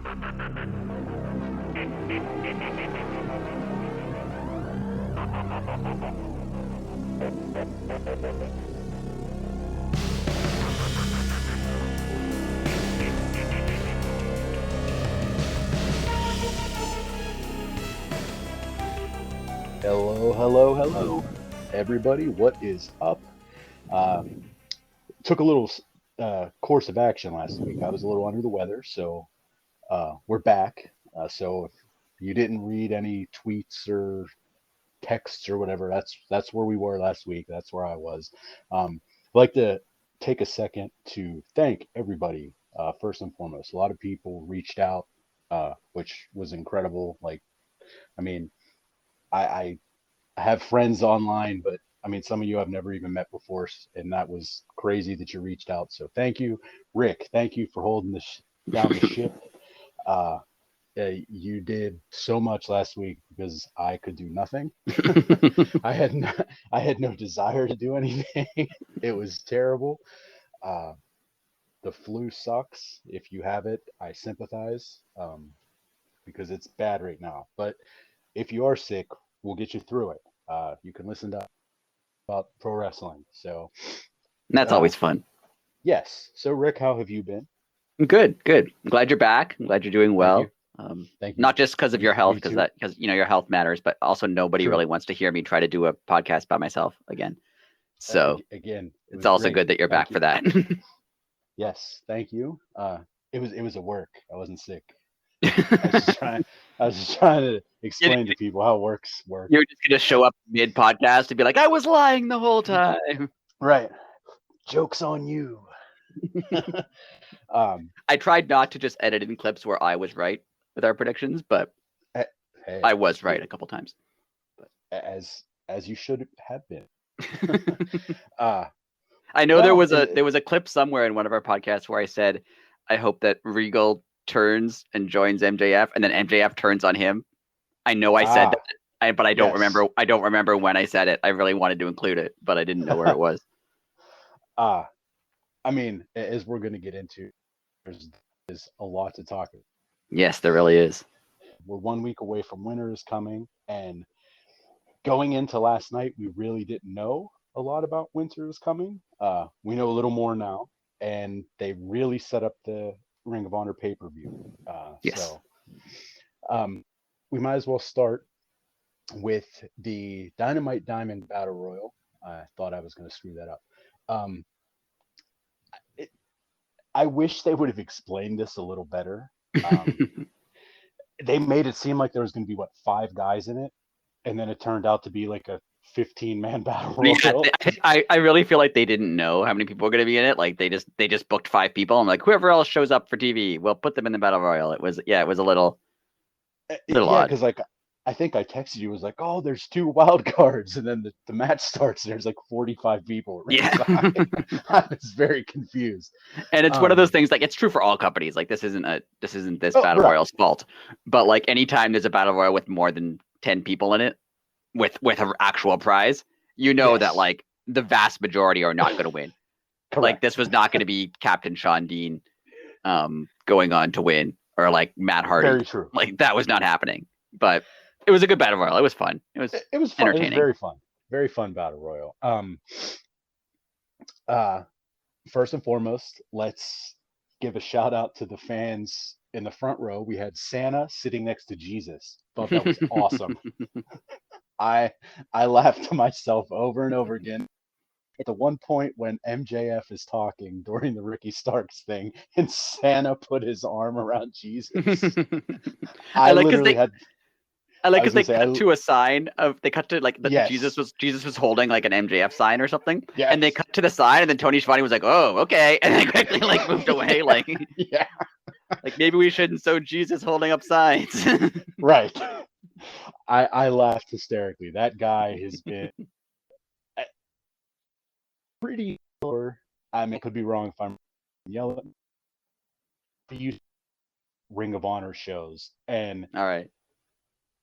Hello, everybody. What is up? Took a little course of action last week. I was a little under the weather, so we're back. So if you didn't read any tweets or texts or whatever, that's where we were last week. That's where I was. I'd like to take a second to thank everybody. First and foremost, a lot of people reached out, which was incredible. Like, I mean, I have friends online, but I mean, some of you I've never even met before, and that was crazy that you reached out. So thank you, Rick. Thank you for holding down the ship. You did so much last week because I could do nothing. I had no desire to do anything. It was terrible. The flu sucks. If you have it, I sympathize because it's bad right now. But if you are sick, we'll get you through it. You can listen to about pro wrestling. So that's always fun. Yes. So Rick, how have you been? Good. I'm glad you're back. I'm glad you're doing well. Thank you. Not just because of your health, because your health matters, but also nobody really wants to hear me try to do a podcast by myself again. So again, it's also great. Good that you're back for that. Yes, thank you. It was a work. I wasn't sick. I was just trying to explain to people how it works. You're just gonna show up mid podcast and be like, "I was lying the whole time." Right. Joke's on you. I tried not to just edit in clips where I was right with our predictions, but hey, I was right a couple times. But as you should have been. I know there was a clip somewhere in one of our podcasts where I said, "I hope that Regal turns and joins MJF, and then MJF turns on him." I know I said that, but I don't remember. I don't remember when I said it. I really wanted to include it, but I didn't know where it was. I mean, as we're going to get into, there's a lot to talk about. Yes, there really is. We're 1 week away from winter is coming, and going into last night, we really didn't know a lot about winter is coming. We know a little more now, and they really set up the Ring of Honor pay-per-view. Yes. So, we might as well start with the Dynamite Diamond Battle Royal. I thought I was going to screw that up. I wish they would have explained this a little better. They made it seem like there was going to be 5 guys in it, and then it turned out to be like a 15-man battle royal. Yeah, I really feel like they didn't know how many people were going to be in it. Like they just booked 5 people and like whoever else shows up for TV, we'll put them in the battle royal. It was a little odd. Because like I think I texted you, was like, oh, there's 2 wild cards, and then the match starts. There's like 45 people. Yeah, I was very confused. And it's one of those things, like it's true for all companies. Like this isn't this battle royal's fault, but like anytime there's a battle royal with more than 10 people in it, with an actual prize, that like the vast majority are not going to win. Correct. Like this was not going to be Captain Sean Dean going on to win, or like Matt Hardy. Very true. Like that was not happening. But it was a good battle royal. It was fun. It was fun. Entertaining. It was very fun battle royal. First and foremost, let's give a shout out to the fans in the front row. We had Santa sitting next to Jesus. Thought that was awesome. I laughed to myself over and over again. At the one point when MJF is talking during the Ricky Starks thing, and Santa put his arm around Jesus. I like because they cut to a sign of Jesus was holding like an MJF sign or something, and they cut to the sign, and then Tony Schiavone was like, "Oh, okay," and then quickly like moved away, like like maybe we shouldn't show Jesus holding up signs. Right. I laughed hysterically. That guy has been pretty sure. I mean, I could be wrong if I'm yelling. The Ring of Honor shows, and all right,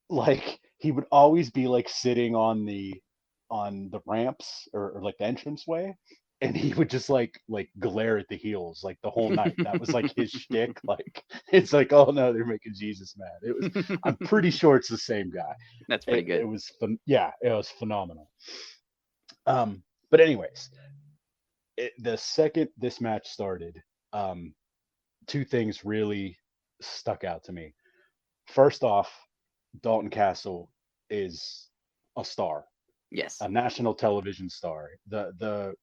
like he would always be like sitting on the ramps or like the entranceway, and he would just like glare at the heels like the whole night. That was like his shtick. Like it's like, oh no, they're making Jesus mad. It was. I'm pretty sure it's the same guy. That's pretty good. It was it was phenomenal. But anyways, the second this match started, two things really stuck out to me. First off, Dalton Castle is a star. Yes. A national television star. The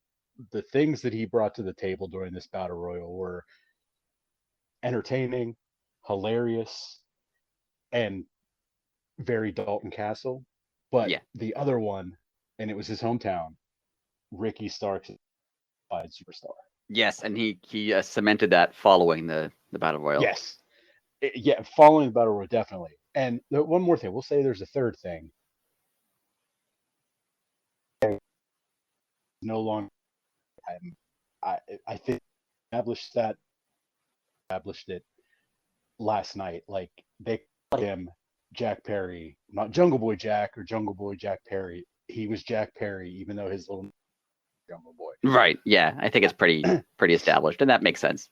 things that he brought to the table during this battle royal were entertaining, hilarious, and very Dalton Castle. But the other one, and it was his hometown, Ricky Starks, superstar. Yes, and he cemented that following the battle royal. Yes, following the battle royal, definitely. And one more thing, we'll say there's a third thing. No longer, I think established it last night. Like they called him Jack Perry, not Jungle Boy Jack or Jungle Boy Jack Perry. He was Jack Perry, even though his little Jungle Boy. Right. Yeah, I think it's pretty established, and that makes sense.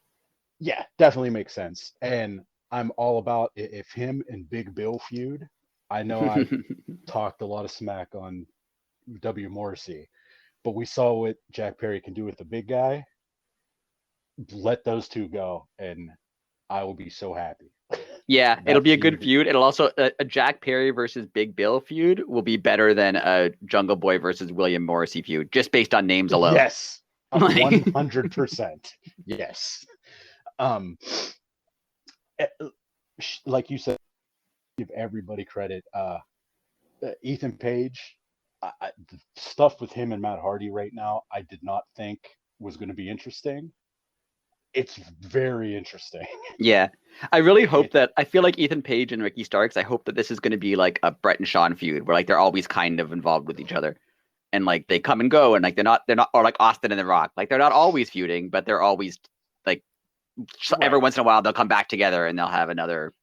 Yeah, definitely makes sense. And I'm all about if him and Big Bill feud. I know I've talked a lot of smack on W. Morrissey, but we saw what Jack Perry can do with the big guy. Let those two go, and I will be so happy. Yeah, it'll be a good feud. It'll also a Jack Perry versus Big Bill feud will be better than a Jungle Boy versus William Morrissey feud, just based on names alone. Yes, 100%. Yes. Like you said, give everybody credit. Ethan Page, the stuff with him and Matt Hardy right now, I did not think was going to be interesting. It's very interesting. Yeah. I really hope that I feel like Ethan Page and Ricky Starks, I hope that this is going to be like a Brett and Sean feud where like they're always kind of involved with each other. And like they come and go and like they're not or like Austin and The Rock. Like they're not always feuding, but they're always like every once in a while they'll come back together and they'll have another,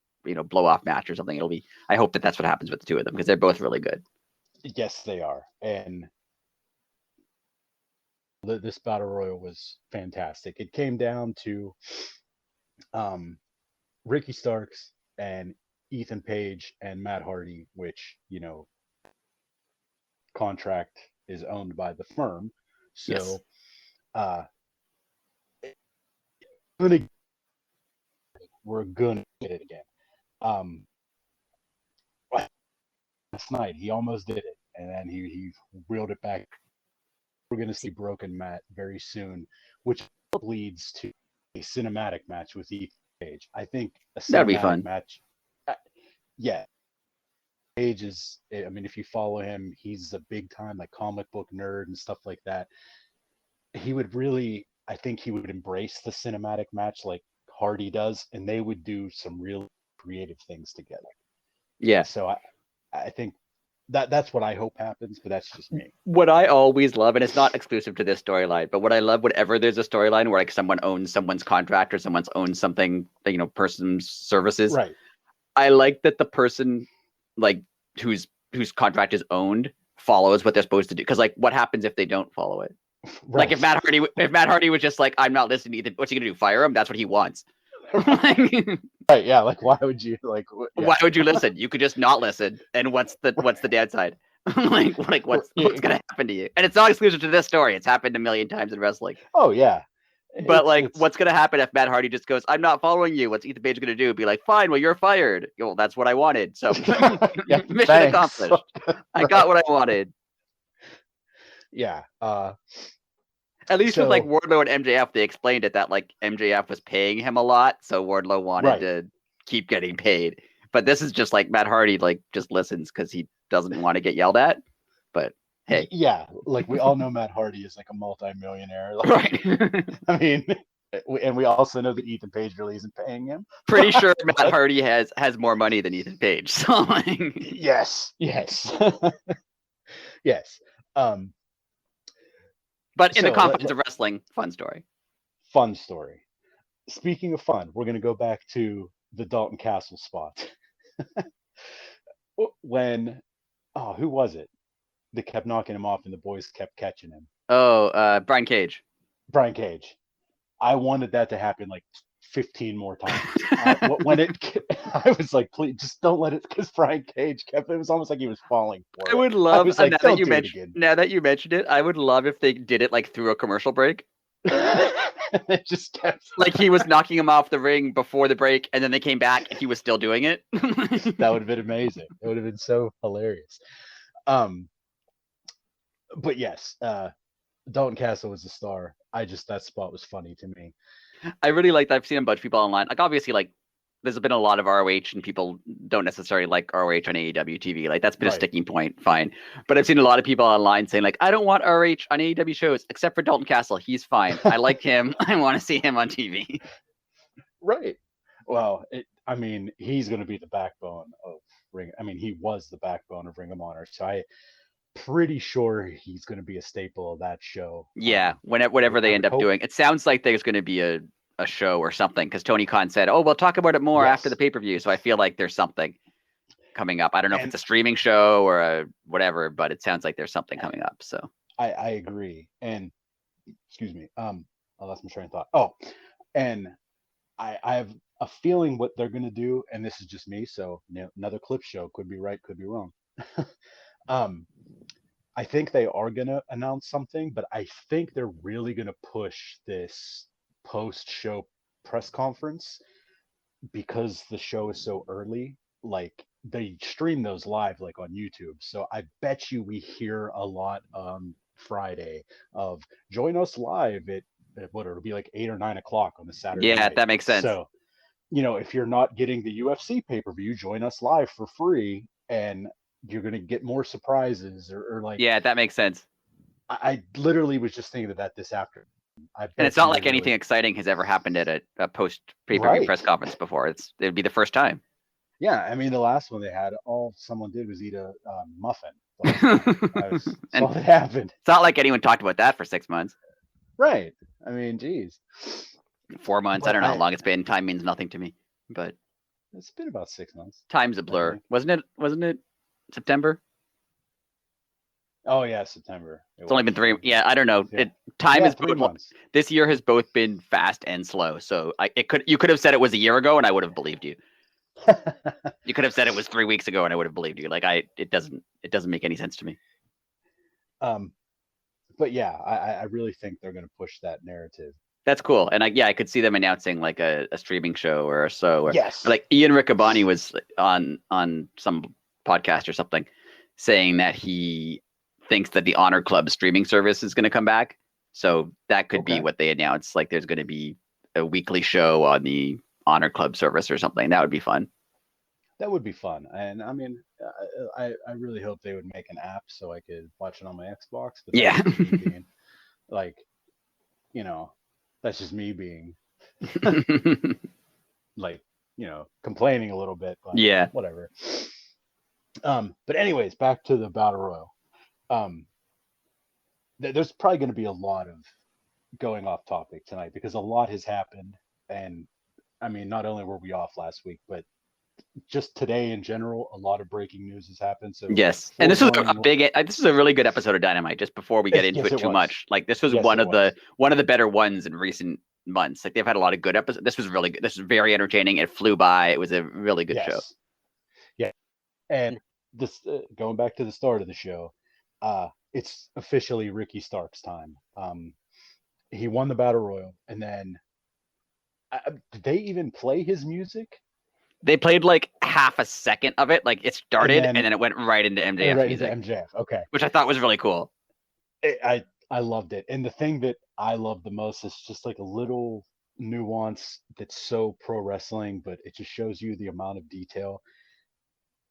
blow off match or something. I hope that that's what happens with the two of them because they're both really good. Yes, they are. And this battle royal was fantastic. It came down to Ricky Starks and Ethan Page and Matt Hardy, which, contract is owned by the firm. So we're gonna get it again. Last night he almost did it, and then he reeled it back. We're gonna see Broken Matt very soon, which leads to a cinematic match with Ethan Page. I think a cinematic That'd be fun. Match. Yeah. Page is, I mean, if you follow him, he's a big time like comic book nerd and stuff like that. He would really, I think he would embrace the cinematic match like Hardy does, and they would do some real creative things together. Yeah. So I think that's what I hope happens, but that's just me. What I always love, and it's not exclusive to this storyline, but what I love, whenever there's a storyline where like someone owns someone's contract or someone's owns something, person's services. Right. I like that the person like whose contract is owned follows what they're supposed to do. Because like, what happens if they don't follow it? Right. Like if Matt Hardy was just like, I'm not listening to Ethan, what's he gonna do? Fire him? That's what he wants. Right. Yeah. Like, why would you Why would you listen? You could just not listen. And what's the downside? like what's gonna happen to you? And it's not exclusive to this story. It's happened a million times in wrestling. Oh yeah. But what's gonna happen if Matt Hardy just goes, I'm not following you? What's Ethan Page gonna do? Be like, fine, well, you're fired. Well, that's what I wanted. So mission accomplished. I got what I wanted. Yeah. At least with like Wardlow and MJF, they explained it that like MJF was paying him a lot, so Wardlow wanted to keep getting paid. But this is just like Matt Hardy like just listens because he doesn't want to get yelled at. But hey, yeah, like we all know Matt Hardy is like a multi-millionaire, right? I mean, and we also know that Ethan Page really isn't paying him. Pretty sure Matt Hardy has more money than Ethan Page. So like... yes. Yes. But in the confines of wrestling, fun story. Fun story. Speaking of fun, we're going to go back to the Dalton Castle spot. When, who was it? They kept knocking him off and the boys kept catching him. Oh, Brian Cage. Brian Cage. I wanted that to happen like 15 more times. I was like, please just don't let it, because Brian Cage kept, it was almost like he was falling for it. I would love, I was like, don't do it again. Now that you mentioned it, I would love if they did it like through a commercial break. It just kept like he was knocking him off the ring before the break, and then they came back and he was still doing it. That would have been amazing. It would have been so hilarious. But yes, Dalton Castle was a star. That spot was funny to me. I really liked. I've seen a bunch of people online. Like obviously, like there's been a lot of ROH, and people don't necessarily like ROH on AEW TV. Like that's been a sticking point. Fine, but I've seen a lot of people online saying like, I don't want ROH on AEW shows except for Dalton Castle. He's fine. I like him. I want to see him on TV. Right. Well, I mean, he's going to be the backbone of Ring. I mean, he was the backbone of Ring of Honor. So I'm pretty sure he's going to be a staple of that show. Yeah, whatever they end up doing. It sounds like there's going to be a show or something, because Tony Khan said, oh, we'll talk about it more after the pay-per-view. So I feel like there's something coming up. I don't know if it's a streaming show or a whatever, but it sounds like there's something coming up. So I agree. And excuse me, I lost my train of thought. Oh, and I have a feeling what they're going to do, and this is just me, so another clip show, could be right, could be wrong. I think they are going to announce something, but I think they're really going to push this post-show press conference, because the show is so early. Like they stream those live like on YouTube, so I bet you we hear a lot on Friday of join us live at what, it'll be like 8 or 9 o'clock on the Saturday night. That makes sense. So if you're not getting the UFC pay-per-view, join us live for free, and you're going to get more surprises or like. Yeah, that makes sense. I literally was just thinking of that this afternoon. And it's not like anything exciting has ever happened at a post pay-per-view press conference before. It'd be the first time. Yeah, I mean, the last one they had, all someone did was eat a muffin. That's all that happened. It's not like anyone talked about that for 6 months. Right. I mean, geez. 4 months. But I don't know how long it's been. Time means nothing to me. But it's been about 6 months. Time's a blur. Wasn't it September? Oh yeah, September. It's only been 3. Yeah, I don't know. Yeah. Time is 3 months. This year has both been fast and slow. So you could have said it was a year ago, and I would have believed you. You could have said it was 3 weeks ago, and I would have believed you. Like it doesn't make any sense to me. But yeah, I really think they're going to push that narrative. That's cool, and I could see them announcing like a streaming show or so. Or, yes. Like Ian Riccaboni was on some podcast or something, saying that he thinks that the Honor Club streaming service is going to come back. So that could be what they announce. Like there's going to be a weekly show on the Honor Club service or something. That would be fun. That would be fun. And I mean, I really hope they would make an app so I could watch it on my Xbox. But yeah. Being, like, that's just me being like, complaining a little bit. But yeah. Whatever. But anyways, back to the Battle Royal. There's probably going to be a lot of going off topic tonight, because a lot has happened. And I mean, not only were we off last week, but just today in general, a lot of breaking news has happened. So yes, and this is this is a really good episode of Dynamite. Just before we get into it too much, like this was one of the better ones in recent months. Like they've had a lot of good episodes. This was really good. This was very entertaining. It flew by. It was a really good show. Yeah, and this going back to the start of the show, it's officially Ricky Stark's time. He won the Battle Royal, and then did they even play his music? They played like half a second of it. Like it started and then it went right into MJF. Right into MJF. Okay. Which I thought was really cool. I loved it. And the thing that I love the most is just like a little nuance that's so pro wrestling, but it just shows you the amount of detail.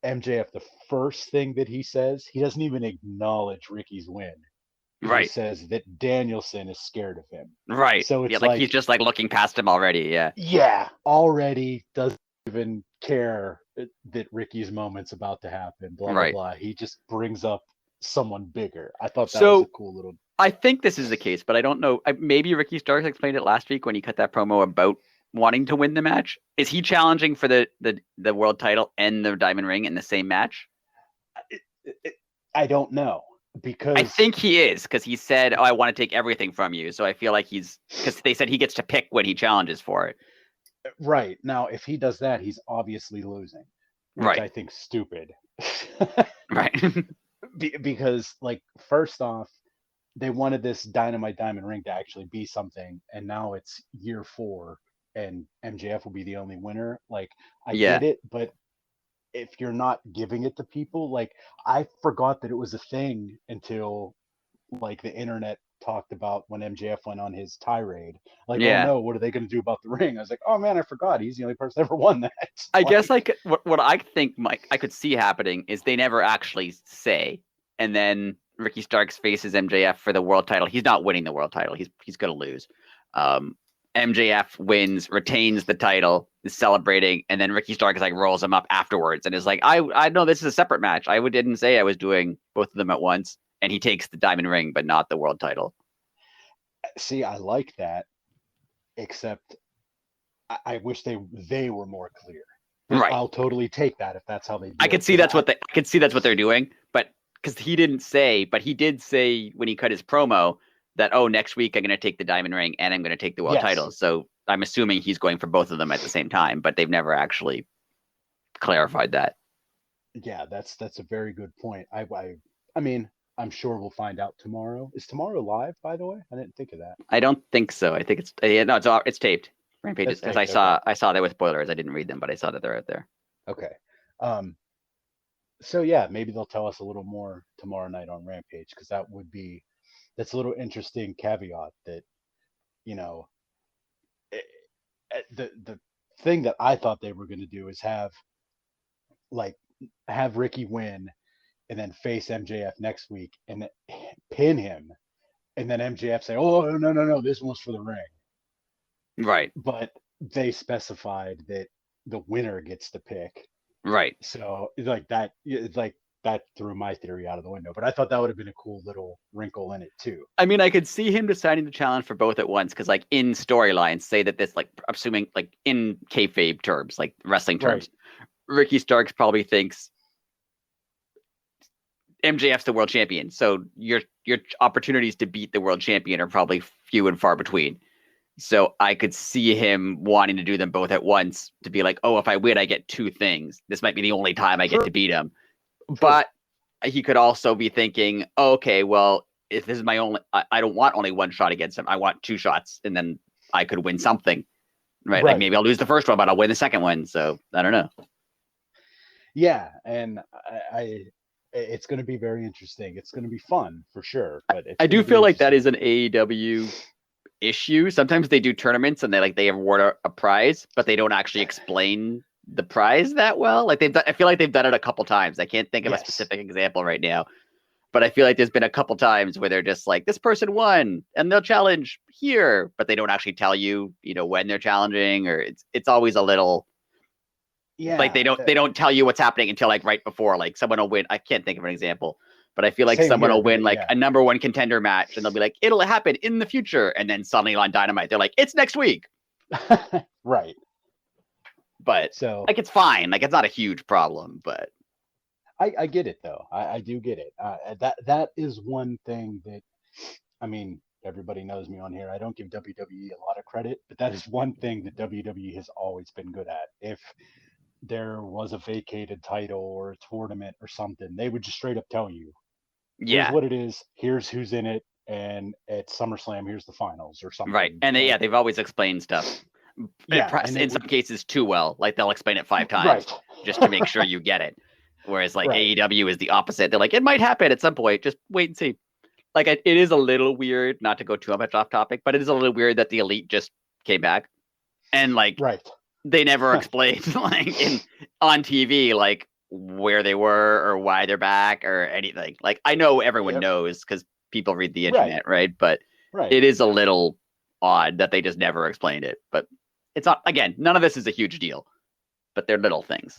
MJF, the first thing that he says, he doesn't even acknowledge Ricky's win. Right. He says that Danielson is scared of him. Right. So it's like he's just like looking past him already. Yeah. Yeah. Already doesn't even care that Ricky's moment's about to happen. Blah, blah, blah. He just brings up someone bigger. I thought that was a cool little. I think this is the case, but I don't know. Maybe Ricky Starks explained it last week when he cut that promo about wanting to win the match. Is he challenging for the world title and the diamond ring in the same match? I don't know. Because I think he is, because he said, "Oh, I want to take everything from you." So I feel like because they said he gets to pick when he challenges for it. Right. Now, if he does that, he's obviously losing, which Right. I think stupid. Right. Because, like, first off, they wanted this Dynamite Diamond Ring to actually be something, and now it's year 4, and MJF will be the only winner. Like, I Yeah. get it, but if you're not giving it to people, like, I forgot that it was a thing until, like, the internet talked about when MJF went on his tirade. Like, oh Yeah. no, what are they going to do about the ring? I was like, oh man, I forgot. He's the only person that ever won that. I guess like what I think I could see happening is they never actually say, and then Ricky Starks faces MJF for the world title. He's not winning the world title. He's going to lose. MJF wins, retains the title, is celebrating, and then Ricky Starks like rolls him up afterwards and is like, I know this is a separate match. I didn't say I was doing both of them at once. And he takes the diamond ring, but not the world title. See, I like that, except I wish they were more clear. But right. I'll totally take that if that's how they do I could see that's what they're doing, but because he didn't say, but he did say when he cut his promo that, oh, next week I'm going to take the diamond ring and I'm going to take the world title. So I'm assuming he's going for both of them at the same time, but they've never actually clarified that. Yeah, that's a very good point. I mean, I'm sure we'll find out tomorrow. Is tomorrow live, by the way? I didn't think of that. I don't think so. I think it's taped. Rampage. As I saw that with spoilers. I didn't read them, but I saw that they're out there. Okay. So yeah, maybe they'll tell us a little more tomorrow night on Rampage, because that's a little interesting caveat that, you know, the thing that I thought they were going to do is have Ricky win and then face MJF next week and pin him, and then MJF say, "Oh no, this one's for the ring." Right. But they specified that the winner gets to pick. Right. So it's like that threw my theory out of the window. But I thought that would have been a cool little wrinkle in it too. I mean, I could see him deciding to challenge for both at once, because like in storylines, say that this, like, assuming like in kayfabe terms, like wrestling terms, right, Ricky Starks probably thinks MJF's the world champion, so your opportunities to beat the world champion are probably few and far between. So I could see him wanting to do them both at once, to be like, oh, if I win, I get 2 things. This might be the only time I get to beat him. But he could also be thinking, oh, okay, well, if this is my only, I don't want only 1 shot against him. I want 2 shots, and then I could win something, right? Like maybe I'll lose the first one, but I'll win the second one. So I don't know. Yeah, and it's going to be very interesting. It's going to be fun for sure. But I do feel like that is an AEW issue. Sometimes they do tournaments and they award a prize, but they don't actually explain the prize that well. Like I feel like they've done it a couple times. I can't think of a specific example right now, but I feel like there's been a couple times where they're just like, this person won and they'll challenge here, but they don't actually tell you, when they're challenging, or it's always a little, like they don't tell you what's happening until like right before, like someone will win. I can't think of an example, but I feel like someone will win like a number 1 contender match and they'll be like, it'll happen in the future. And then suddenly on Dynamite, they're like, it's next week. Right. But so like, it's fine. Like, it's not a huge problem, but I get it though. I do get it. That is one thing that, I mean, everybody knows me on here. I don't give WWE a lot of credit, but that is one thing that WWE has always been good at. If there was a vacated title or a tournament or something, they would just straight up tell you, here's what it is, here's who's in it, and at SummerSlam, here's the finals or something. Right. And they've always explained stuff. In some cases too well. Like they'll explain it 5 times just to make sure you get it. Whereas like AEW is the opposite. They're like, it might happen at some point. Just wait and see. Like it is a little weird, not to go too much off topic, but it is a little weird that the Elite just came back and like they never explained like on TV like where they were or why they're back or anything. Like I know everyone knows because people read the internet, right? But it is a little odd that they just never explained it. But it's not, again, none of this is a huge deal, but they're little things.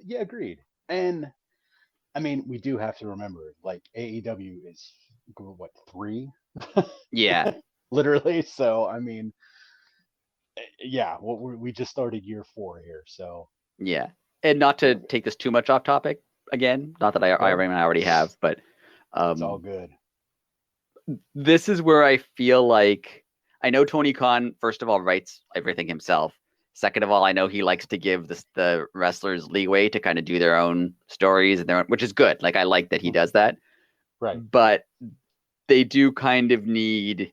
Yeah, agreed. And I mean, we do have to remember, like AEW is what, 3? Yeah, literally. So I mean, yeah, we just started year 4 here. So yeah, and not to take this too much off topic again, not that I already have, but It's all good. This is where I feel like I know Tony Khan, first of all, writes everything himself. Second of all, I know he likes to give the wrestlers leeway to kind of do their own stories and which is good. Like I like that he does that. Right. But they do kind of need,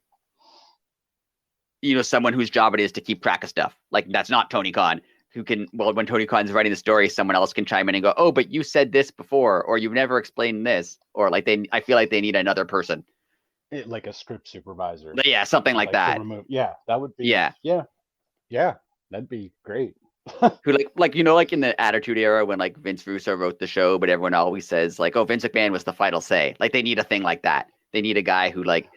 someone whose job it is to keep track of stuff. Like that's not Tony Khan, who can, when Tony Khan's writing the story, someone else can chime in and go, oh, but you said this before, or you've never explained this, or like I feel like they need another person. Like a script supervisor. Yeah, something like that. Yeah, that would be. Yeah, that'd be great. Who like in the Attitude Era when like Vince Russo wrote the show, but everyone always says like, oh, Vince McMahon was the final say. Like they need a thing like that. They need a guy who like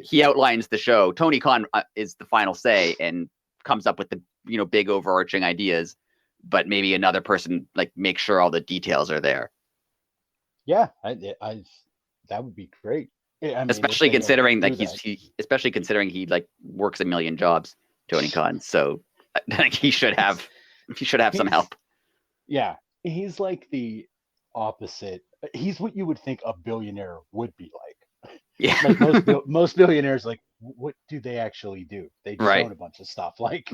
he outlines the show. Tony Khan is the final say and comes up with the big overarching ideas, but maybe another person like make sure all the details are there. Yeah, I that would be great. I mean, especially considering like especially considering he like works a million jobs, Tony Khan. So I think he should have some help. Yeah, he's like the opposite. He's what you would think a billionaire would be like. Yeah, like most billionaires, like what do they actually do? They just own a bunch of stuff. Like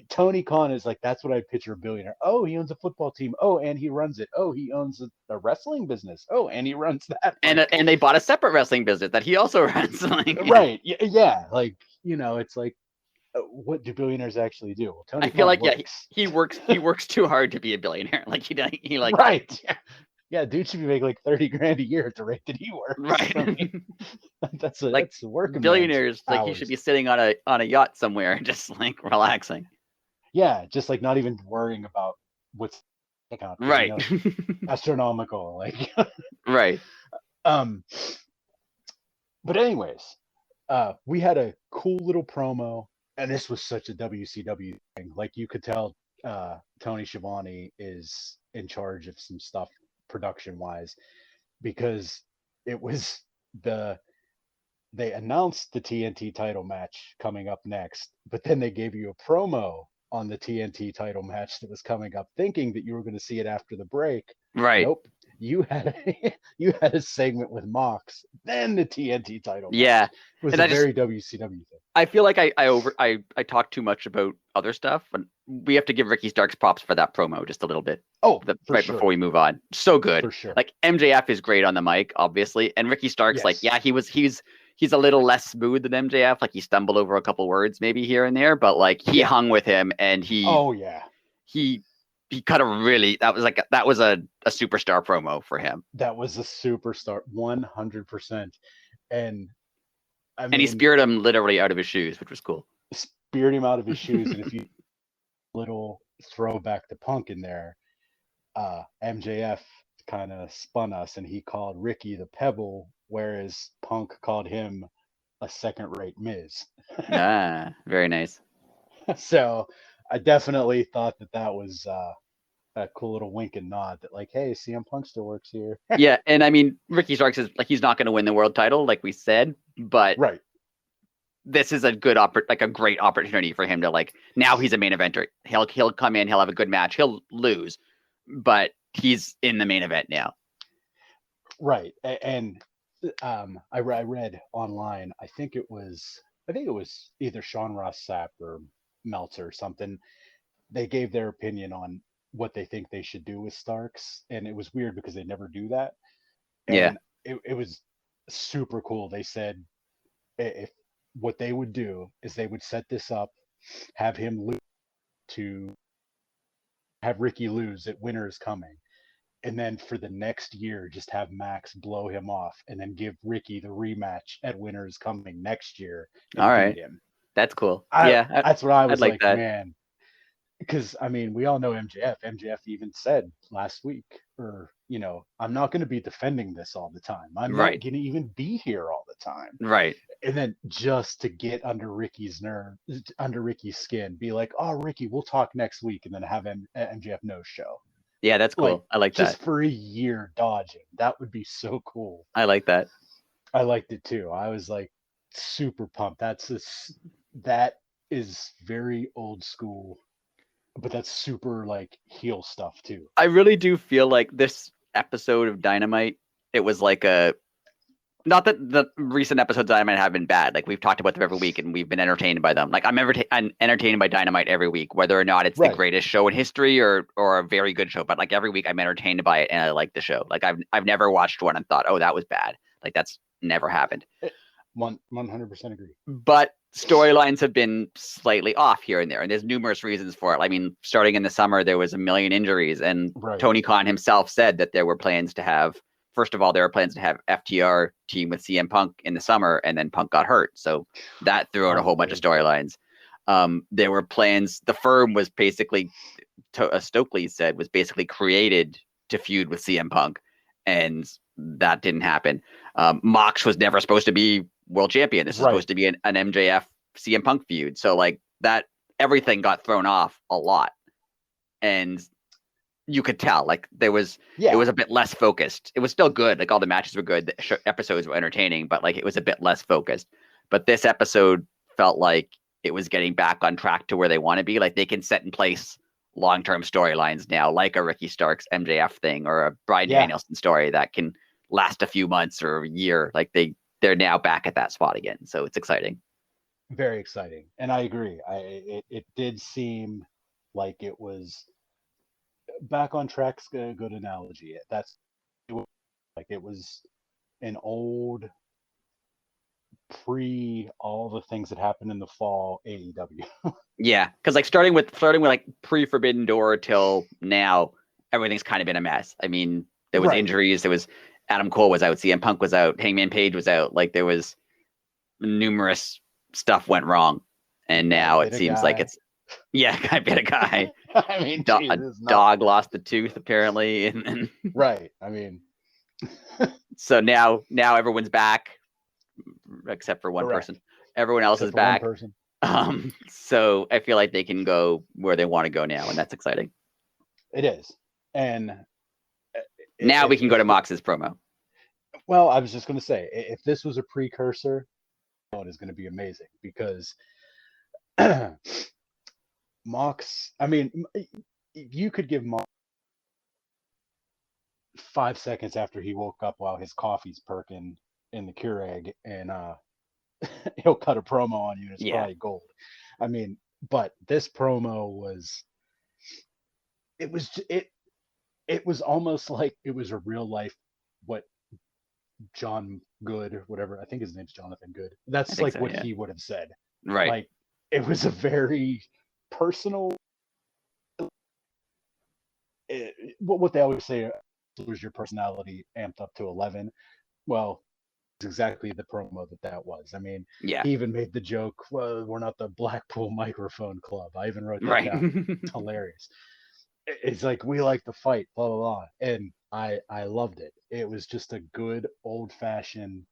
Tony Khan is like, that's what I picture a billionaire. Oh, he owns a football team. Oh, and he runs it. Oh, he owns a wrestling business. Oh, and he runs that. And they bought a separate wrestling business that he also runs. Like, right? Yeah. Like it's like, what do billionaires actually do? Well, Tony I feel Khan like he works too hard to be a billionaire. Like he like right. Yeah, dude should be making like 30 grand a year at the rate that he works. Right. I mean, that's a working billionaires. Like he should be sitting on a yacht somewhere and just like relaxing. Yeah, just like not even worrying about what's right. Astronomical, like right. But anyways, we had a cool little promo, and this was such a WCW thing. Like you could tell, Tony Schiavone is in charge of some stuff production wise, because it was they announced the TNT title match coming up next, but then they gave you a promo on the TNT title match that was coming up, thinking that you were going to see it after the break. Right. Nope. You had a segment with Mox, then the TNT title match. Yeah. It was very WCW thing. I feel like I talk too much about other stuff, and we have to give Ricky Starks props for that promo just a little bit. Oh, before we move on. So good. For sure. Like MJF is great on the mic, obviously, and Ricky Starks, like, yeah, he's a little less smooth than MJF. Like he stumbled over a couple words maybe here and there, but like he hung with him, and he cut a really that was a superstar promo for him. That was a superstar, 100%, and he speared him literally out of his shoes, which was cool. Speared him out of his shoes, and if you little throwback to Punk in there, MJF kind of spun us, and he called Ricky the Pebble, whereas Punk called him a second-rate Miz. Very nice. So I definitely thought that was a cool little wink and nod that like, hey, CM Punk still works here. Yeah, and I mean, Ricky Starks is like, he's not going to win the world title, like we said, but this is a good a great opportunity for him to like, now he's a main eventer. He'll come in, he'll have a good match, he'll lose, but he's in the main event now. Right, and I read online. I think it was either Sean Ross Sapp or Meltzer or something. They gave their opinion on what they think they should do with Starks, and it was weird because they never do that. And it was super cool. They said if what they would do is they would set this up, have him lose to have Ricky lose at Winter is Coming, and then for the next year just have Max blow him off, and then give Ricky the rematch at Winter is Coming next year. All right, that's cool. That's what I was like that. Man. Because I mean, we all know MJF. MJF even said last week, or I'm not going to be defending this all the time. I'm not going to even be here all the time. Right. And then just to get under Ricky's skin, be like, "Oh, Ricky, we'll talk next week," and then have MJF no show. Yeah, that's cool. Like, I like that. Just for a year dodging. That would be so cool. I like that. I liked it too. I was like super pumped. That is very old school. But that's super like heel stuff too. I really do feel like this episode of Dynamite it was like not that the recent episodes of Dynamite have been bad. Like we've talked about them every week and we've been entertained by them. Like I'm entertained by Dynamite every week, whether or not it's the greatest show in history or a very good show. But like every week I'm entertained by it and I like the show. Like I've never watched one and thought, oh, that was bad. Like that's never happened. 100% agree. But storylines have been slightly off here and there, and there's numerous reasons for it. I mean, starting in the summer, there was a million injuries, and Tony Khan himself said that there were plans to have. First of all, there were plans to have FTR team with CM Punk in the summer, and then Punk got hurt. So that threw out a whole bunch of storylines. There were plans. The firm was basically, Stokely said, was basically created to feud with CM Punk, and that didn't happen. Mox was never supposed to be world champion. This is supposed to be an MJF CM Punk feud. So like that, everything got thrown off a lot. And you could tell, like it was a bit less focused. It was still good. Like all the matches were good. The episodes were entertaining, but like it was a bit less focused. But this episode felt like it was getting back on track to where they want to be. Like they can set in place long-term storylines now, like a Ricky Starks MJF thing or a Bryan Danielson story that can last a few months or a year. Like they're now back at that spot again. So it's exciting. Very exciting. And I agree. It did seem like it was back on track's a good analogy. Like it was an old pre all the things that happened in the fall AEW. Yeah, because like starting with like pre Forbidden Door till now, everything's kind of been a mess. I mean, there was injuries. There was Adam Cole was out, CM Punk was out, Hangman Page was out. Like there was numerous stuff went wrong, and now it seems like it's guy bit a guy. I mean, a dog lost a tooth apparently, and right. I mean, so now everyone's back except for one person. Everyone else is back. So I feel like they can go where they want to go now, and that's exciting. It is, and now we can go to Mox's promo. Well, I was just going to say, if this was a precursor, it is going to be amazing because Mox. I mean, you could give Mox 5 seconds after he woke up while his coffee's perking in the Keurig, and he'll cut a promo on you. And it's probably gold. I mean, but this promo was. It was almost like it was a real life what John Good or whatever, I think his name's Jonathan Good. That's like what he would have said. Right. Like it was a very personal what they always say was your personality amped up to 11. Well, it's exactly the promo that was. I mean, he even made the joke, well, we're not the Blackpool Microphone Club. I even wrote that down. It's hilarious. It's like, we like to fight, blah, blah, blah. And I loved it. It was just a good old-fashioned,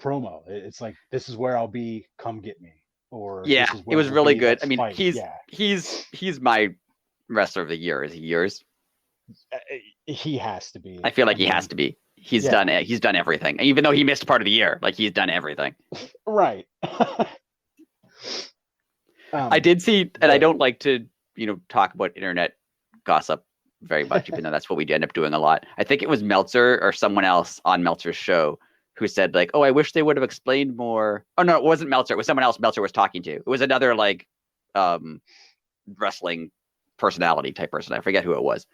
promo. It's like, this is where I'll be, come get me. Or it was really good. I mean, he's my wrestler of the year. Is he yours? He has to be. I feel like he has to be. He's done it. He's done everything. Even though he missed part of the year, like he's done everything. Right. I did see, and I don't like to, talk about internet gossip very much, even though that's what we end up doing a lot. I think it was Meltzer or someone else on Meltzer's show who said like, oh, I wish they would have explained more. Oh, no, it wasn't Meltzer. It was someone else Meltzer was talking to. It was another like wrestling personality type person. I forget who it was.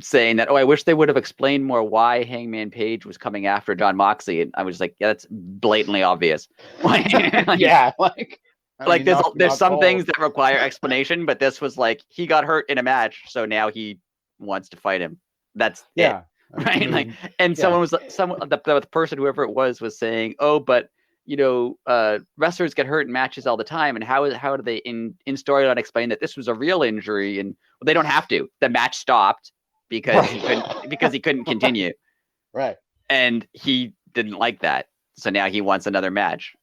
Saying that, oh, I wish they would have explained more why Hangman Page was coming after Jon Moxley. And I was like, yeah, that's blatantly obvious. There's some things that require explanation, but this was like, he got hurt in a match, so now he wants to fight him. That's it. Right? Someone was the person, whoever it was saying, oh, but wrestlers get hurt in matches all the time, and how do they in storyline explain that this was a real injury? And they don't have to. The match stopped because he couldn't continue. Right. And he didn't like that, so now he wants another match.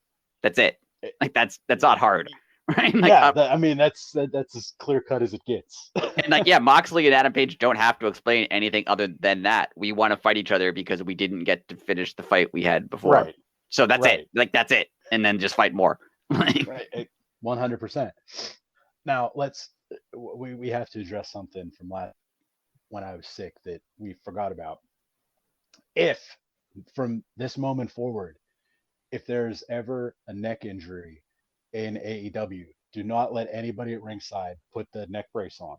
That's it. Like that's not hard, right? Like, that's as clear cut as it gets. And Moxley and Adam Page don't have to explain anything other than that. We want to fight each other because we didn't get to finish the fight we had before. Right. So that's it. Like that's it, and then just fight more. Right. 100%. Now we have to address something from last. when I was sick that we forgot about. If from this moment forward, if there's ever a neck injury in AEW, do not let anybody at ringside put the neck brace on.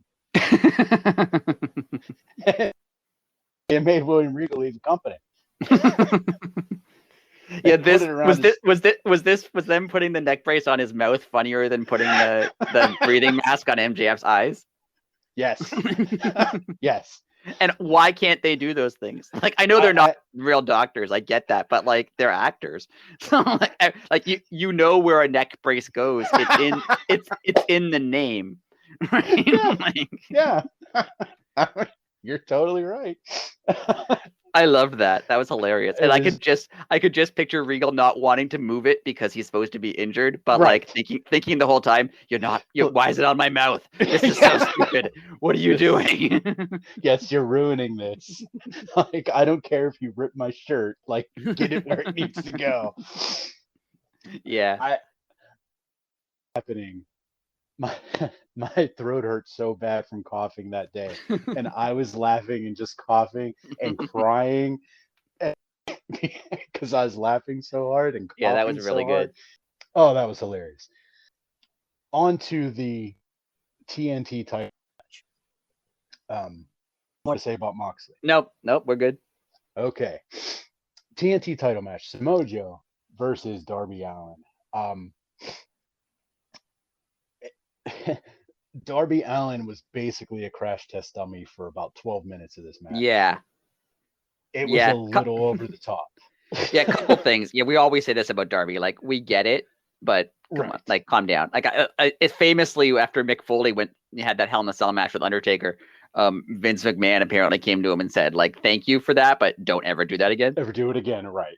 It made William Regal leave the company. Yeah, was them putting the neck brace on his mouth funnier than putting the breathing mask on MJF's eyes? Yes. Yes. And why can't they do those things? Like, I know they're not real doctors. I get that, but like, they're actors. So like you know where a neck brace goes. It's in the name. Right? Yeah. You're totally right. I loved that. That was hilarious. And I could just picture Regal not wanting to move it because he's supposed to be injured, but like thinking the whole time, why is it on my mouth? This is so stupid. What are you doing? Yes, you're ruining this. Like, I don't care if you rip my shirt. Like, get it where it needs to go. Yeah. Happening. My throat hurt so bad from coughing that day, and I was laughing and just coughing and crying because I was laughing so hard and coughing. Yeah, that was really good. Oh, that was hilarious. On to the TNT title match. What to say about Moxley? Nope, we're good. Okay, TNT title match: Samoa Joe versus Darby Allin. Darby Allin was basically a crash test dummy for about 12 minutes of this match. Yeah. It was a little over the top. Yeah, a couple things. Yeah, we always say this about Darby. Like, we get it, but come on, like, calm down. Like, it famously, after Mick Foley had that Hell in a Cell match with Undertaker, Vince McMahon apparently came to him and said, like, thank you for that, but don't ever do that again. Ever do it again, right.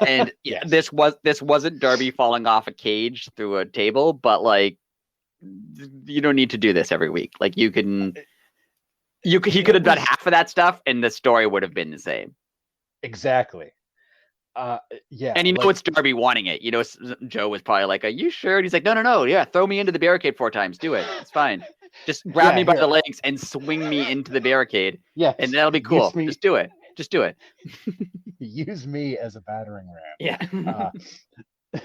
And this wasn't Darby falling off a cage through a table, but like, you don't need to do this every week. Like, he could have done half of that stuff and the story would have been the same. Exactly. Yeah. And it's Darby wanting it. Joe was probably like, are you sure? And he's like, no. Yeah. Throw me into the barricade 4 times. Do it. It's fine. Just grab me by the legs and swing me into the barricade. Yeah. And that'll be cool. Just do it. Use me as a battering ram. Yeah.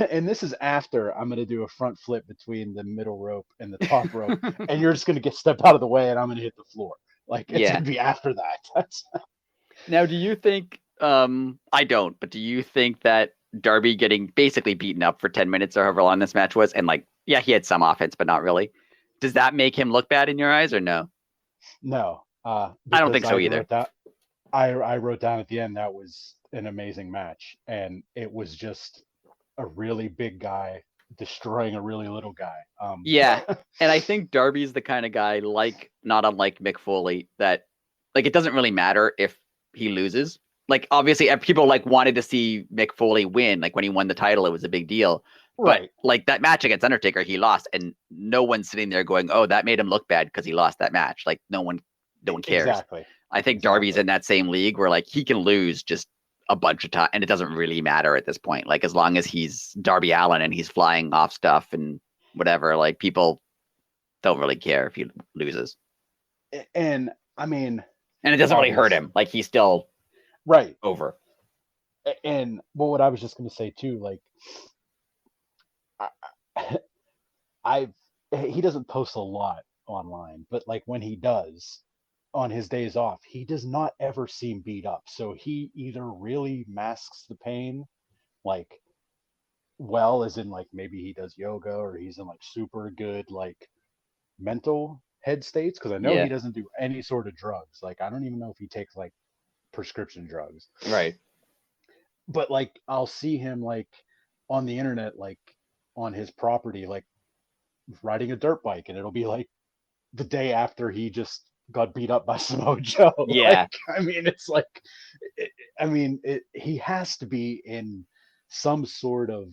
And this is after I'm going to do a front flip between the middle rope and the top rope, and you're just going to step out of the way, and I'm going to hit the floor. Like, it's going to be after that. Now, do you think? I don't, but do you think that Darby getting basically beaten up for 10 minutes or however long this match was, and like, yeah, he had some offense, but not really. Does that make him look bad in your eyes, or no? No, I don't think so either. I wrote down at the end that was an amazing match, and it was just a really big guy destroying a really little guy. Yeah, and I think Darby's the kind of guy, like, not unlike Mick Foley, that like, it doesn't really matter if he loses. Like, obviously, people like wanted to see Mick Foley win. Like, when he won the title, it was a big deal. Right. But like, that match against Undertaker, he lost, and no one's sitting there going, "Oh, that made him look bad because he lost that match." Like, no one cares. Exactly. I think Darby's in that same league where like, he can lose just a bunch of time, and it doesn't really matter at this point. Like, as long as he's Darby Allin and he's flying off stuff and whatever, like, people don't really care if he loses. And I mean, and it doesn't really hurt him. Like, he's still over. And what I was just going to say too, like, he doesn't post a lot online, but like, when he does on his days off, he does not ever seem beat up. So he either really masks the pain, like, well, as in like, maybe he does yoga, or he's in like super good like mental head states, because I know he doesn't do any sort of drugs. Like, I don't even know if he takes like prescription drugs. Right. But like, I'll see him like on the internet, like on his property, like riding a dirt bike, and it'll be like the day after he just got beat up by Samoa Joe. Yeah. Like, I mean, it's like, he has to be in some sort of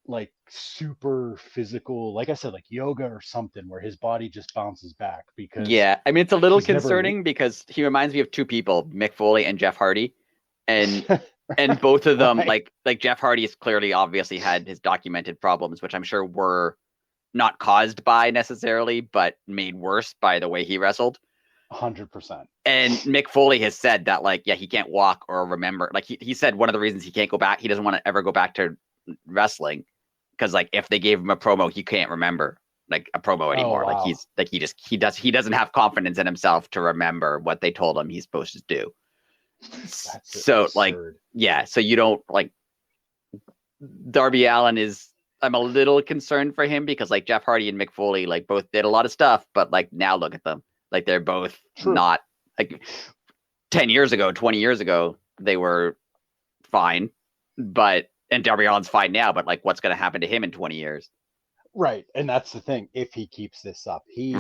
like super physical, like I said, like yoga or something, where his body just bounces back. Because I mean, it's a little concerning because he reminds me of two people, Mick Foley and Jeff Hardy, and and both of them, like Jeff Hardy has clearly obviously had his documented problems, which I'm sure were not caused by necessarily, but made worse by the way he wrestled. 100%. And Mick Foley has said that, like, yeah, he can't walk or remember. Like, he said one of the reasons he can't go back, he doesn't want to ever go back to wrestling because, like, if they gave him a promo, he can't remember like a promo anymore. Wow. Like, he doesn't have confidence in himself to remember what they told him he's supposed to do. So absurd. Like, yeah, so you don't like Darby Allin I'm a little concerned for him because, like, Jeff Hardy and Mick Foley, like, both did a lot of stuff, but, like, now look at them. Like, they're both not, like, 10 years ago, 20 years ago, they were fine, and Darby Allin's fine now, but, like, what's going to happen to him in 20 years? Right, and that's the thing. If he keeps this up, he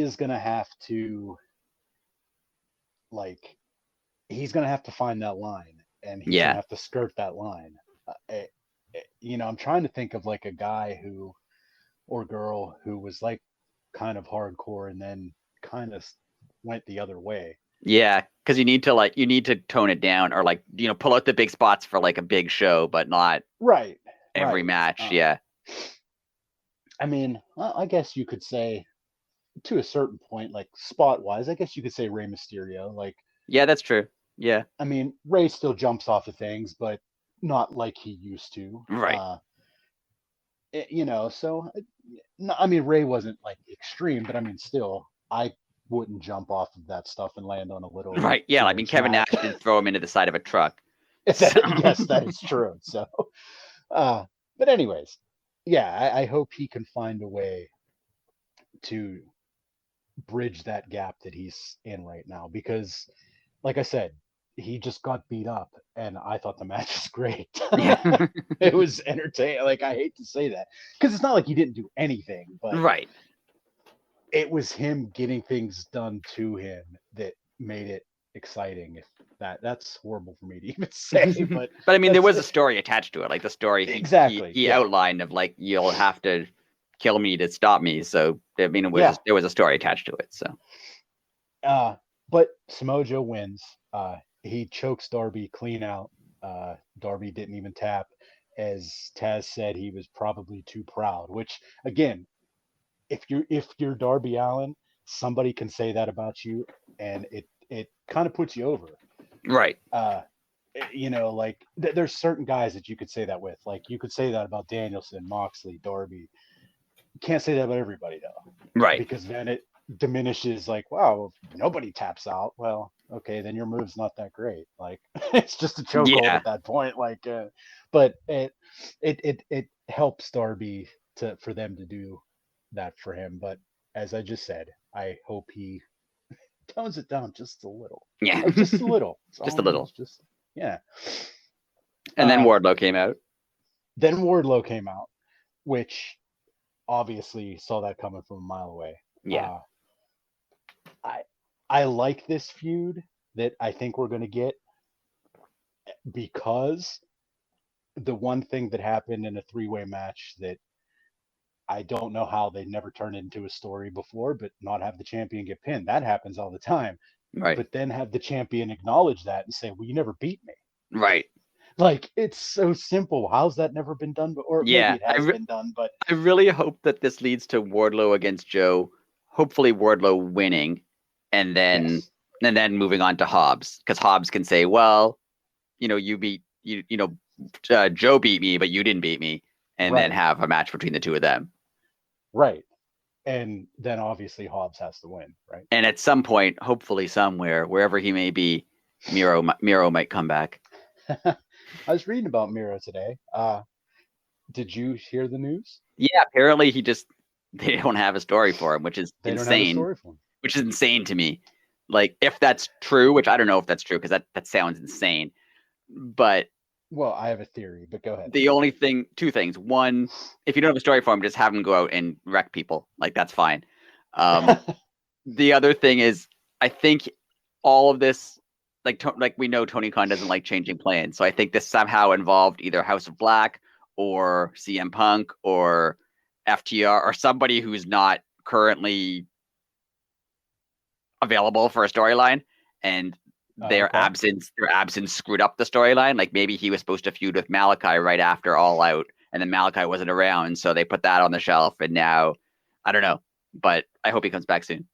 is going to have to, like, he's going to have to find that line, and he's going to have to skirt that line. I'm trying to think of, like, a guy or girl who was, like, kind of hardcore and then kind of went the other way. Yeah, because you need to tone it down, or, like, pull out the big spots for, like, a big show, but not every match. I mean, I guess you could say, to a certain point, like, spot wise, I guess you could say Rey Mysterio. Like, yeah, that's true. Yeah, I mean, Rey still jumps off of things, but not like he used to. Right. So, I mean, Rey wasn't, like, extreme, but I mean, still, I wouldn't jump off of that stuff and land on a little. Right. Yeah. I mean, Kevin Nash didn't throw him into the side of a truck. Yes, that is true. So, but anyways, yeah, I hope he can find a way to bridge that gap that he's in right now, because, like I said, he just got beat up, and I thought the match was great. It was entertaining. Like, I hate to say that because it's not like he didn't do anything, but right, it was him getting things done to him that made it exciting. If that's horrible for me to even say, but I mean, there was a story attached to it. Like, the story he outlined of, like, you'll have to kill me to stop me. So, I mean, there was a story attached to it. So, but Samoa Joe wins. He chokes Darby clean out. Darby didn't even tap. As Taz said, he was probably too proud, which, again, if you're Darby Allin, somebody can say that about you, and it kind of puts you over. Right. Like, there's certain guys that you could say that with. Like, you could say that about Danielson, Moxley, Darby. You can't say that about everybody, though. Right. Because then it diminishes, like, wow, if nobody taps out, well, okay, then your move's not that great. Like, it's just a chokehold at that point. Like, but it helps Darby for them to do that for him. But as I just said, I hope he tones it down just a little. Yeah, like, just a little. Just a little. And then Wardlow came out. Which obviously saw that coming from a mile away. Yeah. I like this feud that I think we're going to get, because the one thing that happened in a three-way match that I don't know how they never turned into a story before, but not have the champion get pinned. That happens all the time. Right. But then have the champion acknowledge that and say, well, you never beat me. Right. Like, it's so simple. How's that never been done? Or maybe it has been done, but I really hope that this leads to Wardlow against Joe. Hopefully Wardlow winning, and then moving on to Hobbs, because Hobbs can say, well, you beat Joe beat me, but you didn't beat me, and then have a match between the two of them. Right. And then obviously Hobbs has to win, right? And at some point, hopefully somewhere, wherever he may be, Miro might come back. I was reading about Miro today. Did you hear the news? Yeah, apparently they don't have a story for him, which is insane. Don't have a story for him. Which is insane to me. Like, if that's true, which I don't know if that's true, because that sounds insane. But well, I have a theory, but go ahead. The only thing, two things. One, if you don't have a story for him, just have him go out and wreck people. Like, that's fine. The other thing is, I think all of this, like we know Tony Khan doesn't like changing plans. So I think this somehow involved either House of Black or CM Punk or FTR or somebody who's not currently available for a storyline, and their absence screwed up the storyline. Like, maybe he was supposed to feud with Malachi right after All Out, and then Malachi wasn't around, so they put that on the shelf, and now I don't know, but I hope he comes back soon.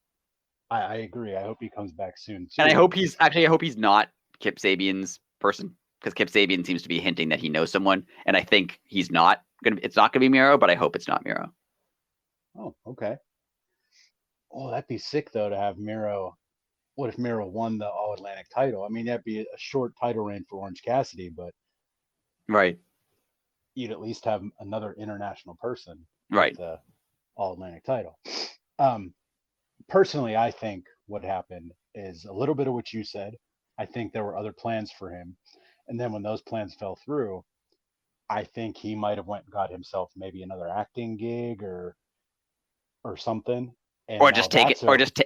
I agree. I hope he comes back soon too. And I hope he's not Kip Sabian's person, because Kip Sabian seems to be hinting that he knows someone, and I think it's not gonna be Miro, but I hope it's not Miro. Oh, okay. Oh, that'd be sick though to have Miro. What if Miro won the All Atlantic title? I mean, that'd be a short title reign for Orange Cassidy, but right, you'd at least have another international person right, with the All Atlantic title. Personally, I think what happened is a little bit of what you said. I think there were other plans for him, and then when those plans fell through, I think he might have went and got himself maybe another acting gig or something. And or now just take it,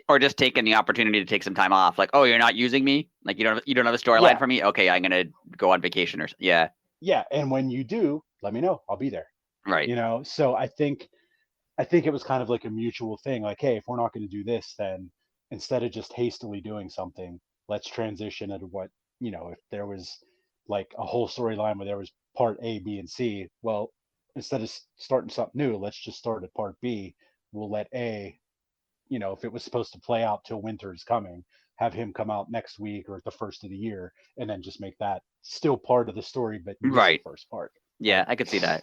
or just taking the opportunity to take some time off. Like, oh, you're not using me. Like, you don't have a storyline for me. Okay, I'm gonna go on vacation or yeah. Yeah, and when you do, let me know. I'll be there. Right. So I think it was kind of like a mutual thing. Like, hey, if we're not going to do this, then instead of just hastily doing something, let's transition into what, if there was like a whole storyline where there was part A, B, and C, well, instead of starting something new, let's just start at part B. We'll let A, if it was supposed to play out till winter is coming, have him come out next week or at the first of the year, and then just make that still part of the story, but right. the first part. Yeah, I could see that.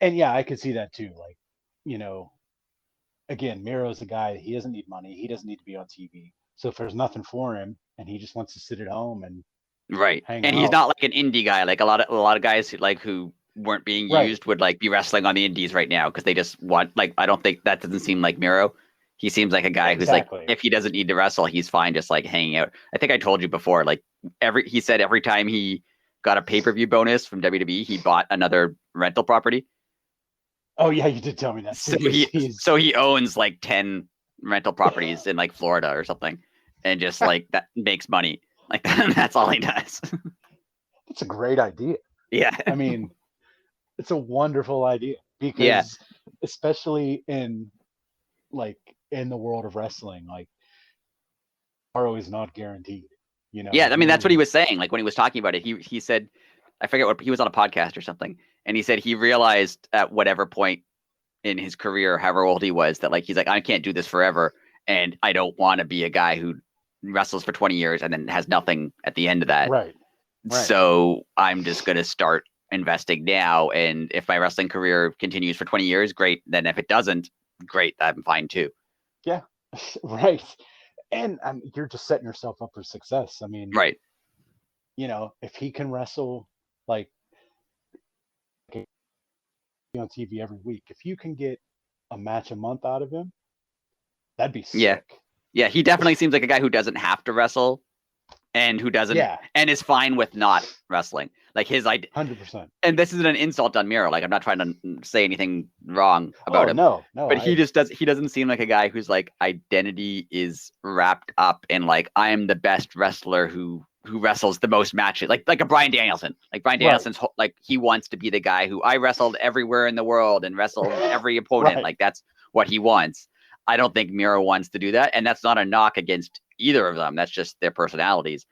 And yeah, I could see that too. Like, again, Miro's a guy, he doesn't need money. He doesn't need to be on TV. So if there's nothing for him and he just wants to sit at home and right, hang and out, he's not like an indie guy. Like a lot of guys who weren't being used would like be wrestling on the indies right now because they just want, like, I don't think that doesn't seem like Miro. He seems like a guy who's like, if he doesn't need to wrestle, he's fine just like hanging out. I think I told you before, like he said every time he got a pay-per-view bonus from WWE, he bought another rental property. Oh yeah, you did tell me that. So he owns like 10 rental properties in like Florida or something, and just like that makes money. Like that's all he does. That's a great idea. Yeah. I mean, it's a wonderful idea because especially in the world of wrestling, like tomorrow is not guaranteed. Yeah, I mean that's what he was saying. Like when he was talking about it, he said, I forget what, he was on a podcast or something, and he said he realized at whatever point in his career, however old he was, that like he's like, I can't do this forever, and I don't want to be a guy who wrestles for 20 years and then has nothing at the end of that. Right. So I'm just gonna start investing now, and if my wrestling career continues for 20 years, great. Then if it doesn't, great, I'm fine too. Yeah. Right. And you're just setting yourself up for success. I mean, right. If he can wrestle like on TV every week, if you can get a match a month out of him, that'd be sick. Yeah, he definitely seems like a guy who doesn't have to wrestle and who doesn't and is fine with not wrestling. Like his idea 100%. And this isn't an insult on Miro. Like I'm not trying to say anything wrong about him. No. But he doesn't seem like a guy whose like identity is wrapped up in like, I am the best wrestler who wrestles the most matches, like a Bryan Danielson. Like Bryan Danielson's like, he wants to be the guy who I wrestled everywhere in the world and wrestled every opponent. Like that's what he wants. I don't think Miro wants to do that, and that's not a knock against either of them. That's just their personalities.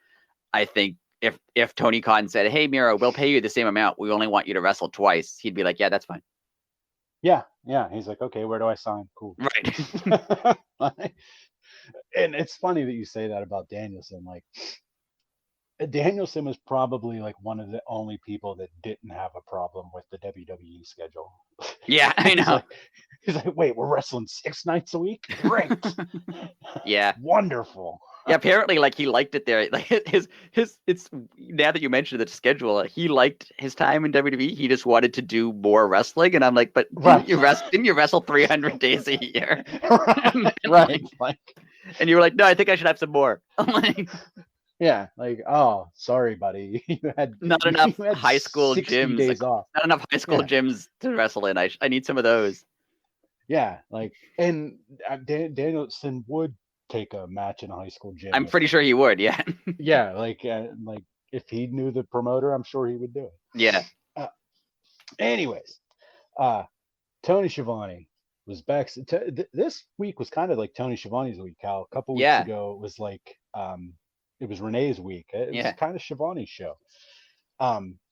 I think if Tony Khan said, "Hey Miro, we'll pay you the same amount. We only want you to wrestle twice," he'd be like, "Yeah, that's fine." Yeah. He's like, "Okay, where do I sign?" Cool. Right. And it's funny that you say that about Danielson. Like, Danielson was probably like one of the only people that didn't have a problem with the WWE schedule. Yeah, I know. He's like, wait, we're wrestling 6 nights a week? Great. Yeah. Wonderful. Yeah, apparently, like he liked it there. Like his it's now that you mentioned the schedule, he liked his time in WWE. He just wanted to do more wrestling, and I'm like, but didn't you wrestle 300 days a year? Right. Like, and you were like, no, I think I should have some more. I'm like, yeah, like, oh, sorry, buddy. You had not enough high school gyms. Days off. Not enough high school gyms to wrestle in. I need some of those. Yeah, like, and Danielson would take a match in a high school gym. I'm pretty sure he would. Yeah. Yeah, like if he knew the promoter, I'm sure he would do it. Yeah. Anyways, Tony Schiavone was back. This week was kind of like Tony Schiavone's week. Cal. A couple weeks ago, it was like it was Renee's week. It was kind of Schiavone's show.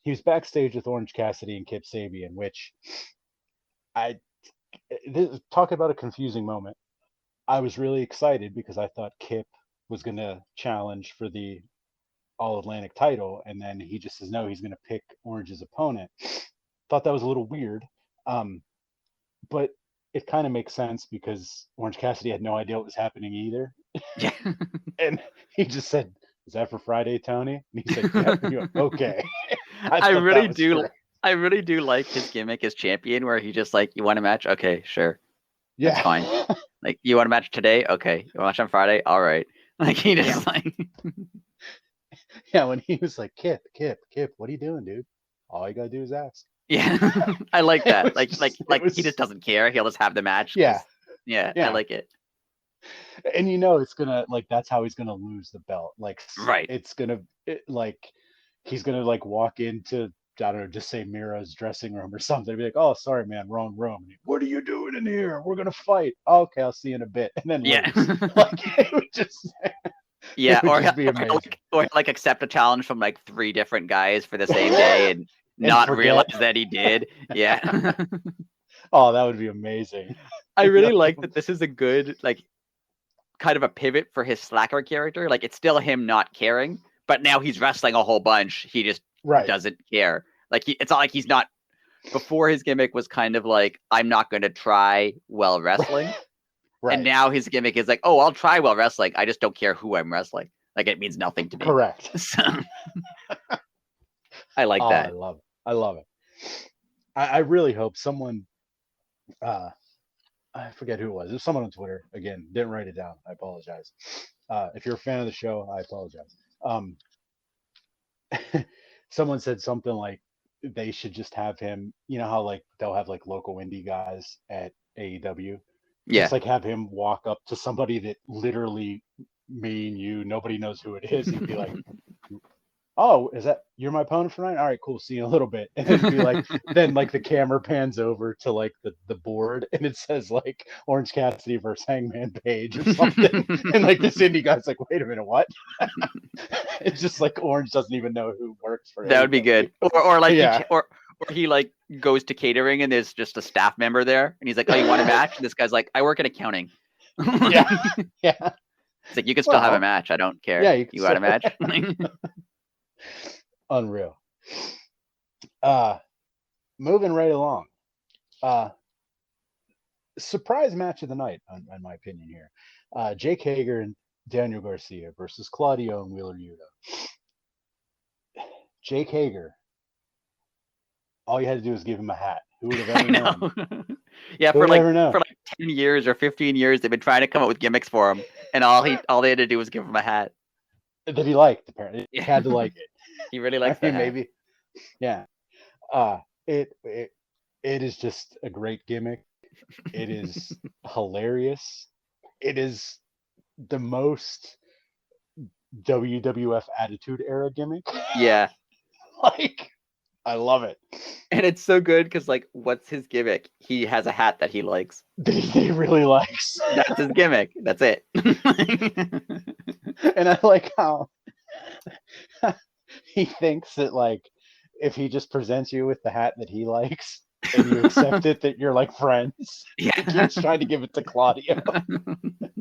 He was backstage with Orange Cassidy and Kip Sabian, which talk about a confusing moment. I was really excited because I thought Kip was going to challenge for the All Atlantic title, and then he just says no, he's going to pick Orange's opponent. Thought that was a little weird, but it kind of makes sense because Orange Cassidy had no idea what was happening either. Yeah. And he just said, "Is that for Friday, Tony?" And he said, "Yep." And went, okay. I really do. Great. I really do like his gimmick as champion, where he just like, you want a match? Okay, sure. Yeah, that's fine. Like, you want a match today? Okay. You want a match on Friday? All right. Like, he just like. Yeah, when he was like, Kip, what are you doing, dude? All you gotta do is ask. Yeah, I like that. Like he just doesn't care. He'll just have the match. Yeah. I like it. And it's gonna that's how he's gonna lose the belt. Like, right. It's gonna he's gonna walk into, I don't know, just say Mira's dressing room or something. Be like, oh, sorry, man, wrong room. What are you doing in here? We're gonna fight. Oh, okay, I'll see you in a bit. And then it would just. Yeah, or accept a challenge from 3 different guys for the same day and not realize that he did. Yeah. Oh, that would be amazing. I really like that this is a good kind of a pivot for his slacker character. Like, it's still him not caring, but now he's wrestling a whole bunch. He just doesn't care. It's not like he's not. Before, his gimmick was kind of like, I'm not going to try while wrestling. Right. And now his gimmick is like, oh, I'll try while wrestling. I just don't care who I'm wrestling. Like, it means nothing to me. Correct. So, I like that. I love it. I really hope someone, I forget who it was. It was someone on Twitter. Again, didn't write it down. I apologize. If you're a fan of the show, I apologize. Someone said something like they should just have him, how they'll have local indie guys at AEW. Yeah. Just have him walk up to somebody that literally, me and you, nobody knows who it is, and be like, oh, is that, you're my opponent for tonight? All right, cool. See you in a little bit. And it'd be then the camera pans over to the board, and it says Orange Cassidy versus Hangman Page or something. And this indie guy's like, wait a minute, what? It's just Orange doesn't even know who works for him. That would be good. Or he goes to catering and there's just a staff member there and he's like, oh, you want a match? And this guy's like, I work in accounting. Yeah. It's like, you can still have a match. I don't care. Yeah, you want a match? Unreal. Moving right along. Surprise match of the night, in my opinion here. Jake Hager and Daniel Garcia versus Claudio and Wheeler Yuta. Jake Hager, all you had to do was give him a hat. Who would have ever known? Yeah, for 10 years or 15 years, they've been trying to come up with gimmicks for him, and all they had to do was give him a hat that he liked. Apparently, he had to like it. He really likes it. Maybe. Yeah. It is just a great gimmick. It is hilarious. It is the most WWF Attitude Era gimmick. Yeah. I love it. And it's so good because, what's his gimmick? He has a hat that he likes. That he really likes. That's his gimmick. That's it. And I like how he thinks that, if he just presents you with the hat that he likes and you accept it, that you're friends. Yeah. He keeps trying to give it to Claudio.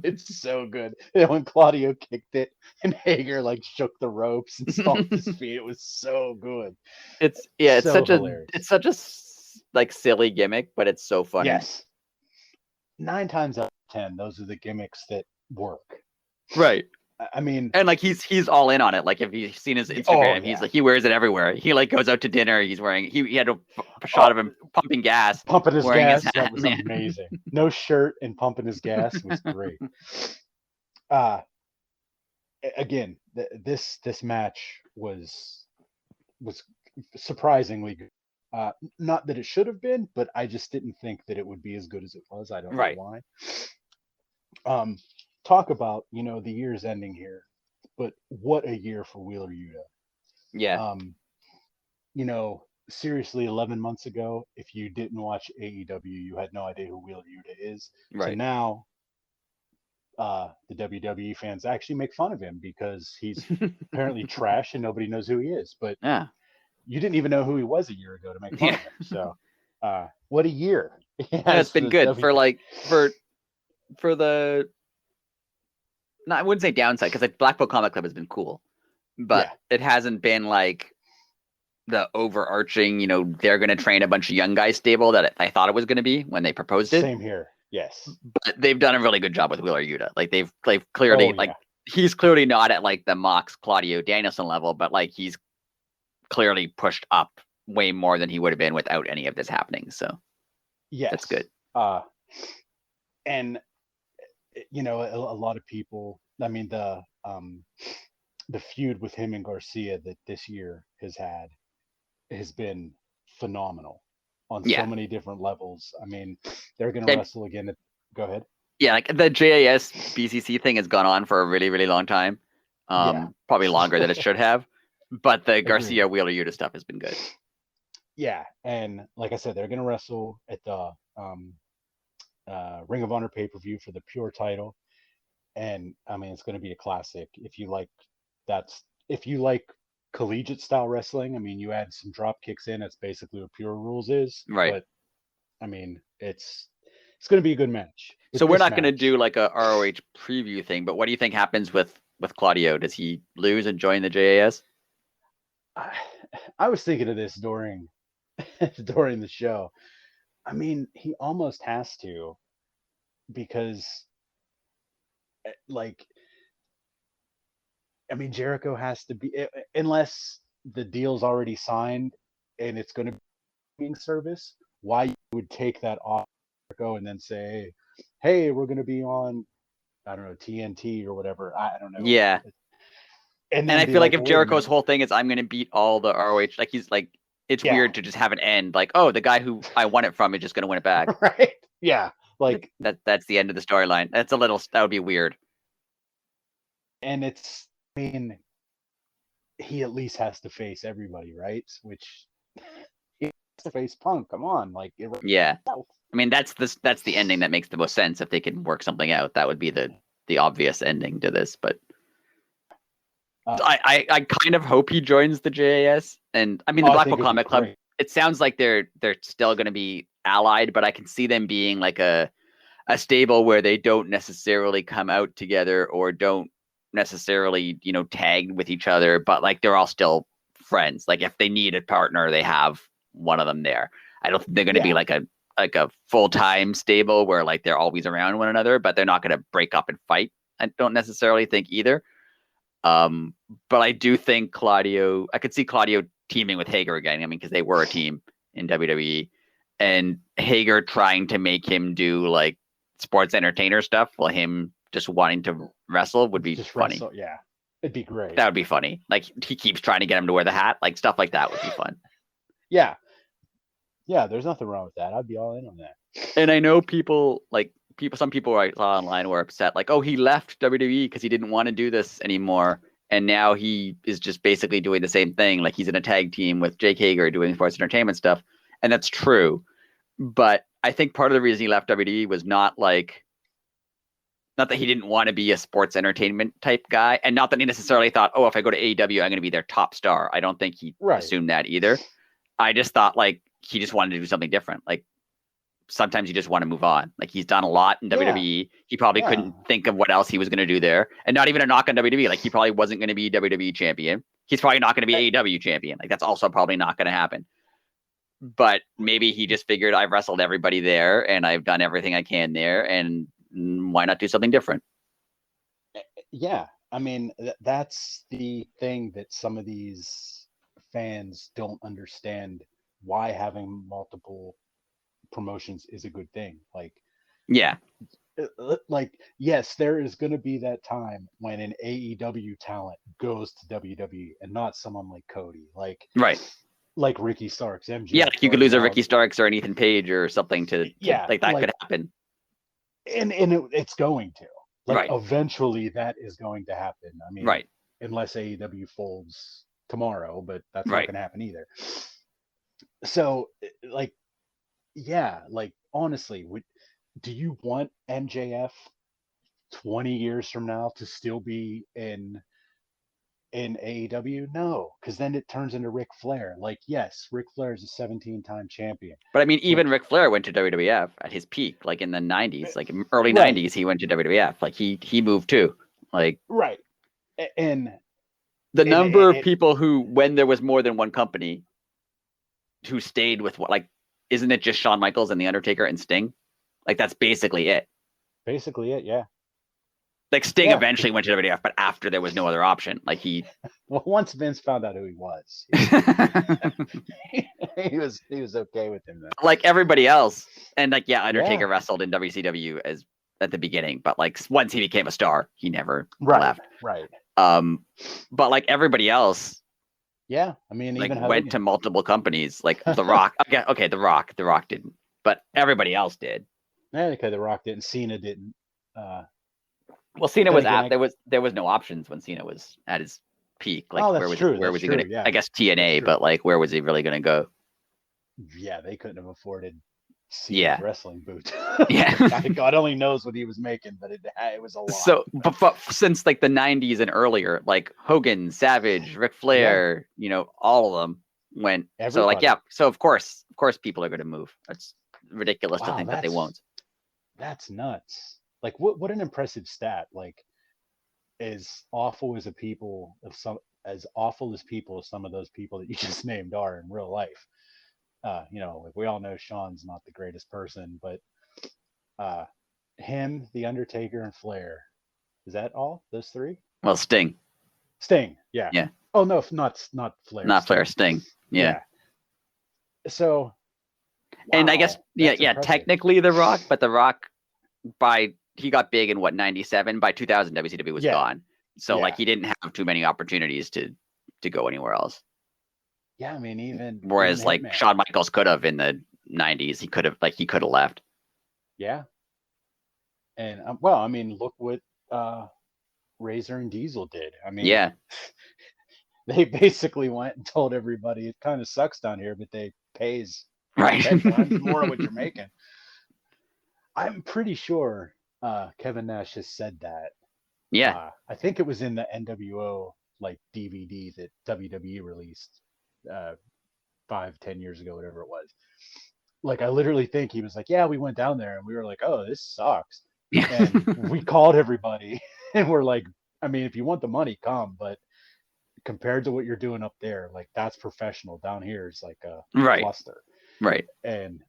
It's so good. And when Claudio kicked it and Hager shook the ropes and stomped his feet, it was so good. It's such a silly gimmick, but it's so funny. Yes. 9 times out of 10, those are the gimmicks that work. Right. I mean, and he's all in on it. If you've seen his Instagram, he's he wears it everywhere. He goes out to dinner. He's wearing. He had a shot of him pumping gas. Pumping his gas. That was amazing. No shirt and pumping his gas was great. Again, this match was surprisingly good. Not that it should have been, but I just didn't think that it would be as good as it was. I don't know why. Talk about, the year's ending here, but what a year for Wheeler Yuta. Yeah. Seriously, 11 months ago, if you didn't watch AEW, you had no idea who Wheeler Yuta is. Right. So now, the WWE fans actually make fun of him because he's apparently trash and nobody knows who he is. But yeah, you didn't even know who he was a year ago to make fun of him. So, what a year. It's been good for the. No, I wouldn't say downside because like Blackpool Combat Club has been cool, but it hasn't been like the overarching, they're going to train a bunch of young guys stable that I thought it was going to be when they proposed it. Same here. Yes. But they've done a really good job with Wheeler Yuta. Like they've clearly he's clearly not at like the Mox Claudio Danielson level, but like he's clearly pushed up way more than he would have been without any of this happening. So that's good. And a lot of people, I mean, the feud with him and Garcia that this year has been phenomenal on so many different levels. I mean, they're going to wrestle again. Go ahead. Yeah, like the JAS BCC thing has gone on for a really, really long time. Probably longer than it should have. But the Garcia Wheeler Yuta stuff has been good. Yeah, and like I said, they're going to wrestle at the Ring of Honor pay-per-view for the Pure title, and I mean it's going to be a classic. If you like collegiate style wrestling, I mean you add some drop kicks in. That's basically what Pure Rules is. Right. But I mean it's going to be a good match. So we're not going to do like a ROH preview thing, but what do you think happens with Claudio? Does he lose and join the JAS? I was thinking of this during the show. I mean, he almost has to, because Jericho has to be, unless the deal's already signed and it's going to be service. Why you would take that off Jericho and then say, hey, we're going to be on, I don't know, TNT or whatever. I don't know. Yeah. And I feel like if Jericho's whole thing is I'm going to beat all the ROH, like he's like, it's weird to just have an end. Like, oh, the guy who I won it from is just going to win it back. Right. Yeah. Like that's the end of the storyline. That would be weird. And he at least has to face everybody, right? Which he has to face Punk. Come on. Yeah. I mean, that's the ending that makes the most sense. If they can work something out, that would be the obvious ending to this. But I kind of hope he joins the JAS. And I mean, the Blackpool Combat Club, it sounds like they're still going to be allied, but I can see them being like a stable where they don't necessarily come out together or don't necessarily, tag with each other, but like they're all still friends. Like if they need a partner, they have one of them there. I don't think they're going to be like a full-time stable where like they're always around one another, but they're not going to break up and fight. I don't necessarily think either. But I do think I could see Claudio teaming with Hayter again. I mean, because they were a team in WWE, and Hayter trying to make him do like sports entertainer stuff while him just wanting to wrestle would be funny. Yeah, it'd be great. That would be funny. Like he keeps trying to get him to wear the hat, like stuff like that would be fun. Yeah. There's nothing wrong with that. I'd be all in on that. And I know some people I saw online were upset, like, oh, he left WWE because he didn't want to do this anymore. And now he is just basically doing the same thing. Like he's in a tag team with Jake Hager doing sports entertainment stuff. And that's true. But I think part of the reason he left WWE was not that he didn't want to be a sports entertainment type guy. And not that he necessarily thought, oh, if I go to AEW, I'm going to be their top star. I don't think he assumed that either. I just thought like he just wanted to do something different. Like sometimes you just want to move on. Like he's done a lot in WWE. He probably couldn't think of what else he was going to do there. And not even a knock on WWE. Like he probably wasn't going to be WWE champion. He's probably not going to be AEW champion. Like that's also probably not going to happen. But maybe he just figured I've wrestled everybody there and I've done everything I can there. And why not do something different? Yeah. I mean, that's the thing that some of these fans don't understand, why having multiple promotions is a good thing. Yes, there is going to be that time when an AEW talent goes to WWE and not someone like Cody, like Ricky Starks, MJF. Yeah, like you could lose a Ricky Starks or an Ethan Page or something like that could happen. And it's going to. Eventually that is going to happen. I mean, unless AEW folds tomorrow, but that's not going to happen either. So, honestly, do you want MJF 20 years from now to still be in in AEW, no, because then it turns into Ric Flair. Like, yes, Ric Flair is a 17-time champion. But I mean, even Ric Flair went to WWF at his peak, like in the 90s, like early 90s, he went to WWF. Like he moved too. Like right. And the number of people who, when there was more than one company, who stayed with what, like, isn't it just Shawn Michaels and The Undertaker and Sting? Like that's basically it. Basically it, yeah. Like Sting eventually went to WWF, but after there was no other option. Like he well, once Vince found out who he was, he was okay with him then. Like everybody else. And like Undertaker wrestled in WCW as at the beginning, but like once he became a star, he never left. Right. But like everybody else, I mean, like even went to multiple companies. Like The Rock. Okay, The Rock didn't, but everybody else did. Yeah, okay, The Rock didn't. Cena didn't. Well, Cena was there was no options when Cena was at his peak. Like where was he going to? I guess TNA, but like where was he really going to go? Yeah, they couldn't have afforded Cena's wrestling boots. God only knows what he was making, but it was a lot. So, but since like the 90s and earlier, like Hogan, Savage, Ric Flair, all of them went. Everybody. So of course people are going to move. That's ridiculous to think that they won't. That's nuts. Like what an impressive stat. Like as awful as some of those people that you just named are in real life. Like we all know Shawn's not the greatest person, but him, The Undertaker, and Flair. Is that all? Those three? Well, Sting, yeah. Yeah. Oh no, not Flair. Not Flair, Sting. Yeah. So and I guess technically The Rock, but The Rock he got big in 97. By 2000, WCW was gone. So like he didn't have too many opportunities to go anywhere else. Yeah, I mean whereas like Shawn Michaels could have in the 90s, he could have left. Yeah. And well, I mean, look what Razor and Diesel did. I mean, they basically went and told everybody it kind of sucks down here, but they pays 10 times more of what you're making. I'm pretty sure Kevin Nash has said that. Yeah. I think it was in the NWO like DVD that WWE released 5-10 years ago, whatever it was. Like I literally think he was like, yeah, we went down there and we were like, oh, this sucks. And we called everybody and we're like, I mean, if you want the money, come, but compared to what you're doing up there, like that's professional. Down here is like a cluster. Right. And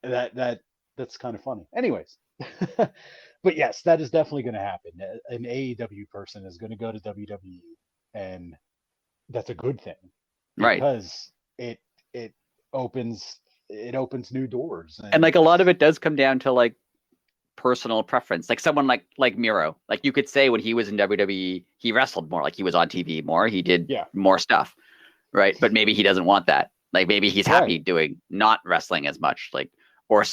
that's kind of funny. Anyways. But yes, that is definitely going to happen. An AEW person is going to go to WWE, and that's a good thing, because it opens new doors, and like a lot of it does come down to like personal preference. Like someone like Miro, like you could say when he was in WWE, he wrestled more, like he was on TV more, he did more stuff, right? But maybe he doesn't want that. Like maybe he's happy doing not wrestling as much, like. Or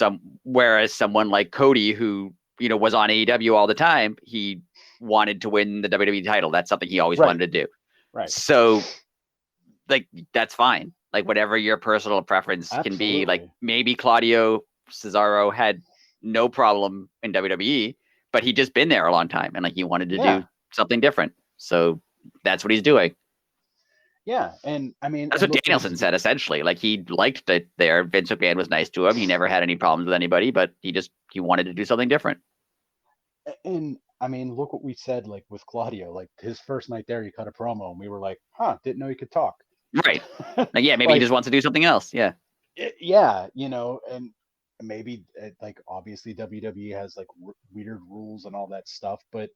whereas someone like Cody, who was on AEW all the time, he wanted to win the WWE title. That's something he always wanted to do. Right. So, like that's fine. Like whatever your personal preference can be. Like maybe Claudio Cesaro had no problem in WWE, but he'd just been there a long time and like he wanted to do something different. So that's what he's doing. Yeah, and I mean that's what Danielson said essentially. Like he liked it there. Vince McMahon was nice to him. He never had any problems with anybody, but he wanted to do something different. And I mean, look what we said. Like with Claudio, like his first night there, he cut a promo, and we were like, "Huh, didn't know he could talk." Right? Like, maybe he just wants to do something else. Yeah. Yeah, and maybe like obviously WWE has like weird rules and all that stuff, but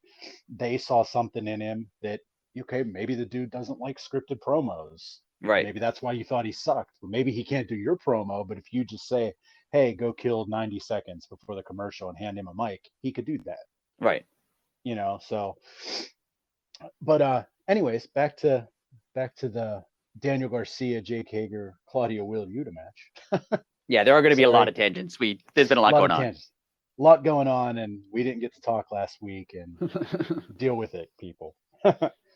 they saw something in him that. Okay, maybe the dude doesn't like scripted promos. Right. Maybe that's why you thought he sucked. Maybe he can't do your promo, but if you just say, hey, go kill 90 seconds before the commercial and hand him a mic, he could do that. Right. So, but anyways, back to the Daniel Garcia, Jake Hager, Claudio Will Yuta match. Yeah, there are going to be a lot of tangents. There's been a lot going on. A lot going on, and we didn't get to talk last week, and deal with it, people.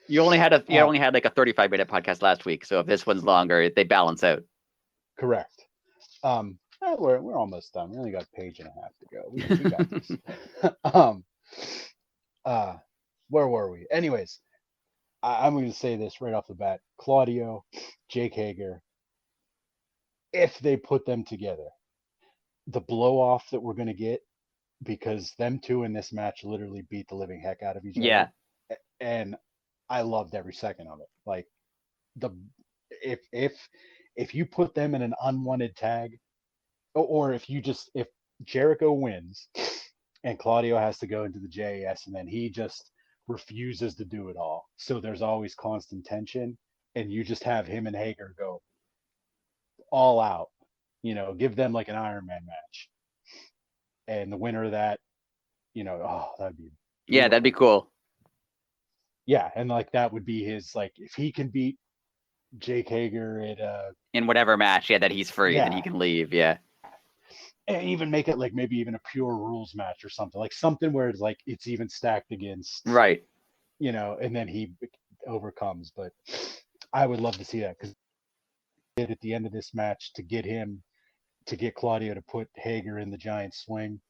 You only had like a 35-minute podcast last week, so if this one's longer, they balance out. Correct. We're almost done. We only got a page and a half to go. We got this. Where were we? Anyways, I'm going to say this right off the bat. Claudio, Jake Hager, if they put them together, the blow off that we're going to get, because them two in this match literally beat the living heck out of each Yeah. other. And I loved every second of it. Like the if you put them in an unwanted tag, or if Jericho wins and Claudio has to go into the JAS and then he just refuses to do it all. So there's always constant tension, and you just have him and Hager go all out, give them like an Iron Man match. And the winner of that, that'd be beautiful. Yeah, that'd be cool. Yeah, and like that would be his, like, if he can beat Jake Hager in whatever match, that he's free, then he can leave, and even make it like maybe even a pure rules match or something, like something where it's like it's even stacked against, right, and then he overcomes. But I would love to see that, because at the end of this match to get Claudio to put Hager in the giant swing.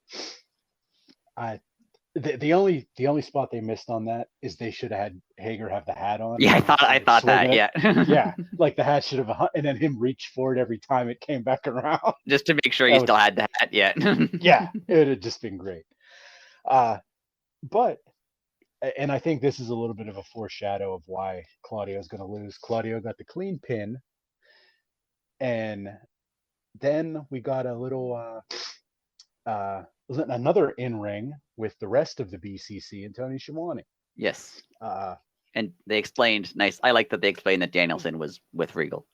The only spot they missed on that is they should have had Hager have the hat on. Yeah, I thought that. Yeah. Yeah, like the hat should have, and then him reach for it every time it came back around, just to make sure he still had the hat. Yeah. Yeah, it would have just been great. But, and I think this is a little bit of a foreshadow of why Claudio is going to lose. Claudio got the clean pin, and then we got a little another in-ring with the rest of the BCC and Tony Schiavone. Yes. And they explained, nice. I like that they explained that Danielson was with Regal.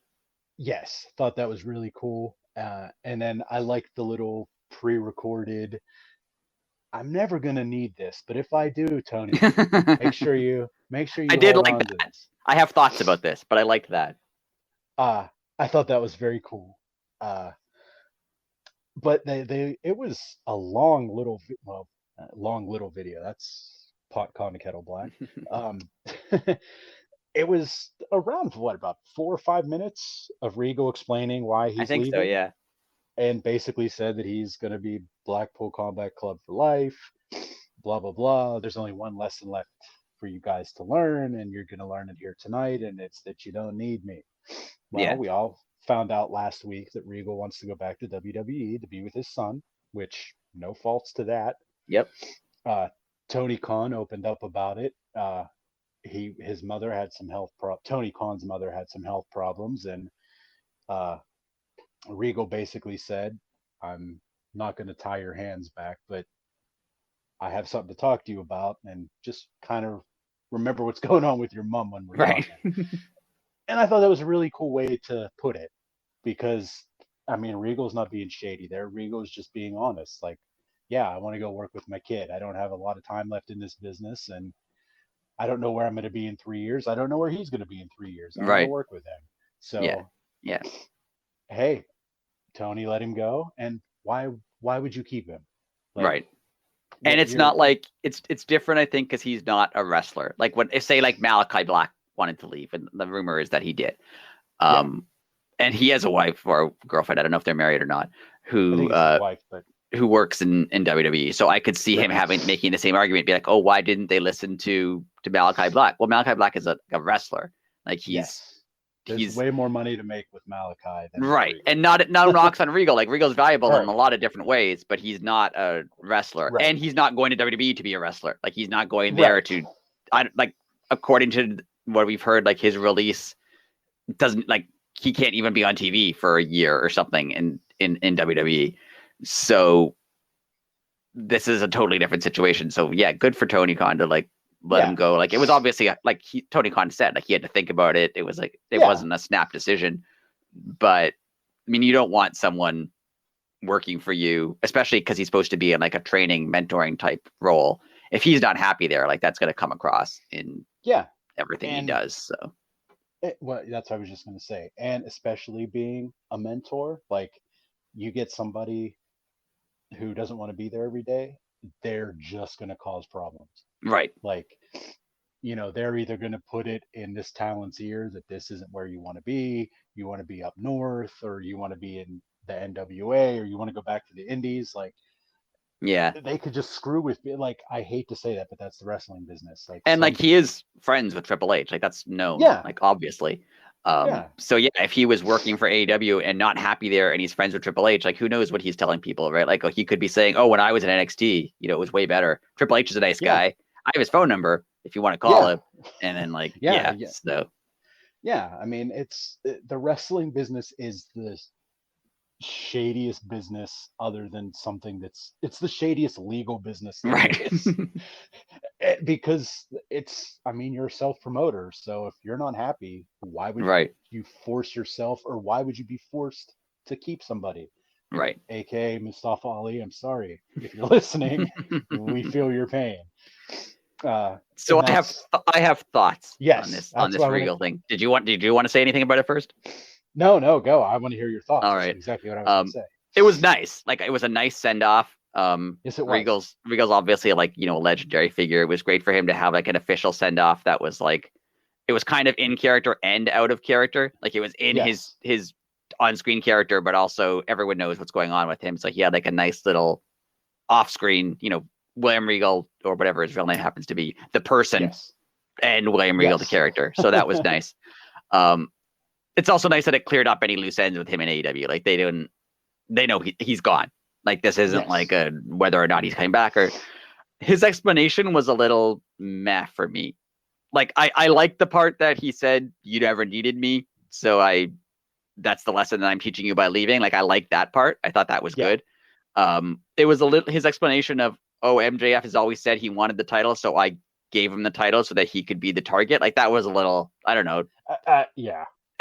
Yes, thought that was really cool. And then I liked the little pre-recorded, I'm never gonna need this, but if I do, Tony, make sure you I did like that. This. I have thoughts about this, but I liked that. I thought that was very cool. But it was a long little video. That's pot calling the kettle black. It was around about 4 or 5 minutes of Regal explaining why he's leaving. So, yeah. And basically said that he's going to be Blackpool Combat Club for life, blah, blah, blah. There's only one lesson left for you guys to learn, and you're going to learn it here tonight, and it's that you don't need me. Well, we all found out last week that Regal wants to go back to WWE to be with his son, which no faults to that. Yep. Tony Khan opened up about it. His mother had some Tony Khan's mother had some health problems, and Regal basically said, I'm not going to tie your hands back, but I have something to talk to you about, and just kind of remember what's going on with your mom when we're talking. And I thought that was a really cool way to put it, because, I mean, Regal's not being shady there. Regal's just being honest. Like, yeah, I want to go work with my kid. I don't have a lot of time left in this business, and I don't know where I'm going to be in 3 years. I don't know where he's going to be in 3 years. I want to work with him. So, yeah. Hey, Tony, let him go. And why would you keep him? Like, right. And it's not like it's different, I think, because he's not a wrestler. Like say like Malachi Black wanted to leave, and the rumor is that he did. And he has a wife or a girlfriend, I don't know if they're married or not, who works in WWE. So I could see him making the same argument, be like, oh, why didn't they listen to Malachi Black? Well, Malachi Black is a wrestler. Like There's way more money to make with Malachi than right. Regal. And not knocks on Regal. Like Regal's valuable in a lot of different ways, but he's not a wrestler. Right. And he's not going to WWE to be a wrestler. Like he's not going there to according to what we've heard, like his release doesn't, like, he can't even be on TV for a year or something in WWE. So this is a totally different situation. So yeah, good for Tony Khan to let him go. Like it was obviously like Tony Khan said, like he had to think about it. It was like it wasn't a snap decision. But I mean, you don't want someone working for you, especially because he's supposed to be in like a training, mentoring type role. If he's not happy there, like that's going to come across in everything he does. So well, that's what I was just going to say. And especially being a mentor, like you get somebody who doesn't want to be there every day, they're just going to cause problems. Right. Like, they're either going to put it in this talent's ear that this isn't where you want to be. You want to be up north, or you want to be in the NWA, or you want to go back to the Indies. Like, Yeah. They could just screw with me. Like, I hate to say that, but that's the wrestling business. Like, and like he is friends with Triple H, like that's known, like obviously. So yeah, if he was working for AEW and not happy there, and he's friends with Triple H, like who knows what he's telling people, right? Like, he could be saying, "Oh, when I was in NXT, it was way better. Triple H is a nice guy. I have his phone number if you want to call him." And then like, so I mean, it's the wrestling business is the shadiest business other than something it's the shadiest legal business there is. Because you're a self-promoter, so if you're not happy, why would you force yourself, or why would you be forced to keep somebody? Right. AKA Mustafa Ali, I'm sorry if you're listening. We feel your pain. So I have thoughts on this Regal thing. Did you want to say anything about it first? No, go. I want to hear your thoughts. All right. That's exactly what I was going to say. It was nice. Like, it was a nice send off. Yes, it was. Regal's obviously like, a legendary figure. It was great for him to have like an official send off that was like, it was kind of in character and out of character. Like, it was in his on-screen character, but also everyone knows what's going on with him. So he had like a nice little off-screen, William Regal, or whatever his real name happens to be, the person, and William Regal, the character. So that was nice. It's also nice that it cleared up any loose ends with him in AEW. Like, they know he's gone. Like, this isn't like a whether or not he's coming back, or his explanation was a little meh for me. Like, I like the part that he said, "You never needed me, so that's the lesson that I'm teaching you by leaving." Like, I like that part. I thought that was good. It was his explanation of, "Oh, MJF has always said he wanted the title, so I gave him the title so that he could be the target." Like, that was a little, I don't know.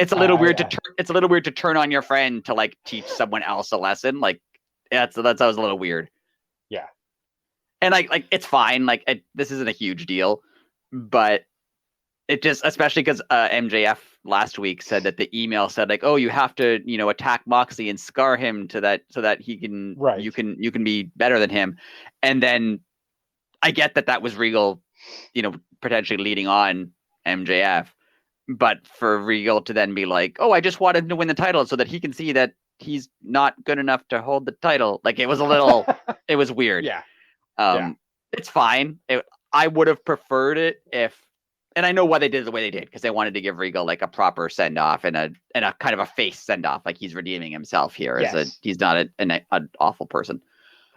It's a little weird it's a little weird to turn on your friend to like teach someone else a lesson. Like, that was a little weird. Yeah. And like it's fine. Like, this isn't a huge deal, but it just, especially because MJF last week said that the email said like, "Oh, you have to, attack Moxley and scar him so that he can, you can be better than him." And then I get that was Regal, potentially leading on MJF. But for Regal to then be like, "Oh, I just wanted him to win the title so that he can see that he's not good enough to hold the title." Like, it was a little, it was weird. It's fine. I would have preferred it and I know why they did it the way they did, because they wanted to give Regal like a proper send off and a kind of a face send off. Like, he's redeeming himself here he's not an awful person.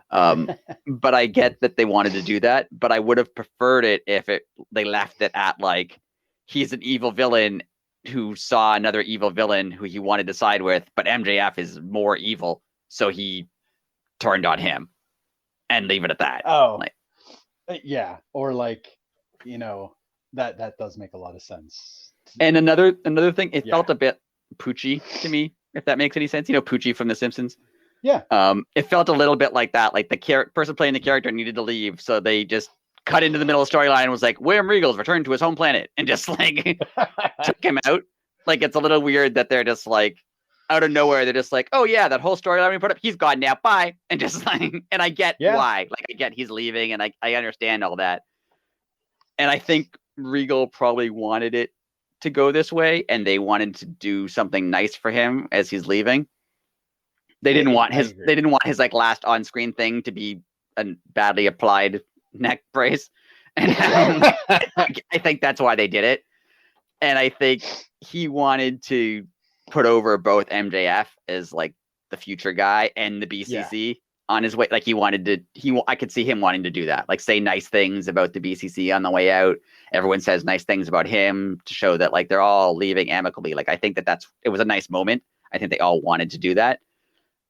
But I get that they wanted to do that, but I would have preferred it if they left it at like, he's an evil villain who saw another evil villain who he wanted to side with, but MJF is more evil, so he turned on him, and leave it at that. Or like, that does make a lot of sense. And another thing, it felt a bit Poochie to me, if that makes any sense. Poochie from The Simpsons. Yeah. It felt a little bit like that. Like, the person playing the character needed to leave, so they just cut into the middle of the storyline and was like, "William Regal's returned to his home planet," and just like took him out. Like, it's a little weird that they're just like, out of nowhere, they're just like, "Oh yeah, that whole storyline we put up, he's gone now, bye," and just like, and I get why. Like, I get he's leaving, and I understand all that. And I think Regal probably wanted it to go this way, and they wanted to do something nice for him as he's leaving. They didn't want his like last on-screen thing to be a badly applied neck brace, and I think that's why they did it. And I think he wanted to put over both MJF as like the future guy and the BCC on his way. Like, I could see him wanting to do that, like say nice things about the BCC on the way out. Everyone says nice things about him to show that like they're all leaving amicably. Like, I think it was a nice moment. I think they all wanted to do that.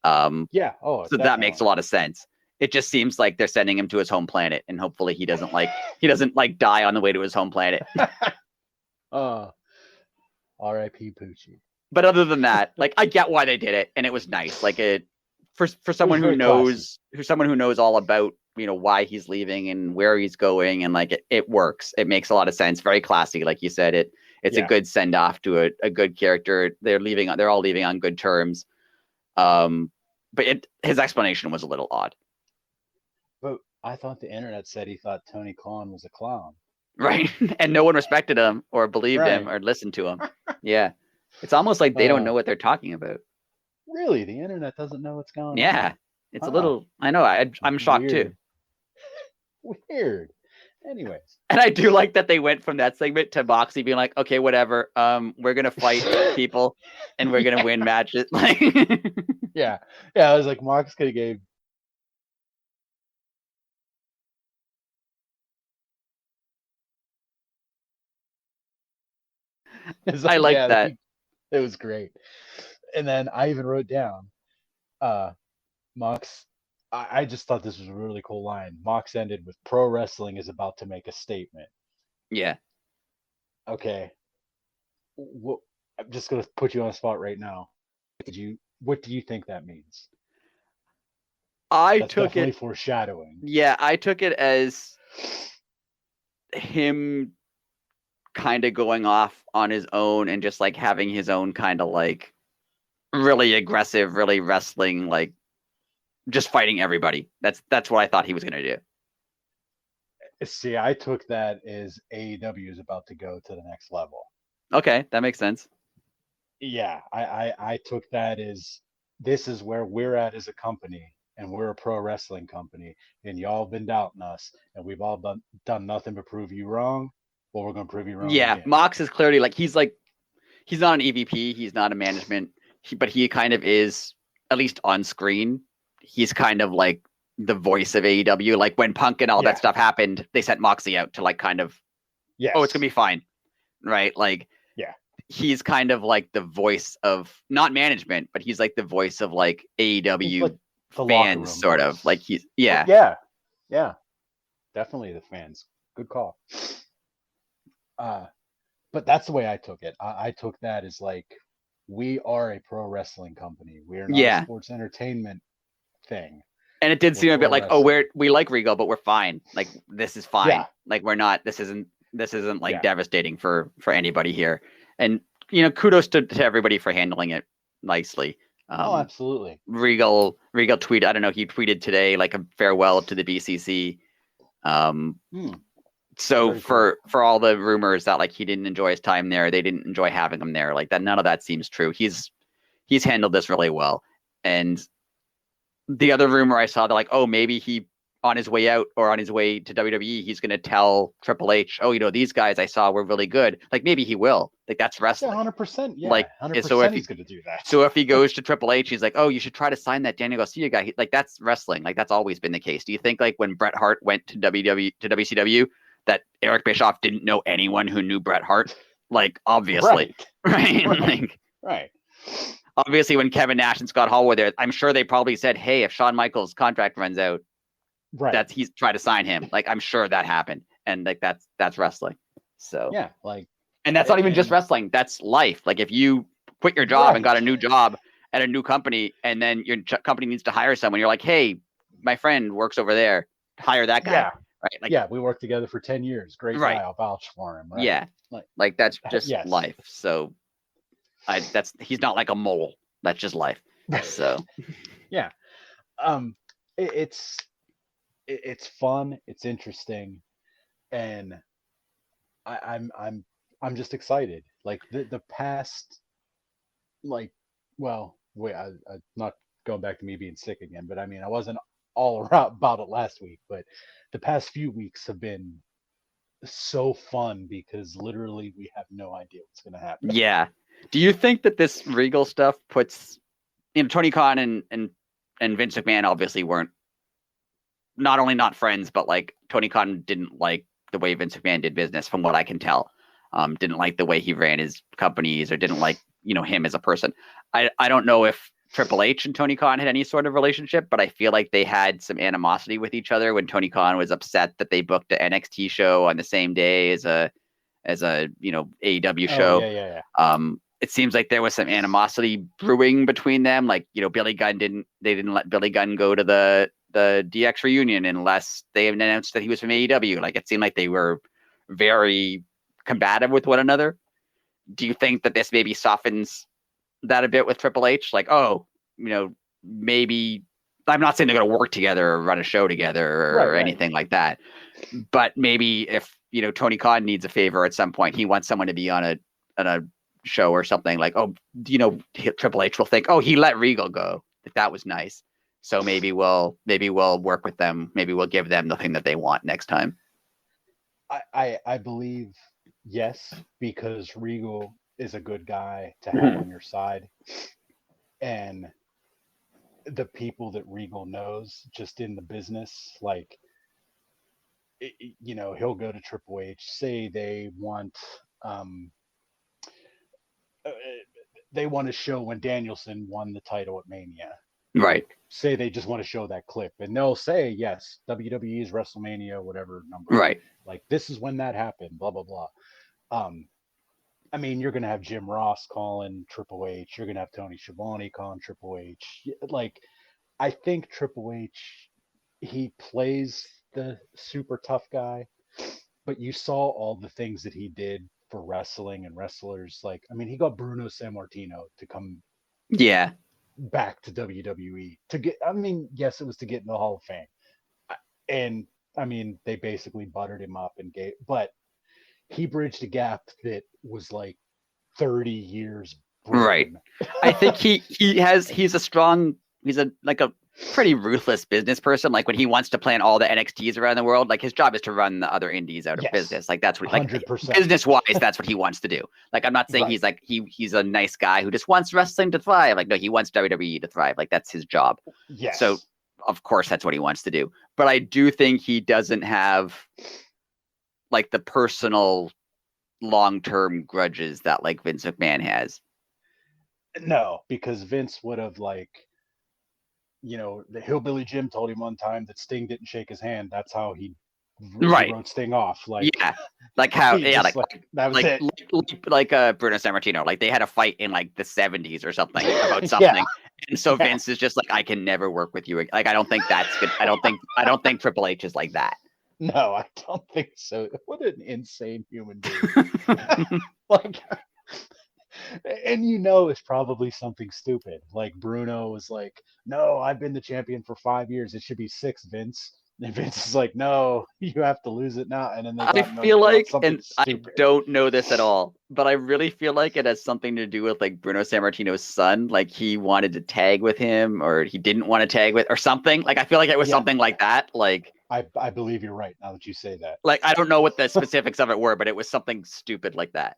So definitely. That makes a lot of sense. It just seems like they're sending him to his home planet, and hopefully he doesn't die on the way to his home planet. R.I.P. Poochie. But other than that, like, I get why they did it, and it was nice. Like, for someone who knows all about, why he's leaving and where he's going, and like it works. It makes a lot of sense. Very classy, like you said. It's a good send off to a good character. They're all leaving on good terms. But his explanation was a little odd. But I thought the internet said he thought Tony Khan was a clown. Right. And no one respected him or believed him or listened to him. Yeah. It's almost like they don't know what they're talking about. Really? The internet doesn't know what's going on? Yeah. It's a little. I know. I'm shocked too. Weird. Anyways. And I do like that they went from that segment to Moxley being like, okay, whatever. We're gonna fight people and we're gonna win matches. Like, yeah. I was like, Mox could have gave. I like that. It was great. And then I even wrote down, Mox. I just thought this was a really cool line. Mox ended with "Pro wrestling is about to make a statement." Yeah. Okay. I'm just gonna put you on the spot right now. What do you think that means? That's took definitely foreshadowing. Yeah, I took it as him kind of going off on his own and just like having his own kind of like really aggressive, really wrestling, like just fighting everybody. That's what I thought he was gonna do. See, I took that as AEW is about to go to the next level. Okay, that makes sense. Yeah, I took that as this is where we're at as a company, and we're a pro wrestling company, and y'all been doubting us, and we've all done nothing but prove you wrong. Well, we're gonna prove you wrong. Yeah, again. Mox is clearly he's not an EVP, he's not a management, but he kind of is, at least on screen. He's kind of like the voice of AEW. Like when Punk and all that stuff happened, they sent Moxley out to like kind of, oh, it's gonna be fine, right? Like, he's kind of like the voice of not management, but he's like the voice of like AEW like fans, sort voice. of like he's yeah, definitely the fans. Good call. But that's the way I took it. I took that as like, we are a pro wrestling company. We are not a sports entertainment thing. And it did seem a bit like, oh, we like Regal, but we're fine. Like, this is fine. Yeah. Like, we're not. This isn't like devastating for anybody here. And kudos to everybody for handling it nicely. Absolutely. Regal tweeted. I don't know. He tweeted today like a farewell to the BCC. So for all the rumors that like he didn't enjoy his time there, they didn't enjoy having him there, like that, none of that seems true. He's handled this really well. And the other rumor I saw, that like, oh, maybe he on his way out or on his way to WWE, he's going to tell Triple H, oh, these guys I saw were really good. Like maybe he will. Like that's wrestling. 100%. Yeah, like 100%. So if he's going to do that. So if he goes to Triple H, he's like, oh, you should try to sign that Daniel Garcia guy. Like that's wrestling. Like that's always been the case. Do you think like when Bret Hart went to WCW, that Eric Bischoff didn't know anyone who knew Bret Hart? Like obviously, right? Like, right. Obviously, when Kevin Nash and Scott Hall were there, I'm sure they probably said, hey, if Shawn Michaels' contract runs out, he's try to sign him. Like I'm sure that happened, and like that's wrestling. So yeah, like, and that's not even just wrestling. That's life. Like if you quit your job and got a new job at a new company, and then your company needs to hire someone, you're like, hey, my friend works over there, hire that guy. Yeah. Right. Like, we worked together for 10 years. Great guy. I'll vouch for him. Right? Yeah. Like that's just life. So he's not like a mole. That's just life. So yeah. It's fun. It's interesting. And I'm just excited. Like the past, like, well, wait, I'm not going back to me being sick again, but I mean, I wasn't all around about it last week, but the past few weeks have been so fun because literally we have no idea what's going to happen. Yeah. Do you think that this Regal stuff puts, Tony Khan and Vince McMahon obviously weren't not only not friends, but like Tony Khan didn't like the way Vince McMahon did business, from what I can tell. Didn't like the way he ran his companies, or didn't like, him as a person. I don't know if Triple H and Tony Khan had any sort of relationship, but I feel like they had some animosity with each other when Tony Khan was upset that they booked an NXT show on the same day as a AEW show. It seems like there was some animosity brewing between them. Like, Billy Gunn didn't let Billy Gunn go to the DX reunion unless they announced that he was from AEW. Like, it seemed like they were very combative with one another. Do you think that this maybe softens that a bit with Triple H? Like, oh, maybe, I'm not saying they're going to work together or run a show together or anything like that, but maybe if Tony Khan needs a favor at some point, he wants someone to be on a show or something, like, oh, Triple H will think, oh, he let Regal go, that was nice. So maybe we'll work with them. Maybe we'll give them the thing that they want next time. I believe yes, because Regal is a good guy to have on your side, and the people that Regal knows just in the business, like, he'll go to Triple H, say they want to show when Danielson won the title at Mania. Right. Say they just want to show that clip, and they'll say, yes, WWE's WrestleMania, whatever number. Right. Like, this is when that happened, blah, blah, blah. I mean, you're going to have Jim Ross calling Triple H. You're going to have Tony Schiavone calling Triple H. Like, I think Triple H, he plays the super tough guy, but you saw all the things that he did for wrestling and wrestlers. Like, I mean, he got Bruno Sammartino to come back to WWE to get, I mean, yes, it was to get in the Hall of Fame. And I mean, they basically buttered him up and but he bridged a gap that was like 30 years. Right. I think he's a pretty ruthless business person. Like when he wants to plan all the NXTs around the world, like his job is to run the other indies out of business. Like that's what, like 100%. Business wise, that's what he wants to do. Like I'm not saying he's like he's a nice guy who just wants wrestling to thrive. Like no, he wants WWE to thrive. Like that's his job. Yes. So of course that's what he wants to do. But I do think he doesn't have like the personal long-term grudges that like Vince McMahon has. No, because Vince would have the Hillbilly Jim told him one time that Sting didn't shake his hand. That's how he wrote Sting off. Like, yeah, like how, yeah, that was like, it. Like Bruno Sammartino, like they had a fight in like the 70s or something about something. Yeah. And so Vince is just like, I can never work with you. Like, I don't think that's good. I don't think Triple H is like that. No, I don't think so. What an insane human being. Like, and it's probably something stupid. Like Bruno was like, no, I've been the champion for 5 years. It should be 6, Vince. And Vince is like, no, you have to lose it now. And then I feel like, and stupid. I don't know this at all, but I really feel like it has something to do with like Bruno Sammartino's son. Like he wanted to tag with him, or he didn't want to tag with, or something. Like I feel like it was something like that. Like I believe you're right now that you say that. Like I don't know what the specifics of it were, but it was something stupid like that.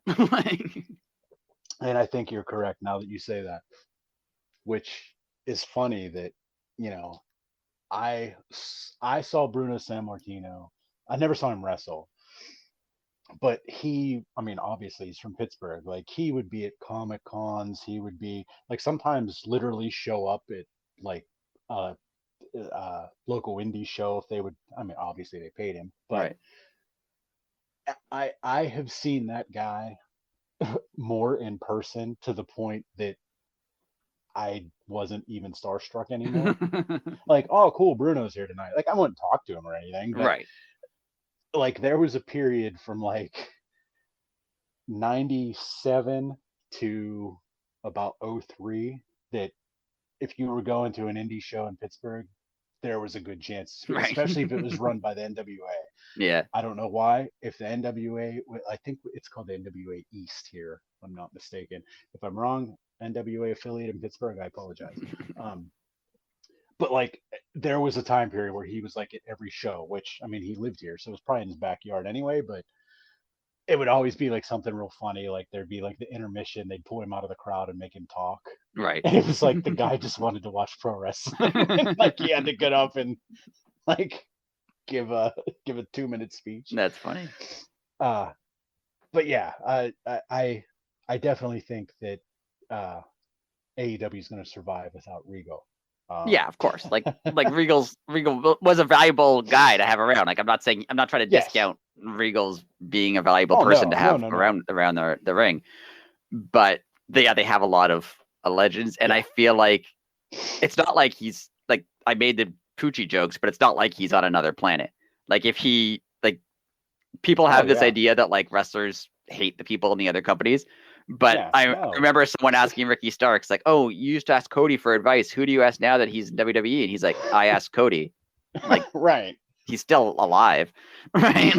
And I think you're correct now that you say that, which is funny that, I saw Bruno Sammartino. I never saw him wrestle, but obviously he's from Pittsburgh. Like he would be at Comic Cons. He would be like sometimes literally show up at like local indie show if they would. Obviously they paid him, but I have seen that guy more in person to the point that I wasn't even starstruck anymore. Like, oh, cool, Bruno's here tonight. Like, I wouldn't talk to him or anything, but like there was a period from like 97 to about 03 that if you were going to an indie show in Pittsburgh, there was a good chance, especially if it was run by the NWA. Yeah. I don't know why. If the NWA, I think it's called the NWA East here, if I'm not mistaken. If I'm wrong, NWA affiliate in Pittsburgh, I apologize. But like there was a time period where he was like at every show, which he lived here, so it was probably in his backyard anyway, but it would always be like something real funny. Like there'd be like the intermission, they'd pull him out of the crowd and make him talk. Right. And it was like the guy just wanted to watch pro wrestling. Like he had to get up and like give a 2-minute speech. That's funny. But yeah, I definitely think that AEW is going to survive without Regal. Yeah, of course. Like Regal was a valuable guy to have around. Like I'm not trying to discount Regal's being a valuable person to have around the ring, but they have a lot of legends, and I feel like it's not like he's like, I made the Poochie jokes, but it's not like he's on another planet. Like if he, like, people have this idea that like wrestlers hate the people in the other companies. But I remember someone asking Ricky Starks, like, oh, you used to ask Cody for advice. Who do you ask now that he's in WWE? And he's like, I asked Cody. Like, right. he's still alive, right?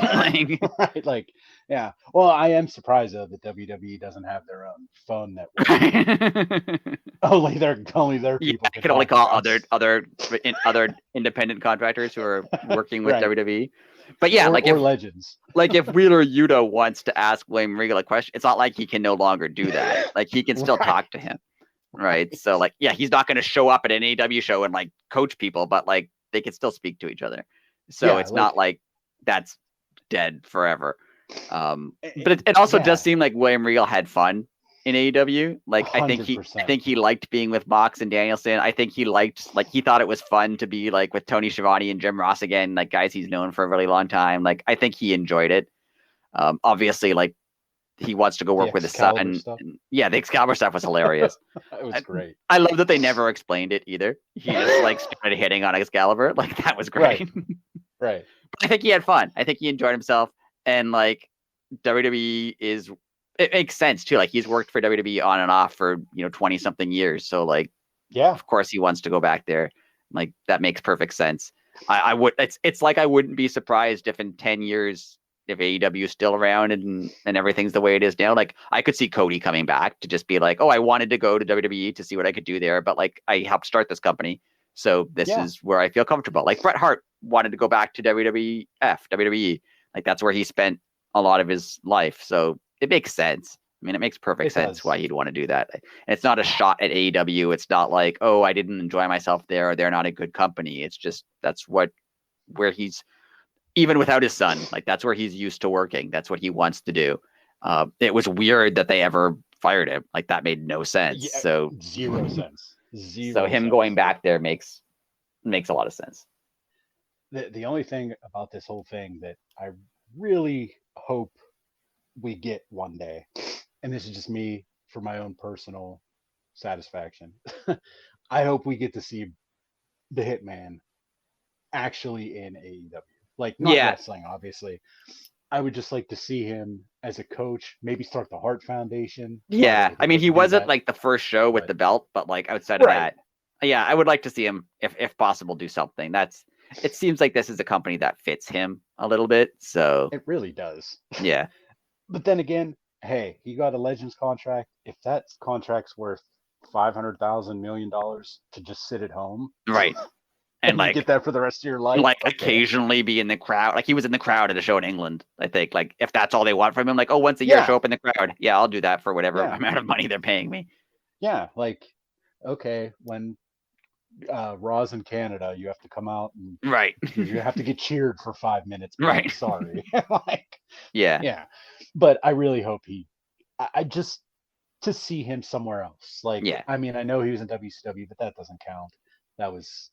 Right, like, yeah. Well, I am surprised though that WWE doesn't have their own phone network. only their people can only call other independent contractors who are working with WWE. But yeah, or legends. Like if Wheeler Yuta wants to ask William Regal a question, it's not like he can no longer do that. Like he can still talk to him. Right. So like, yeah, he's not going to show up at an AEW show and like coach people, but like they can still speak to each other. So it's not like that's dead forever. But it also does seem like William Regal had fun in AEW. Like 100%. I think he liked being with Mox and Danielson. I think he thought it was fun to be like with Tony Schiavone and Jim Ross again, like guys he's known for a really long time. Like I think he enjoyed it. Obviously, like he wants to go work with his son. And, yeah, the Excalibur stuff was hilarious. It was great. I love that they never explained it either. He just like started hitting on Excalibur. Like that was great. Right. But I think he had fun. I think he enjoyed himself. And like WWE it makes sense too. Like he's worked for WWE on and off for 20 something years. So like, yeah, of course he wants to go back there. Like that makes perfect sense. I would. It's like I wouldn't be surprised if in 10 years. If AEW is still around and everything's the way it is now, like I could see Cody coming back to just be like, oh, I wanted to go to WWE to see what I could do there, but like I helped start this company, so this is where I feel comfortable. Like Bret Hart wanted to go back to WWE, like that's where he spent a lot of his life, so it makes sense. I mean, it makes perfect sense why he'd want to do that. And it's not a shot at AEW. It's not like, oh, I didn't enjoy myself there, or they're not a good company. It's just that's where he's. Even without his son, like that's where he's used to working. That's what he wants to do. It was weird that they ever fired him. Like that made no sense. Yeah, so zero sense. So him going back there makes a lot of sense. The only thing about this whole thing that I really hope we get one day, and this is just me for my own personal satisfaction, I hope we get to see the Hitman actually in AEW. Like, not wrestling, obviously. I would just like to see him as a coach, maybe start the Hart Foundation. Yeah. I mean, he wasn't like the first show with the belt, but like outside of that, yeah, I would like to see him, if possible, do something. It seems like this is a company that fits him a little bit. So it really does. Yeah. But then again, hey, he got a Legends contract. If that contract's worth $500,000 million to just sit at home. Right. And like get that for the rest of your life, like occasionally be in the crowd. Like he was in the crowd at a show in England, I think. Like if that's all they want from him, like once a year show up in the crowd. Yeah, I'll do that for whatever amount of money they're paying me. Yeah, like okay, when Raw's in Canada, you have to come out and you have to get cheered for 5 minutes. Right. Sorry. Yeah. But I really hope I just to see him somewhere else. Like I mean, I know he was in WCW, but that doesn't count. That was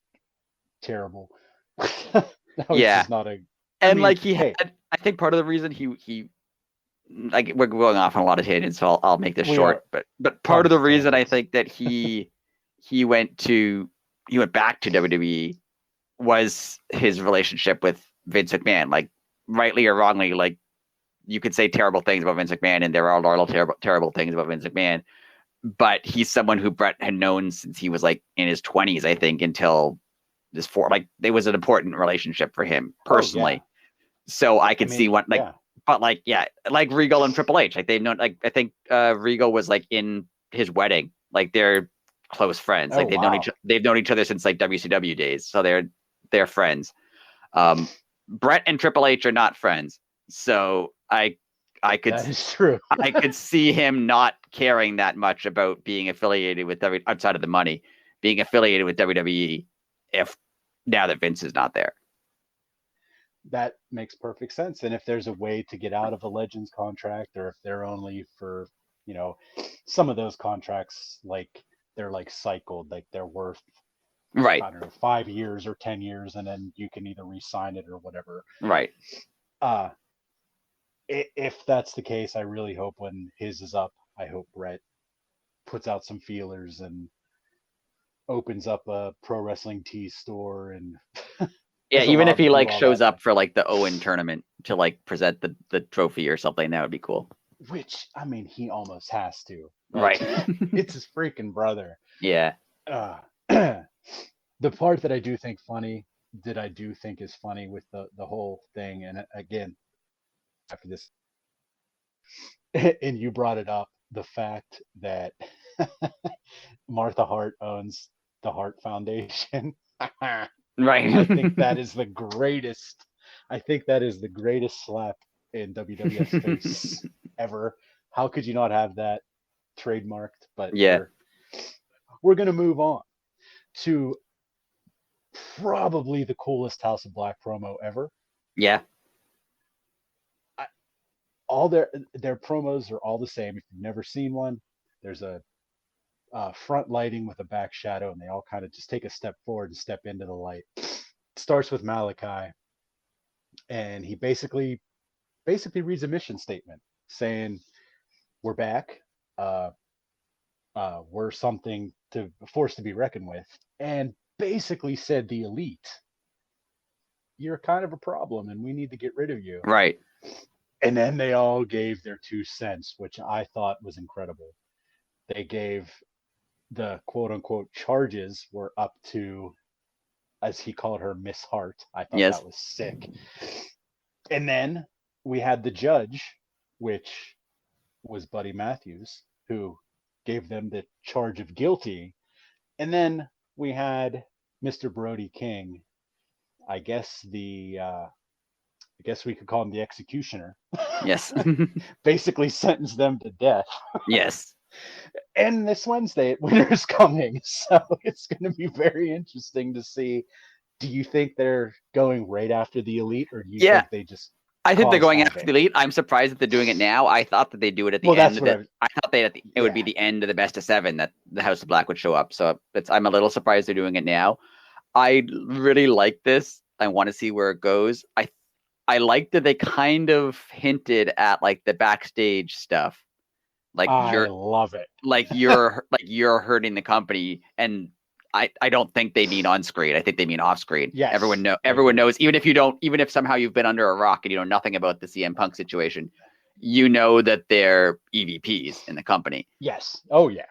terrible. That was just not a. I think part of the reason he like we're going off on a lot of tangents, so I'll make this short. But part of the reason I think that he went back to WWE was his relationship with Vince McMahon. Like rightly or wrongly, like you could say terrible things about Vince McMahon, and there are a lot of terrible things about Vince McMahon. But he's someone who Brett had known since he was like in his 20s, I think, until it was an important relationship for him personally. So I could see what but like Regal and Triple H, like they've known, like I think Regal was like in his wedding, like they're close friends. Like they've known each other since like WCW days. So they're friends. Brett and Triple H are not friends. So I could that is true. I could see him not caring that much about being affiliated with outside of the money, being affiliated with WWE. If now that Vince is not there. That makes perfect sense. And if there's a way to get out of a Legends contract, or if they're only for, some of those contracts, like they're like cycled, like they're worth, I don't know, 5 years or 10 years, and then you can either re-sign it or whatever. Right. If that's the case, I really hope when his is up, I hope Brett puts out some feelers and opens up a pro wrestling tees store and even if he like shows up for like the Owen tournament to like present the trophy or something, that would be cool. Which I mean, he almost has to. Like, it's his freaking brother. Yeah. The part that I do think funny I do think is funny with the whole thing. And again, after this, and you brought it up, the fact that Martha Hart owns the Hart Foundation. Right. I think that is the greatest. I think that is the greatest slap in WWF's face ever. How could you not have that trademarked? But yeah, we're gonna move on to probably the coolest House of Black promo ever. Yeah. All their promos are all the same. If you've never seen one, there's a front lighting with a back shadow, and they all kind of just take a step forward and step into the light. It starts with Malachi, and he basically reads a mission statement saying, "We're back. We're something to force to be reckoned with," and basically said the Elite, you're kind of a problem, and we need to get rid of you. Right. And then they all gave their 2 cents, which I thought was incredible. They gave the quote unquote charges were up to, as he called her, Miss Hart. I thought that was sick. And then we had the judge, which was Buddy Matthews, who gave them the charge of guilty. And then we had Mr. Brody King, I guess we could call him the executioner. Yes. Basically sentenced them to death. Yes. And this Wednesday, Winter's Coming. So it's going to be very interesting to see. Do you think they're going right after the Elite, or do you think they just... I think they're going after the Elite. I'm surprised that they're doing it now. I thought that they'd do it at the end of it. I thought it would be the end of the best of 7 that the House of Black would show up. So I'm a little surprised they're doing it now. I really like this. I want to see where it goes. I like that they kind of hinted at like the backstage stuff. Like I love it. Like you're hurting the company, and I don't think they mean on screen. I think they mean off screen. Yes, everyone knows, even if somehow you've been under a rock and you know nothing about the CM Punk situation, you know that they're EVPs in the company. Yes. Oh yeah.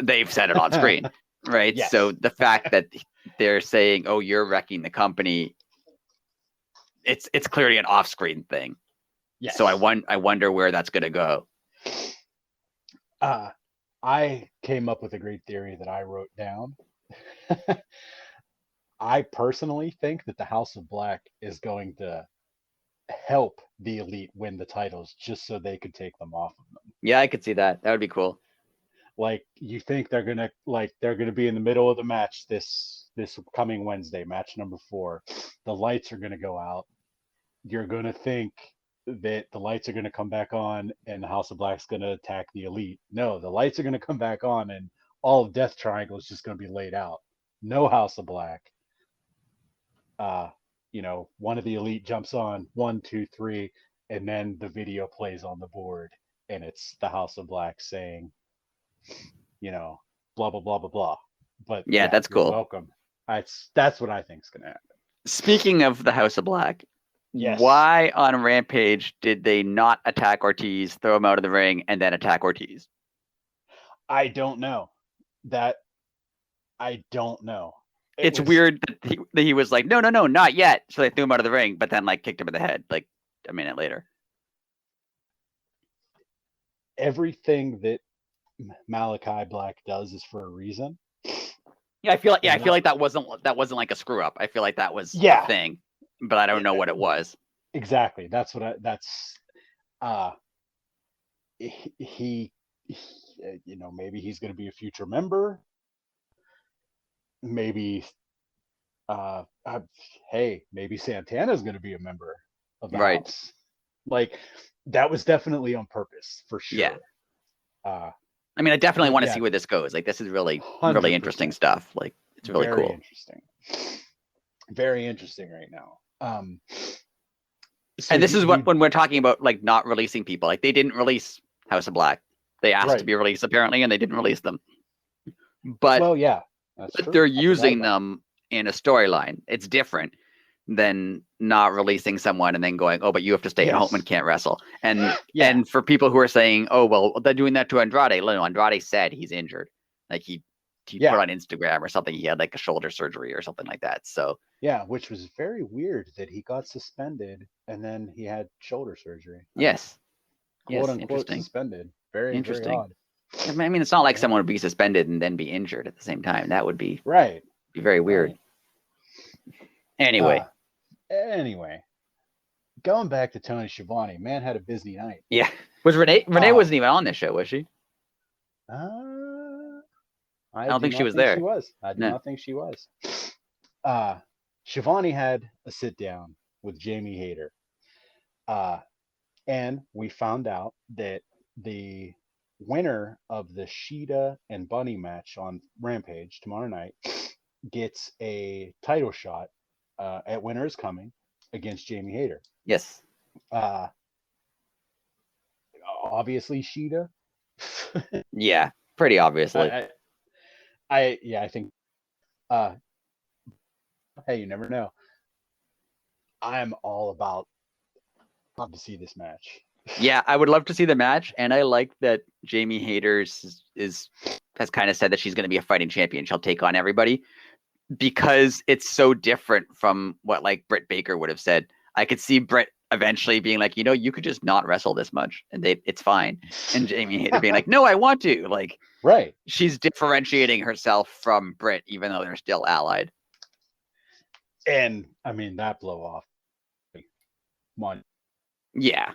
They've said it on screen, right? Yes. So the fact that they're saying, "Oh, you're wrecking the company," it's clearly an off screen thing. Yes. So I wonder where that's going to go. I came up with a great theory that I wrote down. I personally think that the House of Black is going to help the Elite win the titles just so they could take them off of them. Yeah, I could see that. That would be cool. Like, you think they're gonna be in the middle of the match this coming Wednesday, match number 4. The lights are gonna go out. You're gonna think that the lights are going to come back on and the House of Black's going to attack the Elite. No, the lights are going to come back on and all of Death Triangle is just going to be laid out. No House of Black. One of the Elite jumps on 1, 2, 3, and then the video plays on the board and it's the House of Black saying, blah, blah, blah, blah, blah. But yeah, that's cool. Welcome. That's what I think is going to happen. Speaking of the House of Black, yes. Why on Rampage did they not attack Ortiz, throw him out of the ring, and then attack Ortiz? I don't know. I don't know. It's weird that he was like, no, not yet. So they threw him out of the ring, but then like kicked him in the head like a minute later. Everything that Malachi Black does is for a reason. Yeah, I feel like that wasn't like a screw up. I feel like that was a thing. But I don't know what it was. Exactly. He maybe he's going to be a future member. Maybe, maybe Santana's going to be a member of the house. Like, that was definitely on purpose, for sure. Yeah. I mean, I definitely want to see where this goes. Like, this is really, 100%. Really interesting stuff. Like, it's really cool. Interesting. Very interesting right now. And this is when we're talking about like not releasing people. Like, they didn't release House of Black. They asked to be released apparently, and they didn't release them. But they're using them in a storyline. It's different than not releasing someone and then going, "Oh, but you have to stay at home and can't wrestle." And for people who are saying, "Oh, well, they're doing that to Andrade." No, Andrade said he's injured. Like, he he put on Instagram or something. He had like a shoulder surgery or something like that. So yeah, which was very weird that he got suspended and then he had shoulder surgery. Yes. Quote unquote suspended. Very interesting. Very odd. I mean, it's not like someone would be suspended and then be injured at the same time. That would be be very weird. Right. Anyway, going back to Tony Schiavone, man had a busy night. Yeah. Was Renee wasn't even on this show, was she? I don't think she was there. She was. I do not think she was. Schiavone had a sit down with Jamie Hayter. And we found out that the winner of the Sheeta and Bunny match on Rampage tomorrow night gets a title shot at Winter is Coming against Jamie Hayter. Yes. Obviously Sheeta. Yeah, pretty obviously. I think hey, you never know. I'm all about love to see this match. Yeah, I would love to see the match, and I like that Jamie Hayter has kind of said that she's going to be a fighting champion. She'll take on everybody because it's so different from what like Britt Baker would have said. I could see Britt eventually being like, you could just not wrestle this much, and it's fine. And Jamie Hayter being like, no, I want to. Like, right? She's differentiating herself from Britt, even though they're still allied. And I mean that blow off. One. Yeah.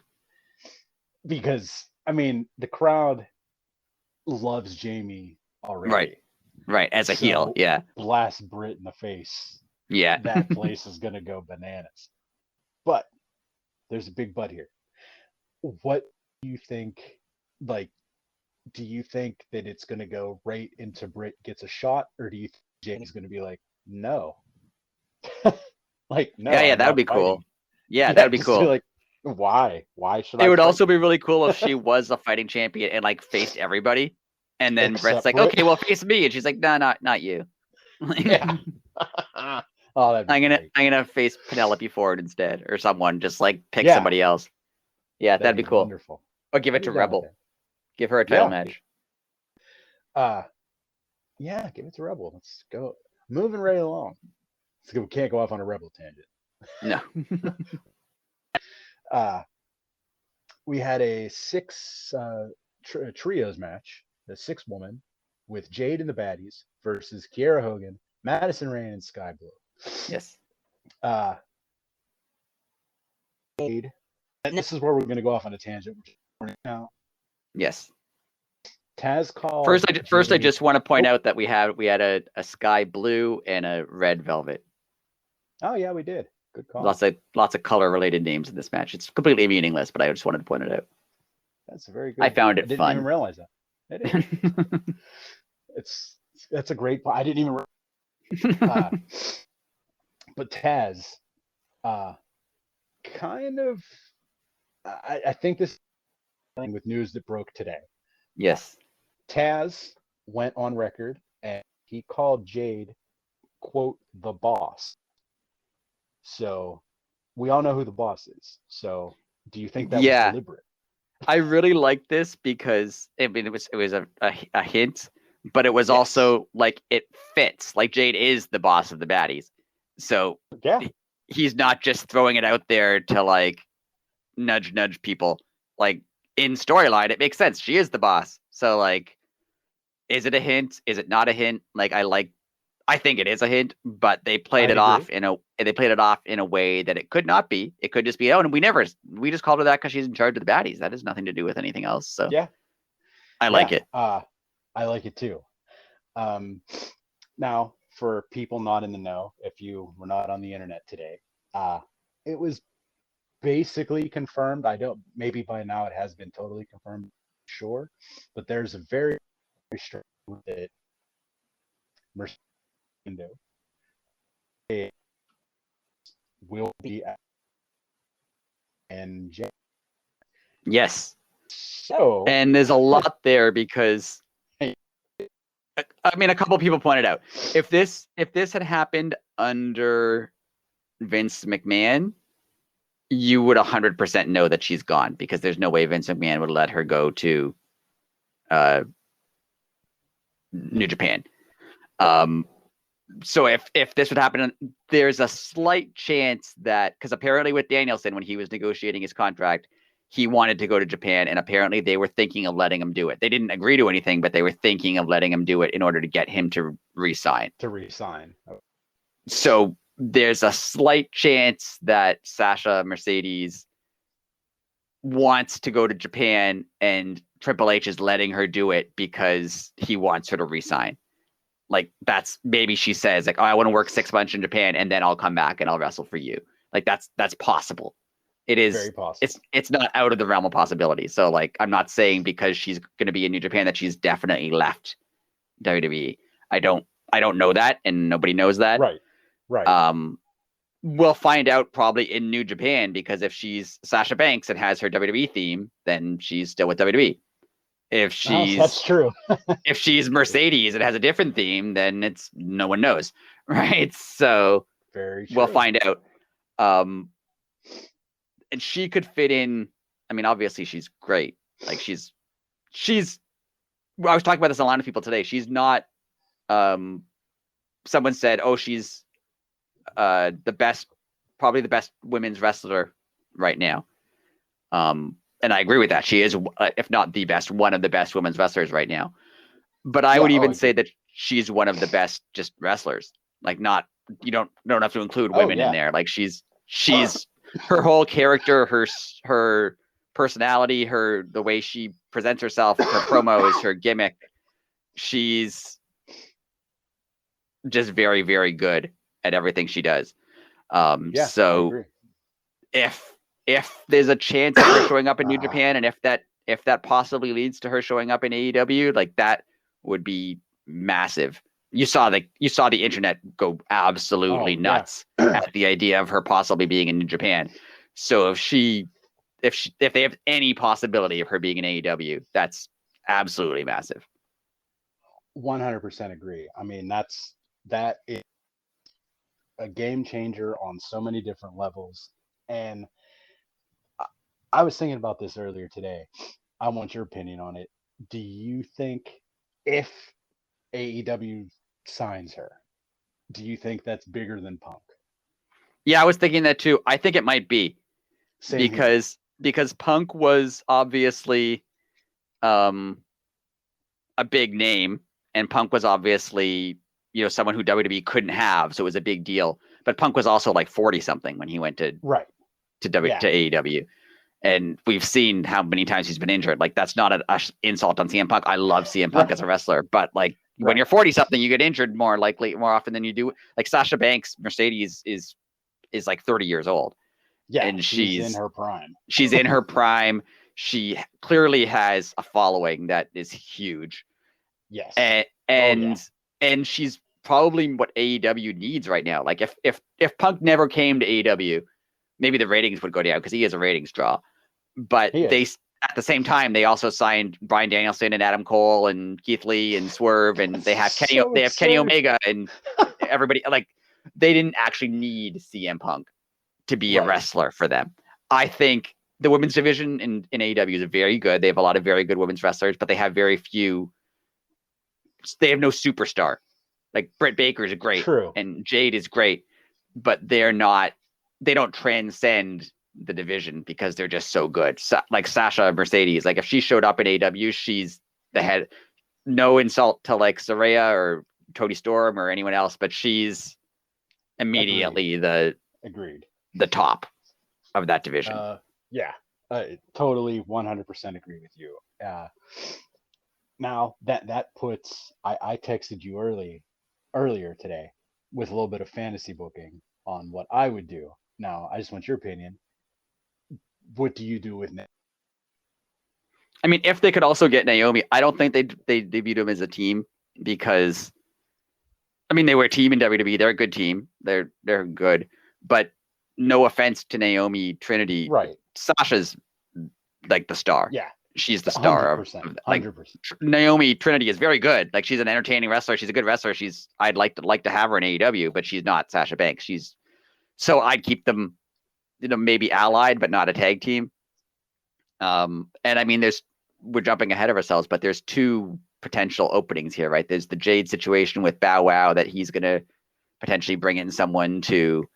Because I mean the crowd loves Jamie already. Right. As a heel, yeah. Blast Britt in the face. Yeah. That place is gonna go bananas. But there's a big but here. What do you think? Like, do you think that it's gonna go right into Britt gets a shot, or do you think Jamie's gonna be like, no? Like, no. Yeah, that would be cool. Yeah, that would be cool. Like, why? Why should I? It would also be really cool if she was a fighting champion and like faced everybody, and then Brett's like, okay, well, face me, and she's like, no, not you. Yeah. Oh, I'm gonna face Penelope Ford instead, or someone. Just like pick somebody else. Yeah, that'd be cool. Wonderful. Or give it to Rebel. Give her a title match. Yeah, give it to Rebel. Let's go. Moving right along. We can't go off on a Rebel tangent. No. We had a trios match, the 6-woman, with Jade and the Baddies versus Kiera Hogan, Madison Rayne, and Sky Blue. Yes. Jade, and this is where we're going to go off on a tangent now. Yes. Taz called. First, I just want to point out that we had a Sky Blue and a Red Velvet. Oh yeah, we did. Good call. Lots of color related names in this match. It's completely meaningless, but I just wanted to point it out. That's a very good. I found it fun. I didn't even realize that. It is. That's a great. I didn't even. But Taz, kind of. I think this thing with news that broke today. Yes. Taz went on record and he called Jade, quote, the boss. So we all know who the boss is. So do you think that was deliberate? I really like this because it was a hint, but it was also like it fits. Like Jade is the boss of the Baddies. So he's not just throwing it out there to like nudge people. Like in storyline, it makes sense. She is the boss. So like, is it a hint? Is it not a hint? Like I think it is a hint, but they played it off in a way that it could not be. It could just be, and we just called her that because she's in charge of the Baddies. That has nothing to do with anything else. So yeah, I like it. I like it too. Now for people not in the know, if you were not on the internet today, it was basically confirmed. Maybe by now it has been totally confirmed, sure, but there's a very strong that Mercedes it will be and yes. So and there's a lot there because I mean a couple people pointed out if this had happened under Vince McMahon, you would 100% know that she's gone because there's no way Vince McMahon would let her go to New Japan. So if this would happen, there's a slight chance that, because apparently with Danielson, when he was negotiating his contract, he wanted to go to Japan, and apparently they were thinking of letting him do it. They didn't agree to anything, but they were thinking of letting him do it in order to get him to re-sign. So there's a slight chance that Sasha Mercedes wants to go to Japan, and Triple H is letting her do it because he wants her to re-sign. Like, that's, maybe she says, like, oh, I want to work 6 months in Japan and then I'll come back and I'll wrestle for you. Like, that's possible. It is very possible. It's not out of the realm of possibility. So, like, I'm not saying because she's going to be in New Japan that she's definitely left WWE. I don't know that, and nobody knows that. Right. We'll find out probably in New Japan, because if she's Sasha Banks and has her WWE theme, then she's still with WWE. If she's that's true. If she's Mercedes and has a different theme, then it's no one knows, right? So very true. We'll find out. And she could fit in. I mean, obviously she's great. Like, she's. I was talking about this to a lot of people today. She's not. Someone said, "Oh, she's the best, probably the best women's wrestler right now." And I agree with that. She is, if not the best, one of the best women's wrestlers right now. But I would even say that she's one of the best just wrestlers. Like, not, you don't have to include women in there. Like, she's her whole character, her personality, the way she presents herself, her promos, her gimmick. She's just very, very good at everything she does. So if there's a chance of her showing up in New Japan, and if that possibly leads to her showing up in AEW, like, that would be massive. You saw the internet go absolutely nuts at the idea of her possibly being in New Japan. So if they have any possibility of her being in AEW, that's absolutely massive. 100% agree. I mean, that is a game changer on so many different levels. And I was thinking about this earlier today. I want your opinion on it. Do you think, if AEW signs her, do you think that's bigger than Punk? Yeah, I was thinking that too. I think it might be. Because Punk was obviously a big name, and Punk was obviously, someone who WWE couldn't have, so it was a big deal. But Punk was also like 40 something when he went to AEW. And we've seen how many times he's been injured. Like, that's not an insult on CM Punk. I love CM Punk as a wrestler, but like, when you're 40 something, you get injured more often than you do. Like, Sasha Banks, Mercedes is like 30 years old. Yeah, and she's in her prime. She's in her prime. She clearly has a following that is huge. Yes. And she's probably what AEW needs right now. Like, if Punk never came to AEW, maybe the ratings would go down, because he is a ratings draw. But at the same time, they also signed Bryan Danielson and Adam Cole and Keith Lee and Swerve, and they have Kenny Omega and everybody. Like, they didn't actually need CM Punk to be a wrestler for them. I think the women's division in AEW is very good. They have a lot of very good women's wrestlers, but they have very few. They have no superstar. Like, Britt Baker is great, and Jade is great, but they don't transcend the division because they're just so good. So, like Sasha Mercedes, like, if she showed up in AEW, she's the head. No insult to like Saraya or Toni Storm or anyone else, but she's immediately the top of that division. Totally 100% agree with you. Now that puts, I texted you earlier today with a little bit of fantasy booking on what I would do. Now, I just want your opinion. What do you do with Naomi? I mean, if they could also get Naomi, I don't think they viewed them as a team, because, I mean, they were a team in WWE. They're a good team. They're good, but no offense to Naomi Trinity. Right. Sasha's like the star. Yeah. She's the star 100%, of like 100%. Naomi Trinity is very good. Like, she's an entertaining wrestler. She's a good wrestler. I'd like to have her in AEW, but she's not Sasha Banks. So I'd keep them, maybe allied, but not a tag team. And I mean, we're jumping ahead of ourselves, but there's two potential openings here, right? There's the Jade situation with Bow Wow that he's going to potentially bring in someone to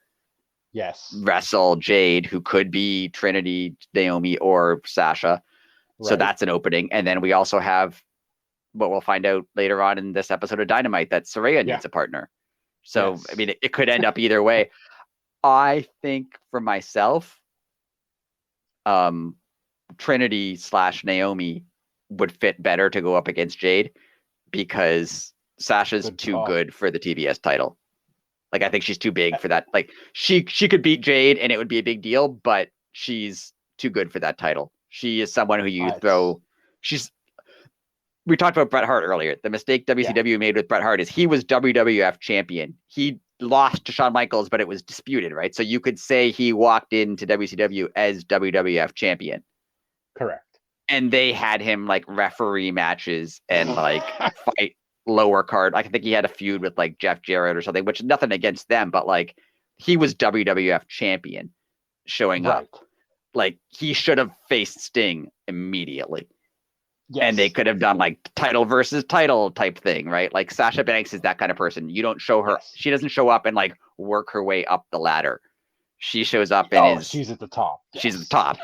wrestle Jade, who could be Trinity, Naomi, or Sasha. Right. So that's an opening. And then we also have what we'll find out later on in this episode of Dynamite, that Saraya needs a partner. So, I mean, it could end up either way. I think for myself, Trinity / Naomi would fit better to go up against Jade because Sasha's too good for the TBS title. Like, I think she's too big for that. Like, she could beat Jade and it would be a big deal, but she's too good for that title. She is someone who you throw. We talked about Bret Hart earlier. The mistake WCW made with Bret Hart is he was WWF champion. He lost to Shawn Michaels, but it was disputed, right? So you could say he walked into WCW as WWF champion. Correct. And they had him like referee matches and like fight lower card. I think he had a feud with like Jeff Jarrett or something, which nothing against them, but like he was WWF champion showing up. Like he should have faced Sting immediately. Yes. And they could have done like title versus title type thing, right? Like Sasha Banks is that kind of person. You don't show her. Yes. She doesn't show up and like work her way up the ladder. She shows up and she's at the top. Yes. She's at the top.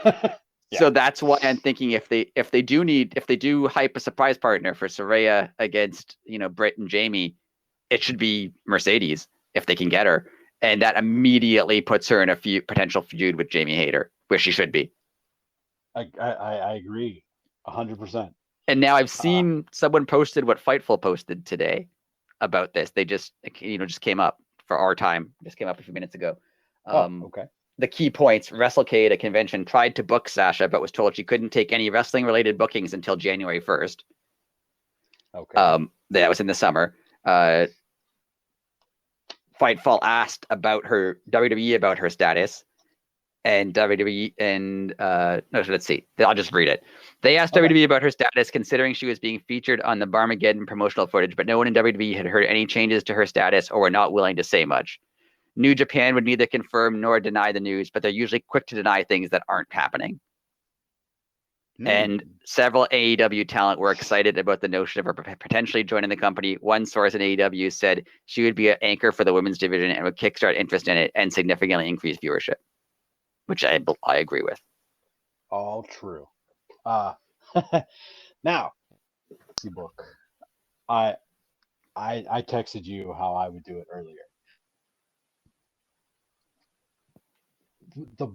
So that's why I'm thinking if they do hype a surprise partner for Saraya against, Britt and Jamie, it should be Mercedes if they can get her. And that immediately puts her in a potential feud with Jamie Hayter, where she should be. I agree 100%. And now I've seen someone posted what Fightful posted today about this. They just came up for our time. Just came up a few minutes ago. Okay. The key points: WrestleCade, a convention, tried to book Sasha, but was told she couldn't take any wrestling-related bookings until January 1st. Okay. That was in the summer. Fightful asked about WWE about her status. And WWE let's see. I'll just read it. They asked WWE about her status, considering she was being featured on the Barmageddon promotional footage, but no one in WWE had heard any changes to her status or were not willing to say much. New Japan would neither confirm nor deny the news, but they're usually quick to deny things that aren't happening. And several AEW talent were excited about the notion of her potentially joining the company. One source in AEW said she would be an anchor for the women's division and would kickstart interest in it and significantly increase viewership, which I agree with. All true. Now, book. I texted you how I would do it earlier. The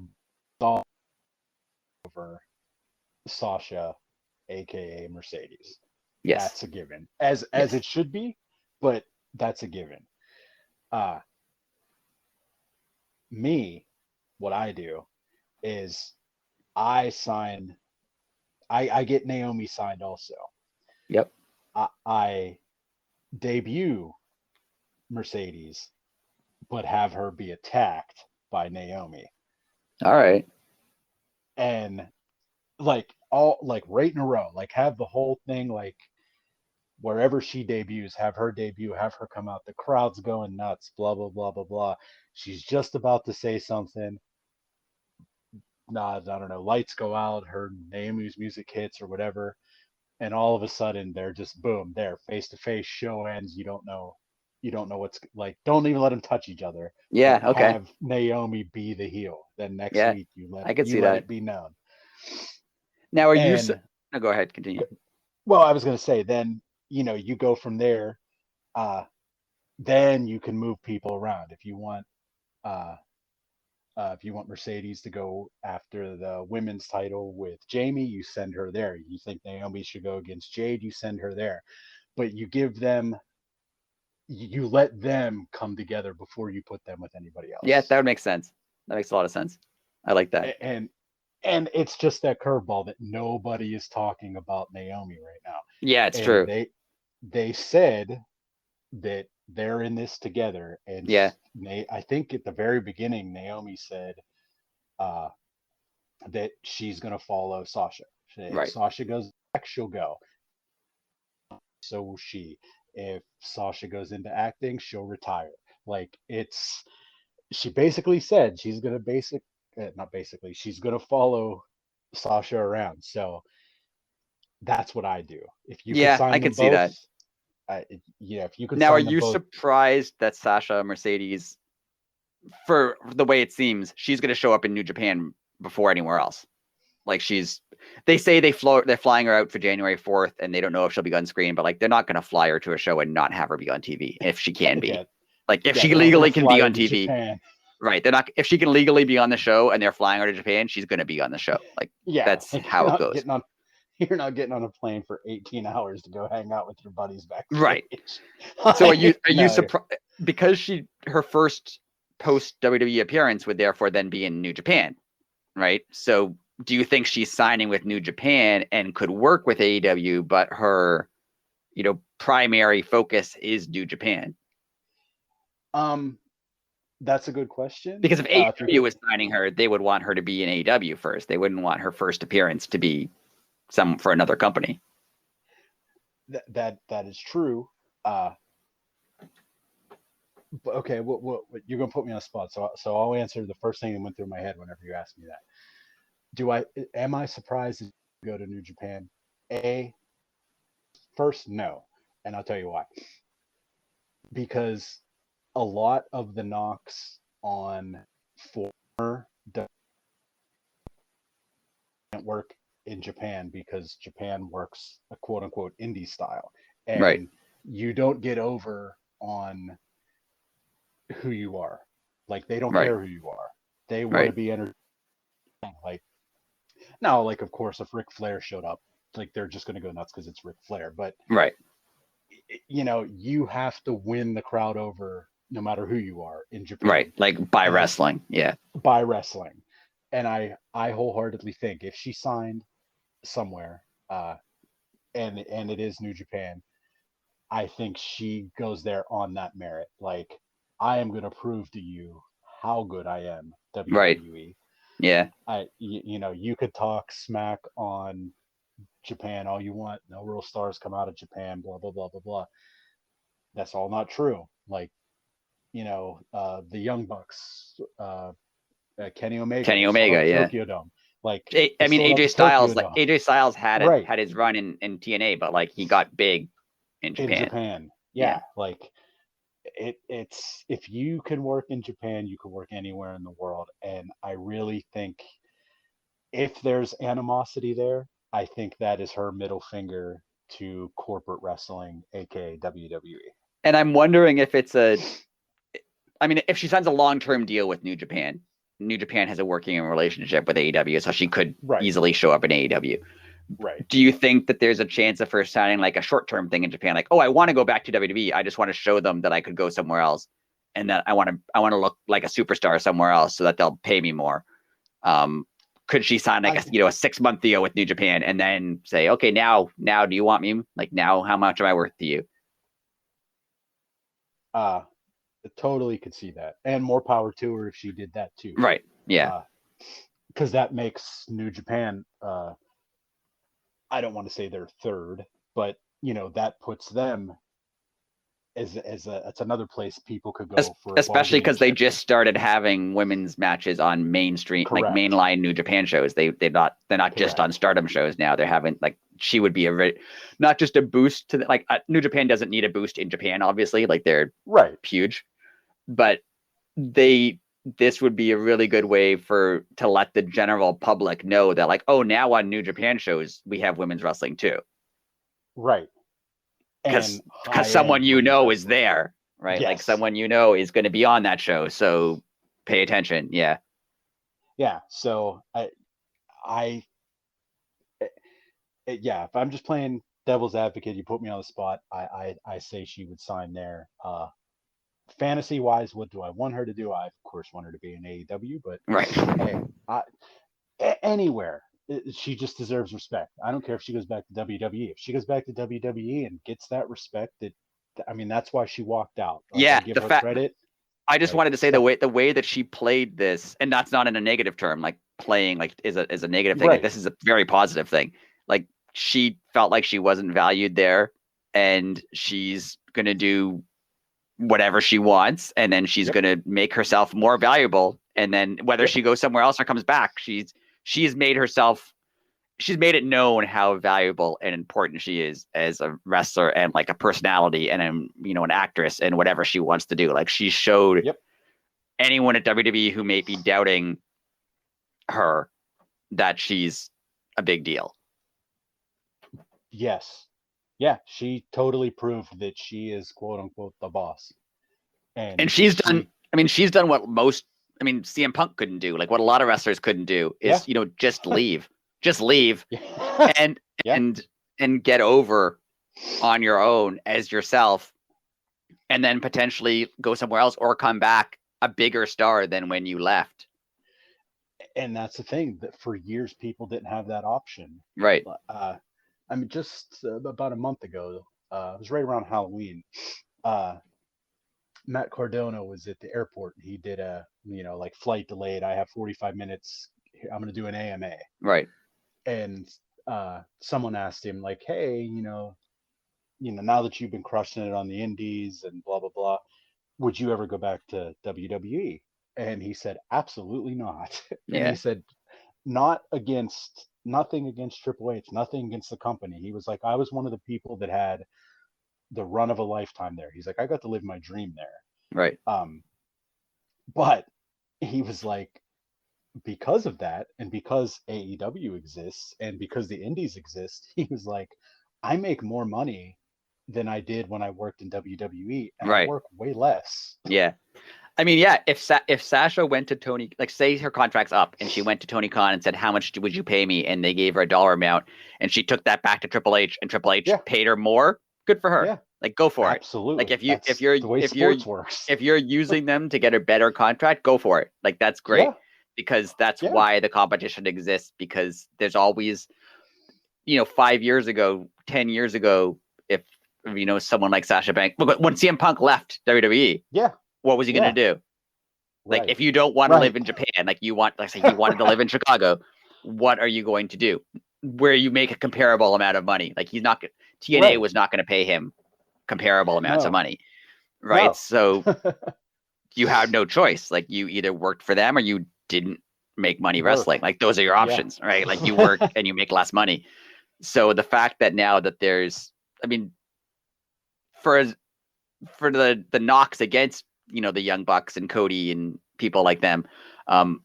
dog over Sasha, aka Mercedes. Yes, that's a given. As it should be, but that's a given. Me, what I do is I get Naomi signed also. Yep. I debut Mercedes, but have her be attacked by Naomi. All right. And right in a row, like have the whole thing, like wherever she debuts, have her debut, have her come out, the crowd's going nuts, blah, blah, blah, blah, blah. She's just about to say something. I don't know, lights go out, her Naomi's music hits or whatever. And all of a sudden they're just boom, there, face to face, show ends. You don't know what's like, don't even let them touch each other. Yeah. Okay. Have Naomi be the heel. Then next week you let it be known. Now, no, go ahead, continue. Well, I was going to say, then, you go from there. Then you can move people around. If you want Mercedes to go after the women's title with Jamie, you send her there. You think Naomi should go against Jade, you send her there. But you let them come together before you put them with anybody else. Yeah, that would make sense. That makes a lot of sense. I like that. And it's just that curveball that nobody is talking about Naomi right now. Yeah, it's true. They said that they're in this together. And I think at the very beginning, Naomi said that she's going to follow Sasha. If Sasha goes back, she'll go. So will she. If Sasha goes into acting, she'll retire. Like, she basically said she's going to she's going to follow Sasha around. So That's what I do. If you yeah, could sign I them can see that. If you could now, sign are them you both, surprised that Sasha Mercedes, for the way it seems, she's going to show up in New Japan before anywhere else? Like they say they're flying her out for January 4th, and they don't know if she'll be on screen, but like they're not going to fly her to a show and not have her be on TV if she can be. Like if she legally can be on TV, Japan. Right? They're not. If she can legally be on the show and they're flying her to Japan, she's going to be on the show. Like that's how it goes. You're not getting on a plane for 18 hours to go hang out with your buddies backstage. Right. So are you surprised because her first post WWE appearance would therefore then be in New Japan, right? So do you think she's signing with New Japan and could work with AEW, but her, primary focus is New Japan? That's a good question. Because if AEW was signing her, they would want her to be in AEW first. They wouldn't want her first appearance to be for another company. That is true. Okay, what you're gonna put me on the spot, so I'll answer the first thing that went through my head whenever you asked me that. Am I surprised to go to New Japan? First, no, and I'll tell you why. Because a lot of the knocks on former don't work in Japan because Japan works a quote unquote indie style, and right. You don't get over on who you are. Like they don't right. care who you are. They want to be entertained. Like now, like of course, if Ric Flair showed up, like they're just going to go nuts because it's Ric Flair. But right, you have to win the crowd over no matter who you are in Japan. Right, like by wrestling, by wrestling. And I wholeheartedly think if she signed somewhere, and it is New Japan, I think she goes there on that merit. Like I am going to prove to you how good I am, WWE. Right. Yeah. You could talk smack on Japan all you want. No real stars come out of Japan, blah, blah, blah, blah, blah. That's all not true. Like, the Young Bucks, Kenny Omega, yeah. Tokyo Dome. Like, AJ Styles had his run in TNA, but like he got big in Japan. Yeah. Like it's if you can work in Japan, you can work anywhere in the world. And I really think if there's animosity there, I think that is her middle finger to corporate wrestling, aka WWE. And I'm wondering if if she signs a long-term deal with New Japan has a working relationship with AEW, so she could easily show up in AEW. Right. Do you think that there's a chance of her signing like a short-term thing in Japan? Like, oh, I want to go back to WWE. I just want to show them that I could go somewhere else, and that I want to look like a superstar somewhere else, so that they'll pay me more. Could she sign like a 6-month deal with New Japan and then say, okay, now do you want me? Like now, how much am I worth to you? I totally could see that, and more power to her if she did that too. Right. Yeah. Because that makes New Japan. I don't want to say they're third, but that puts them as it's another place people could go for. Especially because they just started having women's matches on mainstream, like mainline New Japan shows. They're not just on Stardom shows now. They're having like she would be not just a boost to New Japan doesn't need a boost in Japan, obviously. Like they're huge, but this would be a really good way to let the general public know that like, oh, now on New Japan shows we have women's wrestling too. Right. Because someone is there, right? Yes. Like someone is going to be on that show, so pay attention. Yeah. So if I'm just playing devil's advocate, you put me on the spot. I say she would sign there. Fantasy wise, what do I want her to do? I of course want her to be in AEW, but anywhere. She just deserves respect. I don't care if she goes back to WWE. If she goes back to WWE and gets that respect, that's why she walked out. Give her credit. I just wanted to say the way that she played this, and that's not in a negative term. Like playing is a negative thing. Like, this is a very positive thing. Like she felt like she wasn't valued there, and she's gonna do whatever she wants, and then she's gonna make herself more valuable. And then whether she goes somewhere else or comes back, she's made herself she's made it known how valuable and important she is as a wrestler and like a personality and an actress and whatever she wants to do. Like she showed anyone at WWE who may be doubting her that she's a big deal. Yes. Yeah, she totally proved that she is quote unquote the boss. And she's done what CM Punk couldn't do, like what a lot of wrestlers couldn't do is, just leave. Just leave and get over on your own as yourself, and then potentially go somewhere else or come back a bigger star than when you left. And that's the thing, that for years people didn't have that option. Right. Just about a month ago, it was right around Halloween. Matt Cardona was at the airport. He did a, flight delayed. I have 45 minutes. I'm going to do an AMA. Right. And someone asked him, like, hey, now that you've been crushing it on the indies and blah, blah, blah, would you ever go back to WWE? And he said, absolutely not. And he said, nothing against Triple H, nothing against the company. He was like, I was one of the people that had the run of a lifetime there. He's like, I got to live my dream there. Right. But he was like, because of that, and because AEW exists, and because the indies exist, he was like, I make more money than I did when I worked in WWE, and I work way less. Yeah. If Sasha went to Tony, like say her contract's up and she went to Tony Khan and said, how much would you pay me? And they gave her a dollar amount and she took that back to Triple H and Triple H paid her more. Good for her. Yeah. Like, go for it. Absolutely. Like if you're using them to get a better contract, go for it. Like, that's great because that's why the competition exists, because there's always, 5 years ago, 10 years ago, if, someone like Sasha Banks, when CM Punk left WWE, what was he going to do? Like, if you don't want to live in Japan, like you wanted to live in Chicago, what are you going to do? Where you make a comparable amount of money? Like, TNA was not going to pay him comparable amounts of money. Right. No. So you had no choice. Like, you either worked for them or you didn't make money wrestling. Like, those are your options, right? Like, you work and you make less money. So the fact that now that there's, for the knocks against, the Young Bucks and Cody and people like them,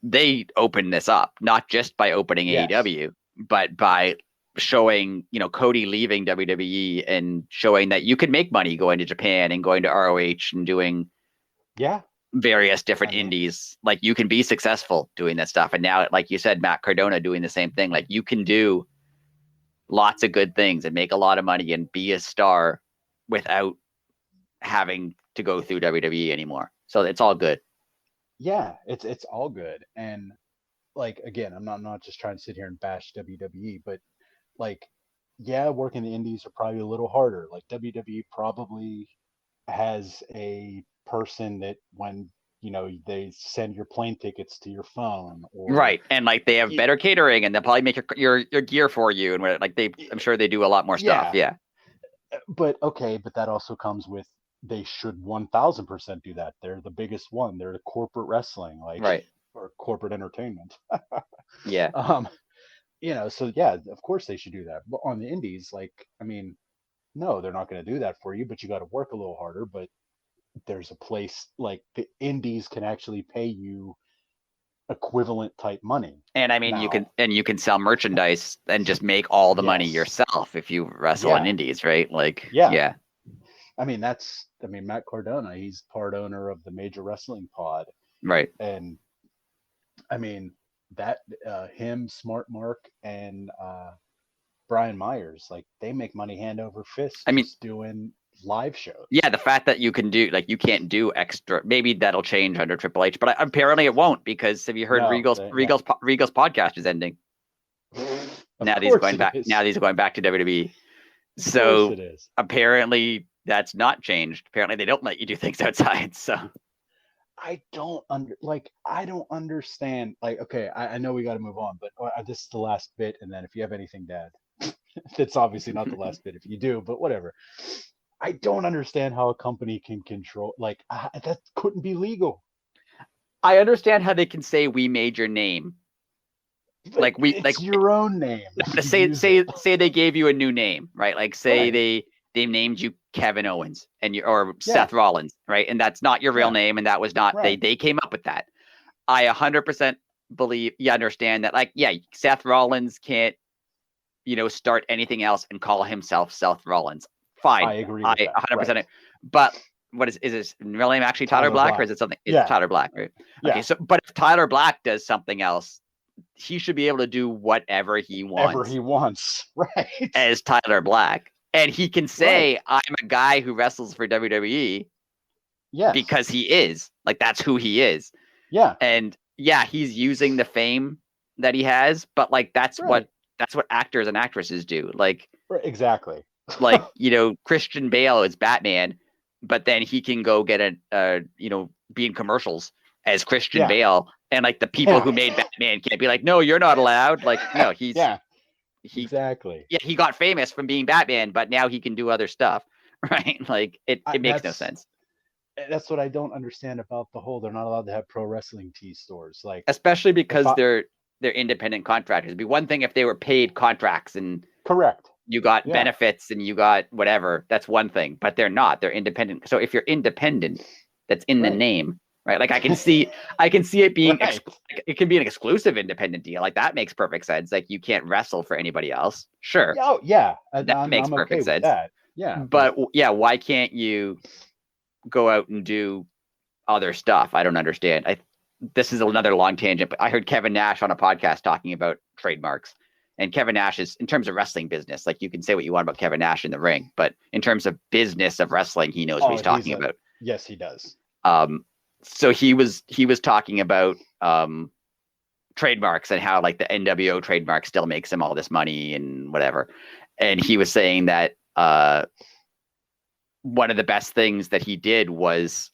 they open this up, not just by opening AEW, but by showing, Cody leaving WWE and showing that you can make money going to Japan and going to ROH and doing various different indies. Like, you can be successful doing that stuff. And now, like you said, Matt Cardona doing the same thing. Like, you can do lots of good things and make a lot of money and be a star without having to go through WWE anymore. So it's all good. Yeah, it's all good. And like, again, I'm not just trying to sit here and bash WWE, but like, working the indies are probably a little harder. Like, WWE probably has a person that when they send your plane tickets to your phone, and like they have better catering and they'll probably make your gear for you, and I'm sure they do a lot more stuff. But that also comes with, they should 1000% do that. They're the biggest one. They're the corporate wrestling, or corporate entertainment. So of course they should do that. But on the indies, no, they're not going to do that for you, but you got to work a little harder. But there's a place like the indies can actually pay you equivalent type money. And you can sell merchandise and just make all the money yourself if you wrestle in indies, right? Like, Matt Cardona, he's part owner of the Major Wrestling Pod. Right. And that him, Smart Mark, and Brian Myers, like, they make money hand over fist doing live shows. Yeah, the fact that you can do, like, you can't do extra, maybe that'll change under Triple H, but apparently it won't, because have you heard Regal's podcast is ending? Now he's going back to WWE. So apparently that's not changed. Apparently they don't let you do things outside. So I don't understand. Like, okay, I know we got to move on, but this is the last bit, and then if you have anything to add, it's obviously not the last bit if you do, but whatever. I don't understand how a company can control, like, that couldn't be legal. I understand how they can say we made your name, Like it's your own name. Say they gave you a new name, right? Like say they named you Kevin Owens or Seth Rollins, right? And that's not your real name, and that was not they came up with that. I 100% believe you understand that. Like, yeah, Seth Rollins can't, start anything else and call himself Seth Rollins. Fine, I agree. With that. 100%. Right. But is his real name actually Tyler Black, or is it something? It's Tyler Black, right? Yeah. Okay, so but if Tyler Black does something else, he should be able to do whatever he wants. Right? As Tyler Black, and he can say, "I'm a guy who wrestles for WWE." Yes. Because he is. Like, that's who he is. Yeah. And yeah, he's using the fame that he has, but like that's what actors and actresses do. Like, exactly. Like, Christian Bale is Batman, but then he can go get be in commercials as Christian Bale, and like the people who made Batman can't be like, no, you're not allowed. Like, no, he's exactly. Yeah, he got famous from being Batman, but now he can do other stuff, right? Like it makes no sense. That's what I don't understand about the whole they're not allowed to have pro wrestling tee stores, like especially because they're independent contractors. It'd be one thing if they were paid contracts and correct. You got benefits and you got whatever. That's one thing, but they're not. They're independent. So if you're independent, that's in the name, right? Like I can see it being it can be an exclusive independent deal. Like that makes perfect sense. Like you can't wrestle for anybody else. Sure. Oh yeah, that makes perfect sense. That. Yeah. But yeah, why can't you go out and do other stuff? I don't understand. This is another long tangent, but I heard Kevin Nash on a podcast talking about trademarks. And Kevin Nash is, in terms of wrestling business, like you can say what you want about Kevin Nash in the ring, but in terms of business of wrestling, he knows what he's talking about. Yes, he does. So he was talking about trademarks and how like the NWO trademark still makes him all this money and whatever. And he was saying that one of the best things that he did was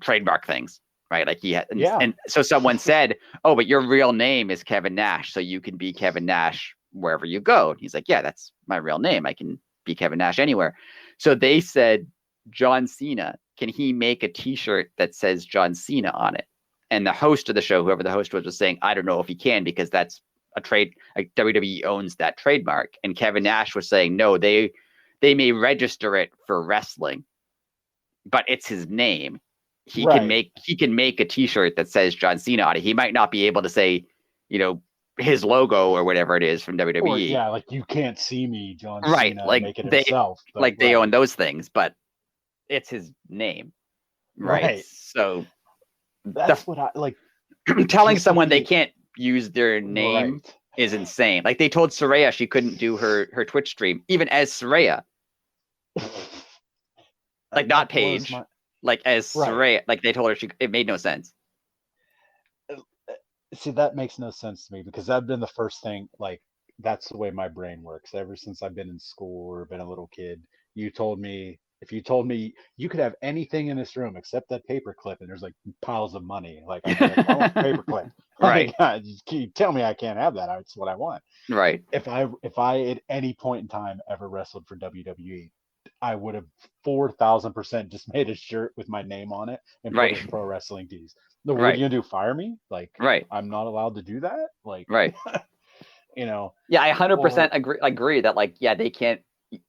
trademark things. Right. Like he had. And so someone said, oh, but your real name is Kevin Nash. So you can be Kevin Nash wherever you go. And he's like, yeah, that's my real name. I can be Kevin Nash anywhere. So they said, John Cena, can he make a t-shirt that says John Cena on it? And the host of the show, whoever the host was saying, I don't know if he can, because that's a trade. Like WWE owns that trademark. And Kevin Nash was saying, no, they may register it for wrestling, but it's his name. He can make a t-shirt that says John Cena on it. He might not be able to say, his logo or whatever it is from WWE. Or, like you can't see me, John Cena, like make it himself. Like they own those things, but it's his name. Right. So that's what I like. Telling someone they can't use their name is insane. Like they told Saraya she couldn't do her Twitch stream, even as Saraya. Like not Paige. Like as Saraya, like they told her it made no sense. See, that makes no sense to me because that'd been the first thing. Like that's the way my brain works. Ever since I've been in school or been a little kid, if you told me you could have anything in this room except that paperclip, and there's like piles of money, like I want a paperclip. Right? God, you tell me I can't have that. That's what I want. Right. If I at any point in time ever wrestled for WWE, I would have 4,000% just made a shirt with my name on it and put it in pro wrestling tees. What are you gonna do? Fire me? Like, I'm not allowed to do that. Like, Yeah, I 100% agree that like, yeah, they can't.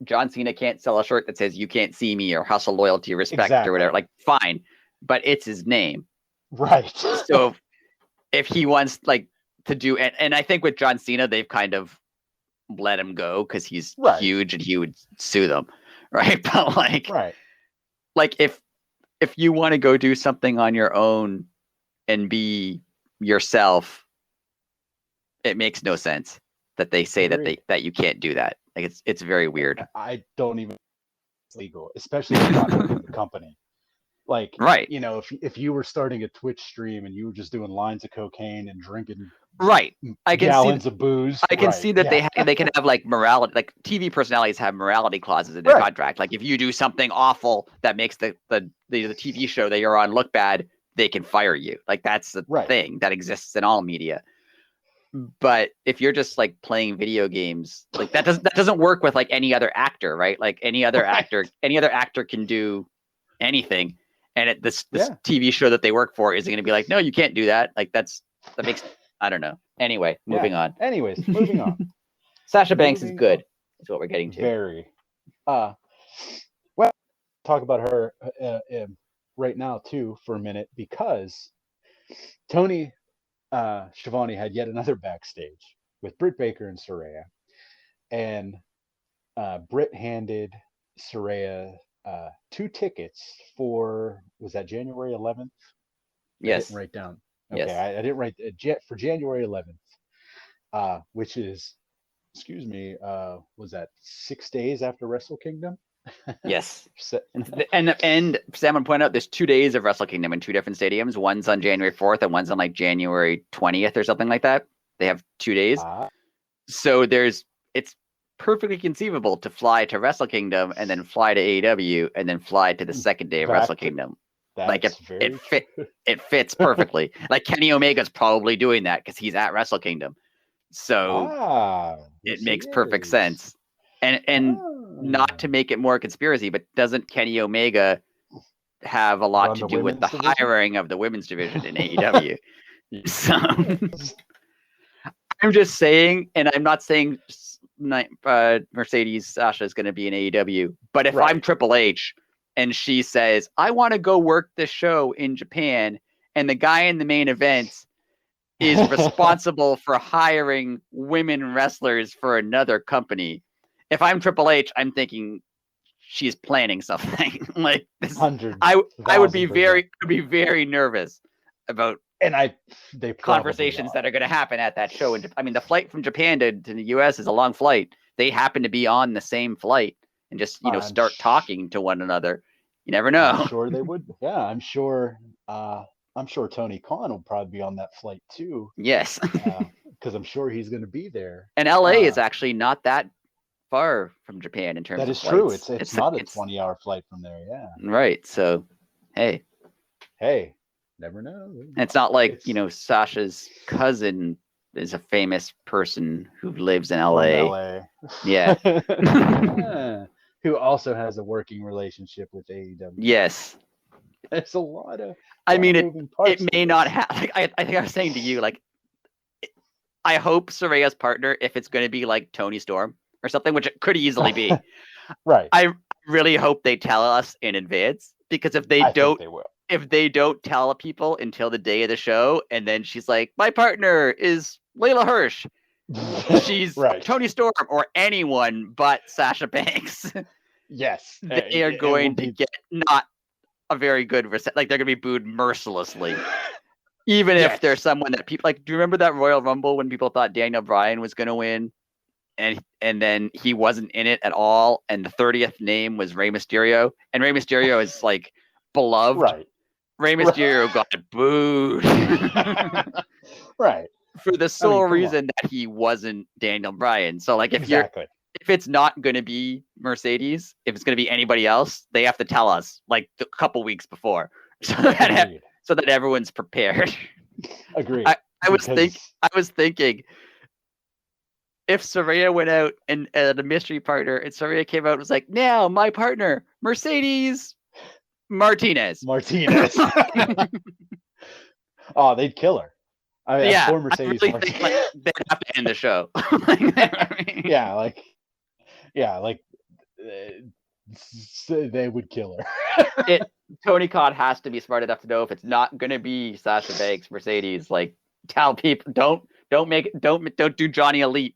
John Cena can't sell a shirt that says "You can't see me" or "Hustle, loyalty, respect" or whatever. Like, fine, but it's his name, right? So if he wants like to do, and I think with John Cena, they've kind of let him go because he's huge and he would sue them. Right. But like if you want to go do something on your own and be yourself, it makes no sense that they say that you can't do that. Like it's very weird. I don't even it's legal, especially if you're not owning the company. Like, if you were starting a Twitch stream and you were just doing lines of cocaine and drinking gallons of booze. I can see that they can have like morality, like TV personalities have morality clauses in their contract. Like if you do something awful that makes the TV show that you're on look bad, they can fire you. Like that's the thing that exists in all media. But if you're just like playing video games, like that doesn't work with like any other actor, right? Like any other actor can do anything. And this TV show that they work for isn't going to be like, no, you can't do that. Like that makes, I don't know. Anyway, moving on. Anyways, moving on. Sasha Banks is good. That's what we're getting to. Very. Well, talk about her right now too for a minute, because Tony Schiavone had yet another backstage with Britt Baker and Saraya, and Britt handed Saraya 2 tickets for, was that January 11th? Yes. I didn't write down. Okay, yes. I didn't write for January 11th, which is, excuse me, was that 6 days after Wrestle Kingdom? Yes. and Sam would point out there's 2 days of Wrestle Kingdom in 2 different stadiums. One's on January 4th and one's on like January 20th or something like that. They have 2 days. So it's perfectly conceivable to fly to Wrestle Kingdom and then fly to AEW and then fly to the second day of Wrestle Kingdom. Like it fits perfectly. Like Kenny Omega's probably doing that because he's at Wrestle Kingdom. So it makes perfect sense. And not to make it more conspiracy, but doesn't Kenny Omega have a lot to do with the hiring of the women's division in AEW? So I'm just saying, and I'm not saying Mercedes Sasha is going to be in AEW, but if I'm Triple H and she says, I want to go work this show in Japan, and the guy in the main event is responsible for hiring women wrestlers for another company. If I'm Triple H, I'm thinking she's planning something like this. I would be very nervous about conversations that are going to happen at that show. I mean, the flight from Japan to the US is a long flight. They happen to be on the same flight and just start talking to one another. You never know. I'm sure they would. Yeah, I'm sure. I'm sure Tony Khan will probably be on that flight too. Yes, because I'm sure he's going to be there. And LA is actually not that far from Japan in terms of flights. That is true. It's not a 20-hour flight from there. Yeah. Right. So, hey, never know. And it's not like Sasha's cousin is a famous person who lives in LA. Yeah. Who also has a working relationship with AEW. Yes. It's a lot of. I mean, it may not have. Like, I think I was saying to you, like, I hope Saraya's partner, if it's going to be like Tony Storm or something, which it could easily be. Right. I really hope they tell us in advance, because if they don't, if they don't tell people until the day of the show, and then she's like, my partner is Layla Hirsch. She's Tony Storm or anyone but Sasha Banks. Yes. They are going to get not a very good like they're going to be booed mercilessly. Even if there's someone that people like. Do you remember that Royal Rumble when people thought Daniel Bryan was going to win, and then he wasn't in it at all, and the 30th name was Rey Mysterio, and Rey Mysterio is like beloved. Right. Rey Mysterio got booed. Right. For the sole reason that he wasn't Daniel Bryan. So like if it's not going to be Mercedes, if it's going to be anybody else, they have to tell us like a couple weeks before, so that everyone's prepared. Agreed. I was thinking if Saraya went out and the mystery partner, and Saraya came out and was like, now my partner, Mercedes Martinez. Oh, they'd kill her. I mean, yeah, Mercedes I really think they'd have to end the show. They would kill her. Tony Khan has to be smart enough to know if it's not going to be Sasha Banks, Mercedes. Like, tell people don't do Johnny Elite,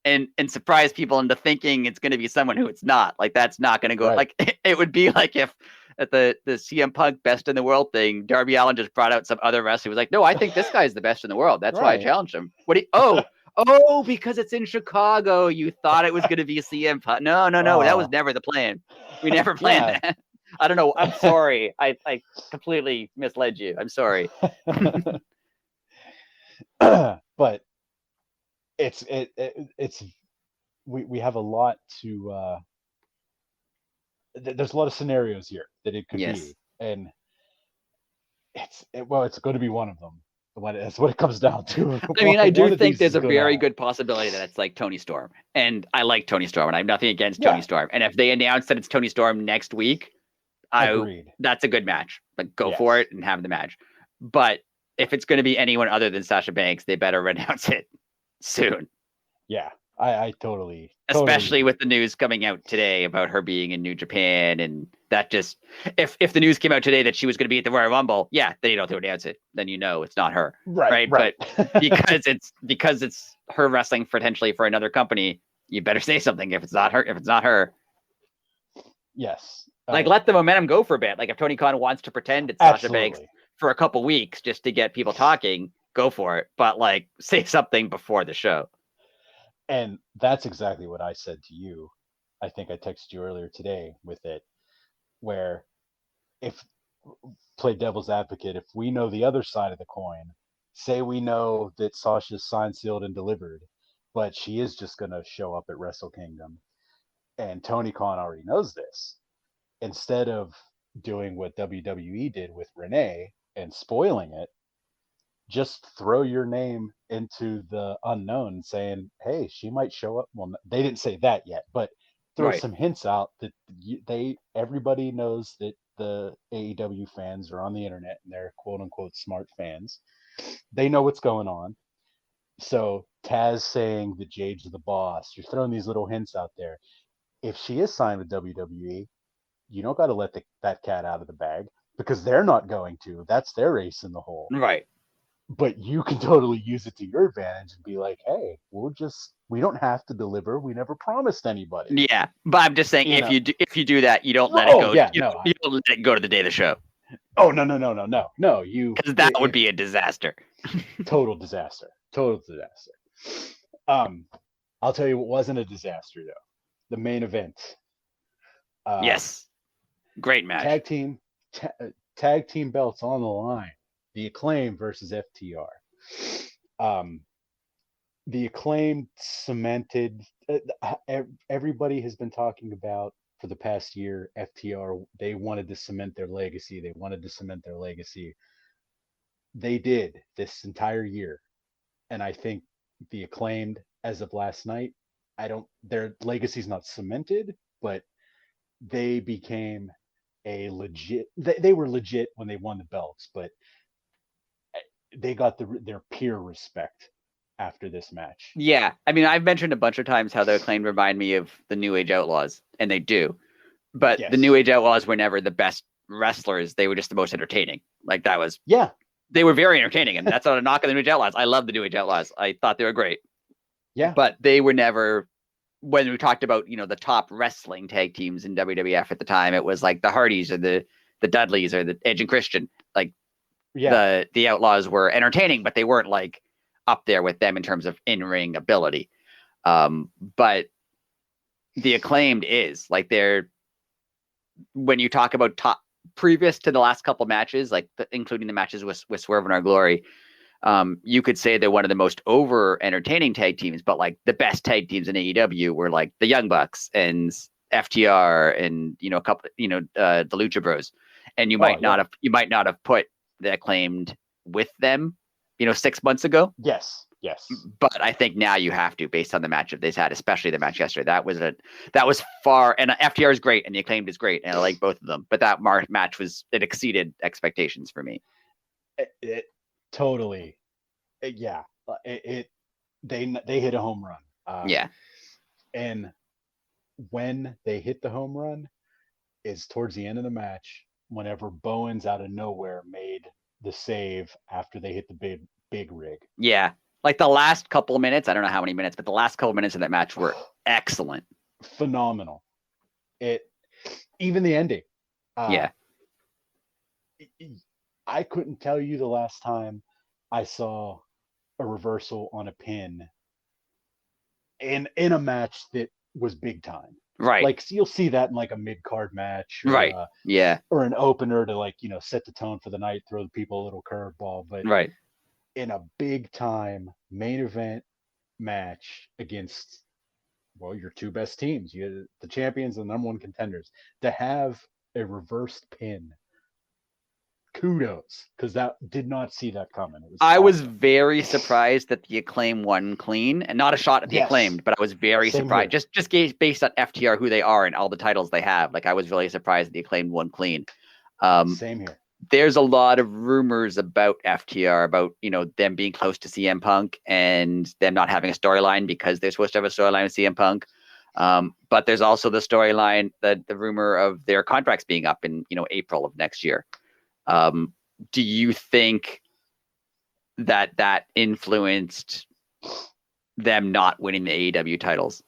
and surprise people into thinking it's going to be someone who it's not. Like, that's not going to go. Right. Like, it would be like if at the CM Punk Best in the World thing, Darby Allin just brought out some other wrestler who was like, no, I think this guy's the best in the world. That's why I challenged him. Oh, because it's in Chicago. You thought it was going to be CM Punk. No. That was never the plan. We never planned that. I don't know. I'm sorry. I completely misled you. I'm sorry. But we have a lot to there's a lot of scenarios here that it could be, and it's going to be one of them. That's what it comes down to. I mean, I do think there's a very good possibility that it's like Tony Storm, and I like Tony Storm, and I have nothing against Tony Storm. And if they announce that it's Tony Storm next week, that's a good match. Like, go for it and have the match. But if it's going to be anyone other than Sasha Banks, they better announce it soon. Yeah, I totally. Especially with the news coming out today about her being in New Japan, and that just if the news came out today that she was going to be at the Royal Rumble, yeah, then you don't have to announce it. Then you know it's not her, right? But because it's her wrestling potentially for another company, you better say something if it's not her. If it's not her, yes, like let the momentum go for a bit. Like if Tony Khan wants to pretend it's Sasha Banks for a couple weeks just to get people talking, go for it. But like say something before the show. And that's exactly what I said to you. I think I texted you earlier today with it, where if play devil's advocate, if we know the other side of the coin, say we know that Sasha's signed, sealed, and delivered, but she is just going to show up at Wrestle Kingdom, and Tony Khan already knows this, instead of doing what WWE did with Renee and spoiling it, just throw your name into the unknown saying, hey, she might show up. Well, they didn't say that yet, but throw some hints out that everybody knows that the AEW fans are on the internet and they're quote unquote smart fans. They know what's going on. So Taz saying that Jade's the boss, you're throwing these little hints out there. If she is signed with WWE, you don't got to let that cat out of the bag, because they're not going to. That's their ace in the hole. Right. But you can totally use it to your advantage and be like, hey, we don't have to deliver. We never promised anybody. Yeah. But I'm just saying, if you do that, you don't let it go. Yeah, you don't let it go to the day of the show. Oh, no. Because that would be a disaster. Total disaster. I'll tell you what wasn't a disaster, though. The main event. Yes. Great match. Tag team belts on the line. The Acclaimed versus FTR. The Acclaimed cemented. Everybody has been talking about for the past year. FTR. They wanted to cement their legacy. They did this entire year, and I think the Acclaimed, as of last night, their legacy's not cemented, but they became a legit. They were legit when they won the belts, but they got their peer respect after this match. Yeah. I mean, I've mentioned a bunch of times how the Acclaimed remind me of the New Age Outlaws, and they do. But the New Age Outlaws were never the best wrestlers. They were just the most entertaining. Like that was... Yeah. They were very entertaining, and that's not a knock on the New Age Outlaws. I love the New Age Outlaws. I thought they were great. Yeah. But they were never... When we talked about, the top wrestling tag teams in WWF at the time, it was like the Hardys or the Dudleys or the Edge and Christian. Like, the Outlaws were entertaining, but they weren't like up there with them in terms of in-ring ability. But the Acclaimed is like when you talk about top previous to the last couple matches, like including the matches with Swerve and Our Glory, you could say they're one of the most over entertaining tag teams, but like the best tag teams in AEW were like the Young Bucks and FTR and, a couple, the Lucha Bros. And you might not have put the Acclaimed with them, 6 months ago. Yes. But I think now you have to, based on the matchup they've had, especially the match yesterday. That was far, and FTR is great and the Acclaimed is great, and I like both of them. But that match it exceeded expectations for me. It totally, yeah. They hit a home run. Yeah. And when they hit the home run is towards the end of the match, whenever Bowens out of nowhere made the save after they hit the big rig. Yeah. Like the last couple of minutes, I don't know how many minutes, but the last couple of minutes of that match were excellent. Phenomenal. Even the ending. Yeah. I couldn't tell you the last time I saw a reversal on a pin in a match that was big time. Right. Like you'll see that in like a mid-card match. Or, right. Yeah. Or an opener to like, set the tone for the night, throw the people a little curveball. But right. In a big time main event match against, your two best teams, the champions and the number one contenders, to have a reversed pin. Kudos, because that did not see that coming. I was very surprised that the Acclaimed won clean, and not a shot at the Acclaimed, but I was very surprised. Here. Just based on FTR, who they are, and all the titles they have. Like I was really surprised that the Acclaimed won clean. Same here. there's a lot of rumors about FTR, about, them being close to CM Punk and them not having a storyline because they're supposed to have a storyline with CM Punk. But there's also the storyline, that the rumor of their contracts being up in, April of next year. Do you think that influenced them not winning the AEW titles?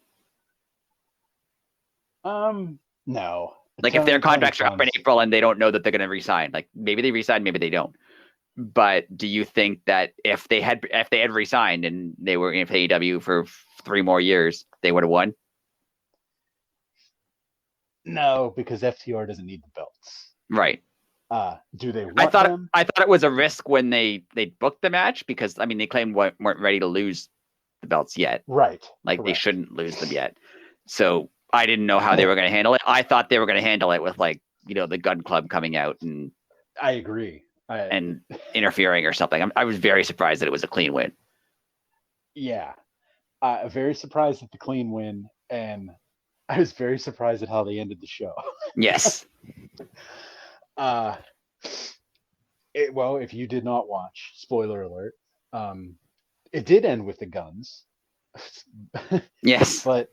No. Like, if their contracts are up in April and they don't know that they're going to resign, like maybe they resign, maybe they don't. But do you think that if they had resigned and they were in AEW for 3 more years, they would have won? No, because FTR doesn't need the belts. Right. Do they want them? I thought it was a risk when they booked the match, because they claimed weren't ready to lose the belts yet. Right. Like, correct. They shouldn't lose them yet. So I didn't know how they were going to handle it. I thought they were going to handle it with, like, the Gun Club coming out and I agree. And interfering or something. I was very surprised that it was a clean win. Yeah. Very surprised at the clean win, and I was very surprised at how they ended the show. Yes. Well, if you did not watch, spoiler alert, it did end with the guns. Yes. But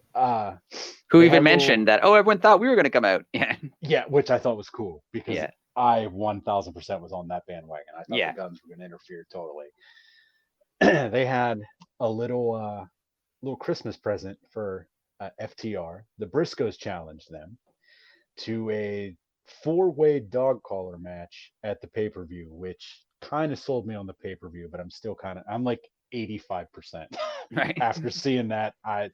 who even mentioned that, everyone thought we were going to come out. Yeah. Yeah, which I thought was cool, because I 1000% was on that bandwagon. I thought the guns were going to interfere totally. They had a little Christmas present for FTR. The Briscoes challenged them to a 4-way dog collar match at the pay-per-view, which kind of sold me on the pay-per-view, but I'm like 85%. Right. After seeing that, I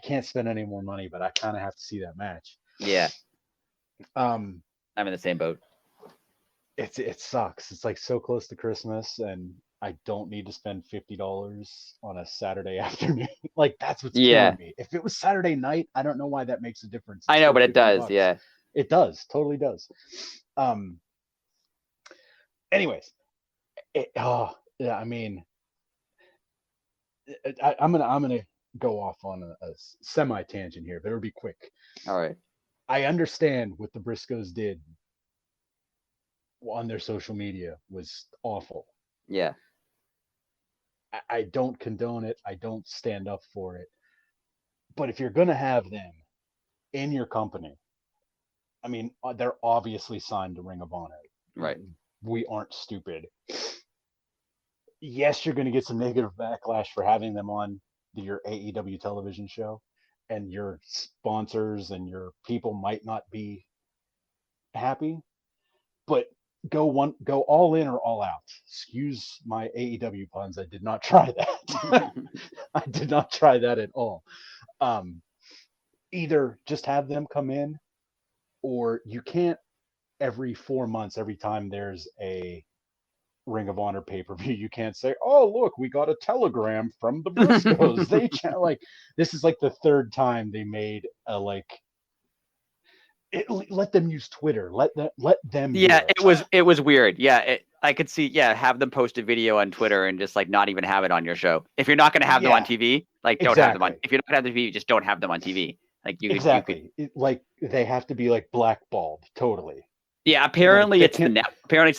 can't spend any more money, but I kind of have to see that match. Yeah. I'm in the same boat. It sucks. It's like so close to Christmas, and I don't need to spend $50 on a Saturday afternoon. Like, that's what's killing me. If it was Saturday night, I don't know why that makes a difference. I know, but it does. $50. Yeah. It does. Totally does. Anyways, I mean, I'm gonna go off on a semi tangent here, but it'll be quick. All right. I understand what the Briscoes did on their social media was awful. Yeah. I don't condone it. I don't stand up for it. But if you're gonna have them in your company, I mean, they're obviously signed to Ring of Honor. Right. We aren't stupid. Yes, you're going to get some negative backlash for having them on your AEW television show, and your sponsors and your people might not be happy, but go all in or all out. Excuse my AEW puns. I did not try that. I did not try that at all. Either just have them come in, or you can't every 4 months, every time there's a Ring of Honor pay-per-view, you can't say, "Oh, look, we got a telegram from the Briscoes." This is like the 3rd time they made a let them use Twitter. Let them. Yeah, it was weird. Yeah, I could see. Yeah, have them post a video on Twitter and just, like, not even have it on your show. If you're not going to have them on TV, like, don't have them on. If you're not going to have the TV, just don't have them on TV. Like, you like, they have to be, like, blackballed totally. Yeah, apparently it's the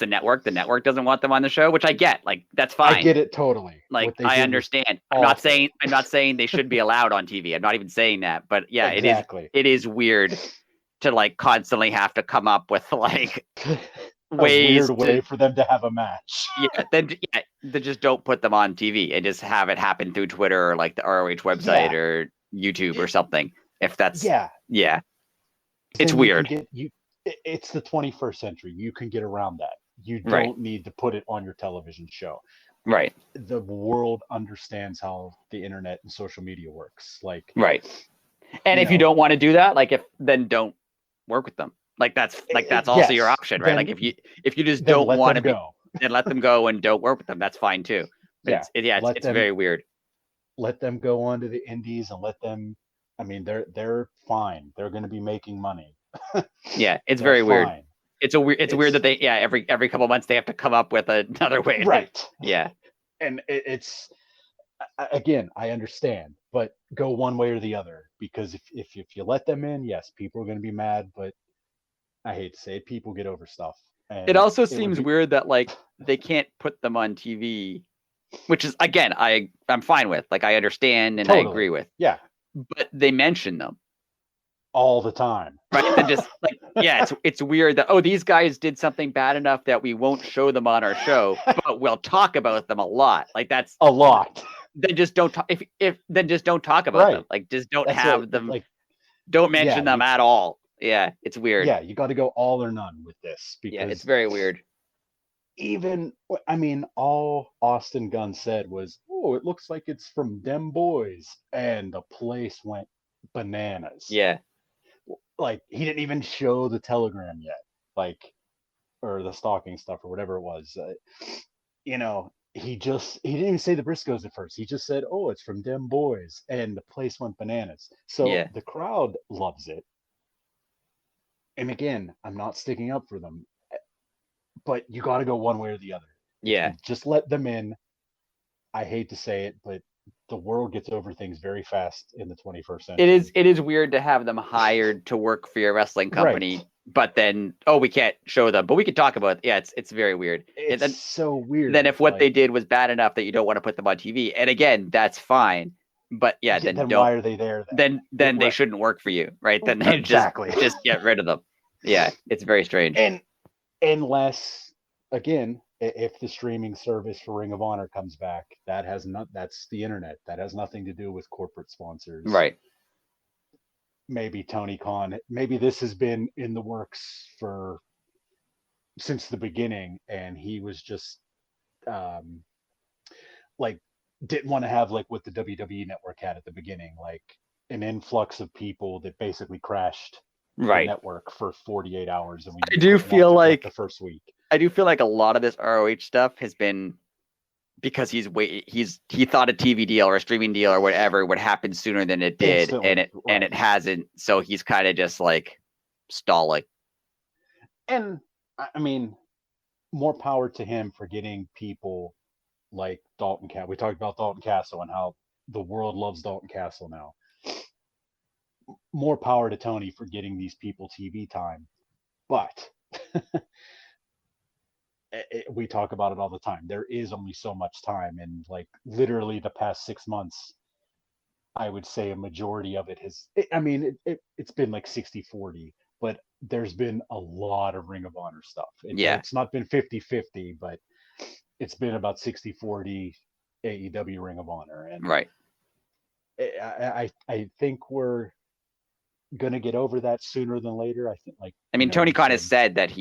network. The network doesn't want them on the show, which I get. Like, that's fine. I get it totally. Like, I understand. I'm not saying they should be allowed on TV. I'm not even saying that. But yeah, exactly. It is weird to, like, constantly have to come up with, like, ways for them to have a match. Then just don't put them on TV and just have it happen through Twitter or, like, the ROH website or YouTube or something. If that's it's weird. It's the 21st century. You can get around that. You don't need to put it on your television show. Right. The world understands how the internet and social media works. Like, right. And if you don't want to do that, like, then don't work with them. Like, that's also your option, right? Like, if you just don't want to be, then let them go and don't work with them. That's fine too. But it's very weird. Let them go on to the indies and let them. I mean, they're fine. They're going to be making money. Yeah, it's very weird. It's weird that they every couple of months they have to come up with another way. Right. Yeah. And it's again, I understand, but go one way or the other, because if you let them in, yes, people are going to be mad, but I hate to say it, people get over stuff. And it also seems weird that like they can't put them on TV, which is, again, I'm fine with. Like, I understand and totally. I agree with. Yeah. But they mention them all the time. Right. Then just like, yeah, it's weird that, these guys did something bad enough that we won't show them on our show, but we'll talk about them a lot. Like, that's a lot. Then just don't talk. If then just don't talk about them. Like, just don't have them. Like, don't mention them at all. Yeah, it's weird. Yeah, you got to go all or none with this, because it's very weird. Even, I mean, all Austin Gunn said was, "Oh, it looks like it's from them boys," and the place went bananas. Yeah, like he didn't even show the telegram yet, like, or the stalking stuff or whatever it was. He didn't even say the Briscoes at first. He just said, "Oh, it's from them boys," and the place went bananas. So the crowd loves it. And again, I'm not sticking up for them, but you got to go one way or the other. Yeah. Just let them in. I hate to say it, but the world gets over things very fast in the 21st century. It is weird to have them hired to work for your wrestling company, right. But then, we can't show them, but we can talk about it. Yeah, it's very weird. It's so weird. Then if what they did was bad enough that you don't want to put them on TV, and again, that's fine. But then don't, why are they there? Then they shouldn't work for you, right? Then they just get rid of them. Yeah, it's very strange. And unless, again, if the streaming service for Ring of Honor comes back, that's the internet. That has nothing to do with corporate sponsors. Right. Maybe Tony Khan, maybe this has been in the works since the beginning, and he was just didn't want to have like what the WWE network had at the beginning, like an influx of people that basically crashed the network for 48 hours. And I do feel like the first week. I do feel like a lot of this ROH stuff has been because he thought a TV deal or a streaming deal or whatever would happen sooner than it did. Instantly, and it hasn't. So he's kind of just like stalling. And I mean, more power to him for getting people like Dalton Castle. We talked about Dalton Castle and how the world loves Dalton Castle now. More power to Tony for getting these people TV time. But we talk about it all the time. There is only so much time. And like literally the past 6 months, I would say a majority of it it's been like 60-40, but there's been a lot of Ring of Honor stuff. It's not been 50-50, but it's been about 60-40 AEW Ring of Honor. And right. I think we're going to get over that sooner than later. I think Tony Khan has said that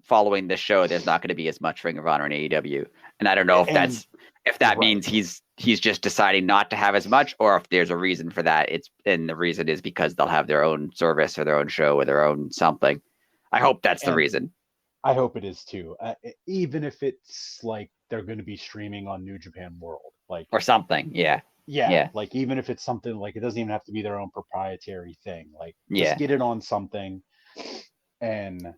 following this show, there's not going to be as much Ring of Honor in AEW. And I don't know if that means he's just deciding not to have as much, or if there's a reason for that. And the reason is because they'll have their own service or their own show or their own something. I hope that's the reason. I hope it is too. Even if it's like they're going to be streaming on New Japan World, or something. Yeah. Like even if it's something like it doesn't even have to be their own proprietary thing. Like just get it on something, and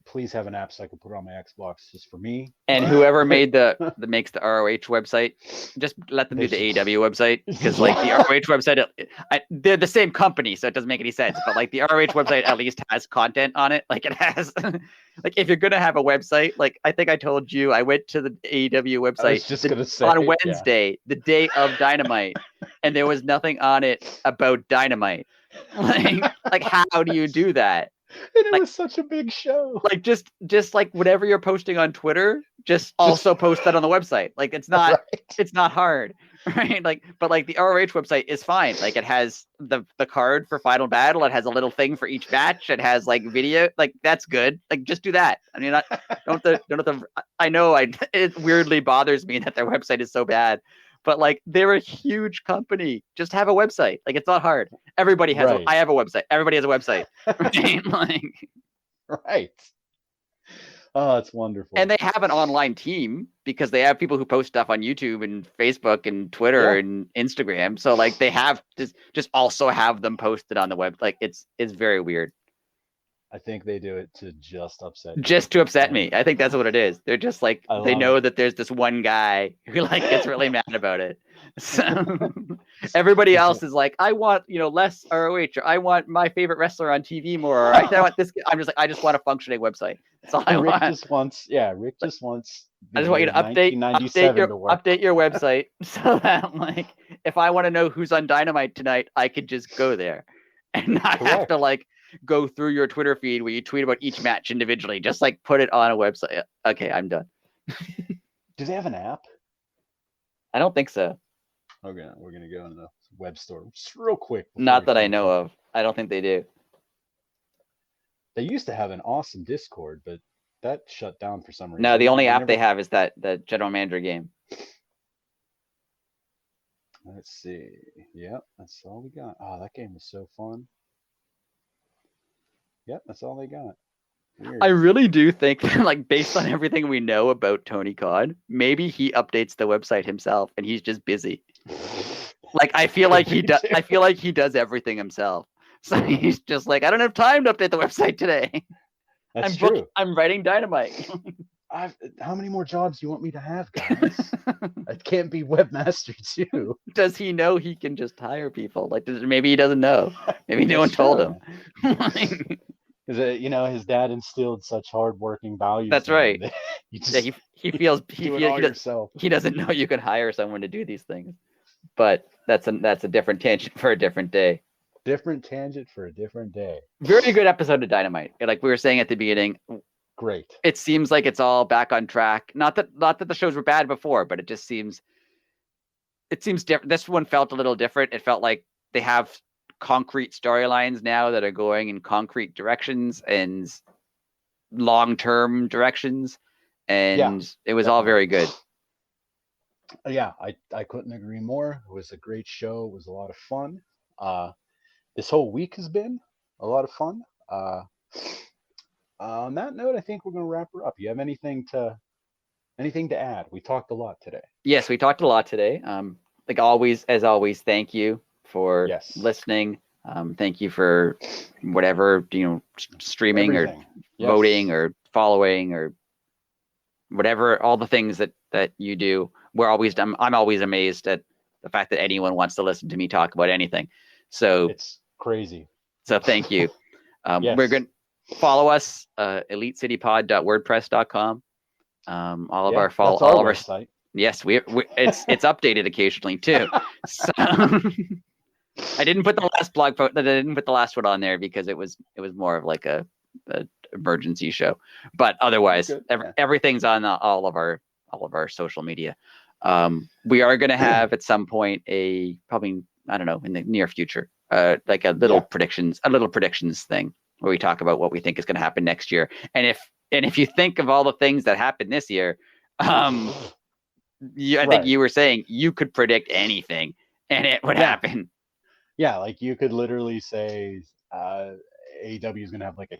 please have an app so I can put it on my Xbox just for me. And whoever makes the ROH website, just let them do the AEW website, because the ROH website, they're the same company, so it doesn't make any sense. But like the ROH website at least has content on it. Like it has, like if you're gonna have a website, like I think I told you, I went to the AEW website on Wednesday, the day of Dynamite, and there was nothing on it about Dynamite. Like how do you do that? And it was such a big show. Like just like whatever you're posting on Twitter, just also post that on the website. Like it's not it's not hard, right? But the ROH website is fine. Like it has the card for Final Battle. It has a little thing for each match. It has like video. Like that's good. Like just do that. I mean, I know it weirdly bothers me that their website is so bad. But like they're a huge company. Just have a website. Like it's not hard. Everybody has. I have a website. Everybody has a website. Right? Right. Oh, it's wonderful. And they have an online team because they have people who post stuff on YouTube and Facebook and Twitter and Instagram. So like they have just also have them posted on the web. Like it's very weird. I think they do it to just upset you. Just to upset me. I think that's what it is. They're just like, they know that there's this one guy who like gets really mad about it. So everybody else is like, I want, less ROH, or I want my favorite wrestler on TV more, or I want this. I'm just like, I just want a functioning website. That's all I want. Rick just wants. I just want you to update your website so that like, if I want to know who's on Dynamite tonight, I could just go there and not have to like go through your Twitter feed where you tweet about each match individually. Just like put it on a website. Okay, I'm done. Do they have an app? I don't think so. Okay, we're gonna go in the web store just real quick. Not that I know of. I don't think they do. They used to have an awesome Discord, but that shut down for some reason. No, the only app they have is the General Manager game. Let's see. Yep, that's all we got. Oh, that game was so fun. Yep, that's all they got. Weird. I really do think that, like, based on everything we know about Tony Khan, maybe he updates the website himself and he's just busy. Like, I feel like he does. I feel like he does everything himself. So he's just like, I don't have time to update the website today. That's true. I'm writing Dynamite. How many more jobs do you want me to have, guys? I can't be webmaster too. Does he know he can just hire people? Like, maybe he doesn't know. Maybe no one told him. Because his dad instilled such hardworking values. That's right. That he feels he doesn't know you can hire someone to do these things. But that's a different tangent for a different day. Different tangent for a different day. Very good episode of Dynamite. Like we were saying at the beginning. Great. It seems like it's all back on track. Not that the shows were bad before, but it seems different. This one felt a little different. It felt like they have concrete storylines now that are going in concrete directions and long-term directions, and it was all very good. Yeah, I couldn't agree more. It was a great show. It was a lot of fun. This whole week has been a lot of fun. On that note, I think we're going to wrap her up. You have anything to add? We talked a lot today. Yes, we talked a lot today. Like always, as always, thank you for listening. Thank you for whatever, streaming everything. Or voting or following or whatever, all the things that you do. I'm always amazed at the fact that anyone wants to listen to me talk about anything. So it's crazy. So thank you. We're going to follow us, elitecitypod.wordpress.com. All of our website. Yes, it's updated occasionally too. So I didn't put the last blog post. I didn't put the last one on there because it was more of like a emergency show. But otherwise, everything's on all of our social media. We are going to have at some point probably I don't know in the near future, like a little predictions thing where we talk about what we think is going to happen next year. And if you think of all the things that happened this year, I think you were saying you could predict anything and it would happen. Yeah, like you could literally say AEW is going to have like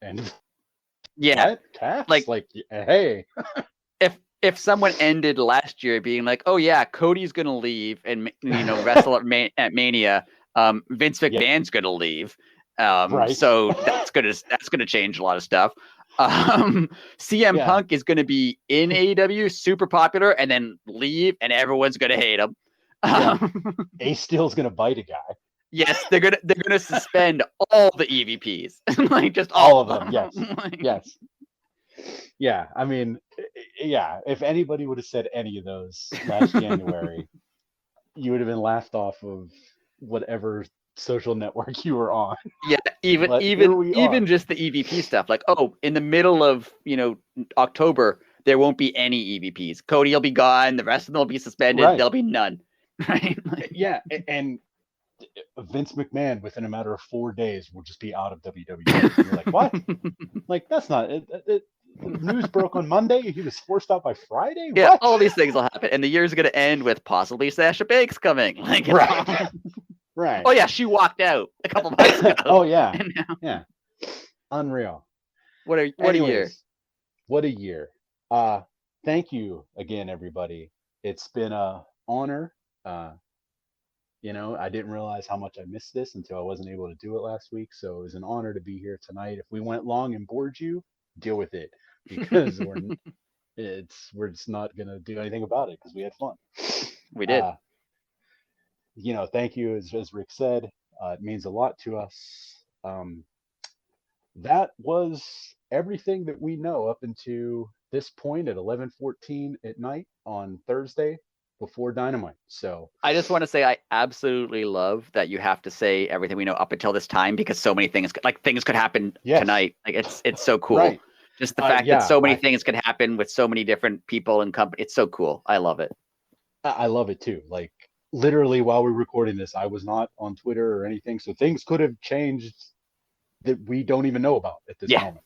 and like hey. If someone ended last year being like, oh yeah, Cody's going to leave and wrestle at Mania, Vince McMahon's going to leave. So that's gonna change a lot of stuff. CM Punk is gonna be in AEW, super popular, and then leave, and everyone's gonna hate him. Ace Steel's gonna bite a guy. Yes, they're gonna suspend all the EVPs, like just all of them. Yes, yes. Yeah, I mean, if anybody would have said any of those last January, you would have been laughed off of whatever social network you were on. Yeah, even just the EVP stuff. Like, in the middle of October, there won't be any EVPs. Cody will be gone. The rest of them will be suspended. There'll be none. Right? And Vince McMahon, within a matter of 4 days, will just be out of WWE. You're like, what? Like, that's not it. News broke on Monday. He was forced out by Friday. Yeah, what? All these things will happen, and the year's going to end with possibly Sasha Banks coming. Like, right. Oh yeah, she walked out a couple months ago. Oh yeah, yeah. Unreal. What a year. What a year. Thank you again, everybody. It's been a honor You know, I didn't realize how much I missed this until I wasn't able to do it last week. So it was an honor to be here tonight. If we went long and bored you, deal with it, because we're just not gonna do anything about it because we had fun. We did. You know, thank you, as Rick said. It means a lot to us. That was everything that we know up until this point at 11:14 at night on Thursday before Dynamite. So I just want to say I absolutely love that you have to say everything we know up until this time, because so many things could happen tonight. Like it's so cool. Right. Just the fact that so many things can happen with so many different people and companies. It's so cool. I love it. I love it too. Like literally while we're recording this, I was not on Twitter or anything. So things could have changed that we don't even know about at this moment.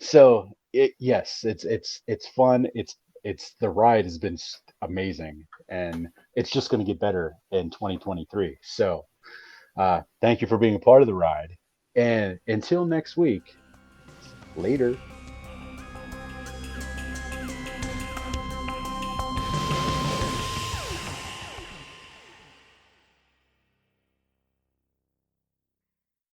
So it's fun. It's the ride has been amazing, and it's just going to get better in 2023. So thank you for being a part of the ride, and until next week, later.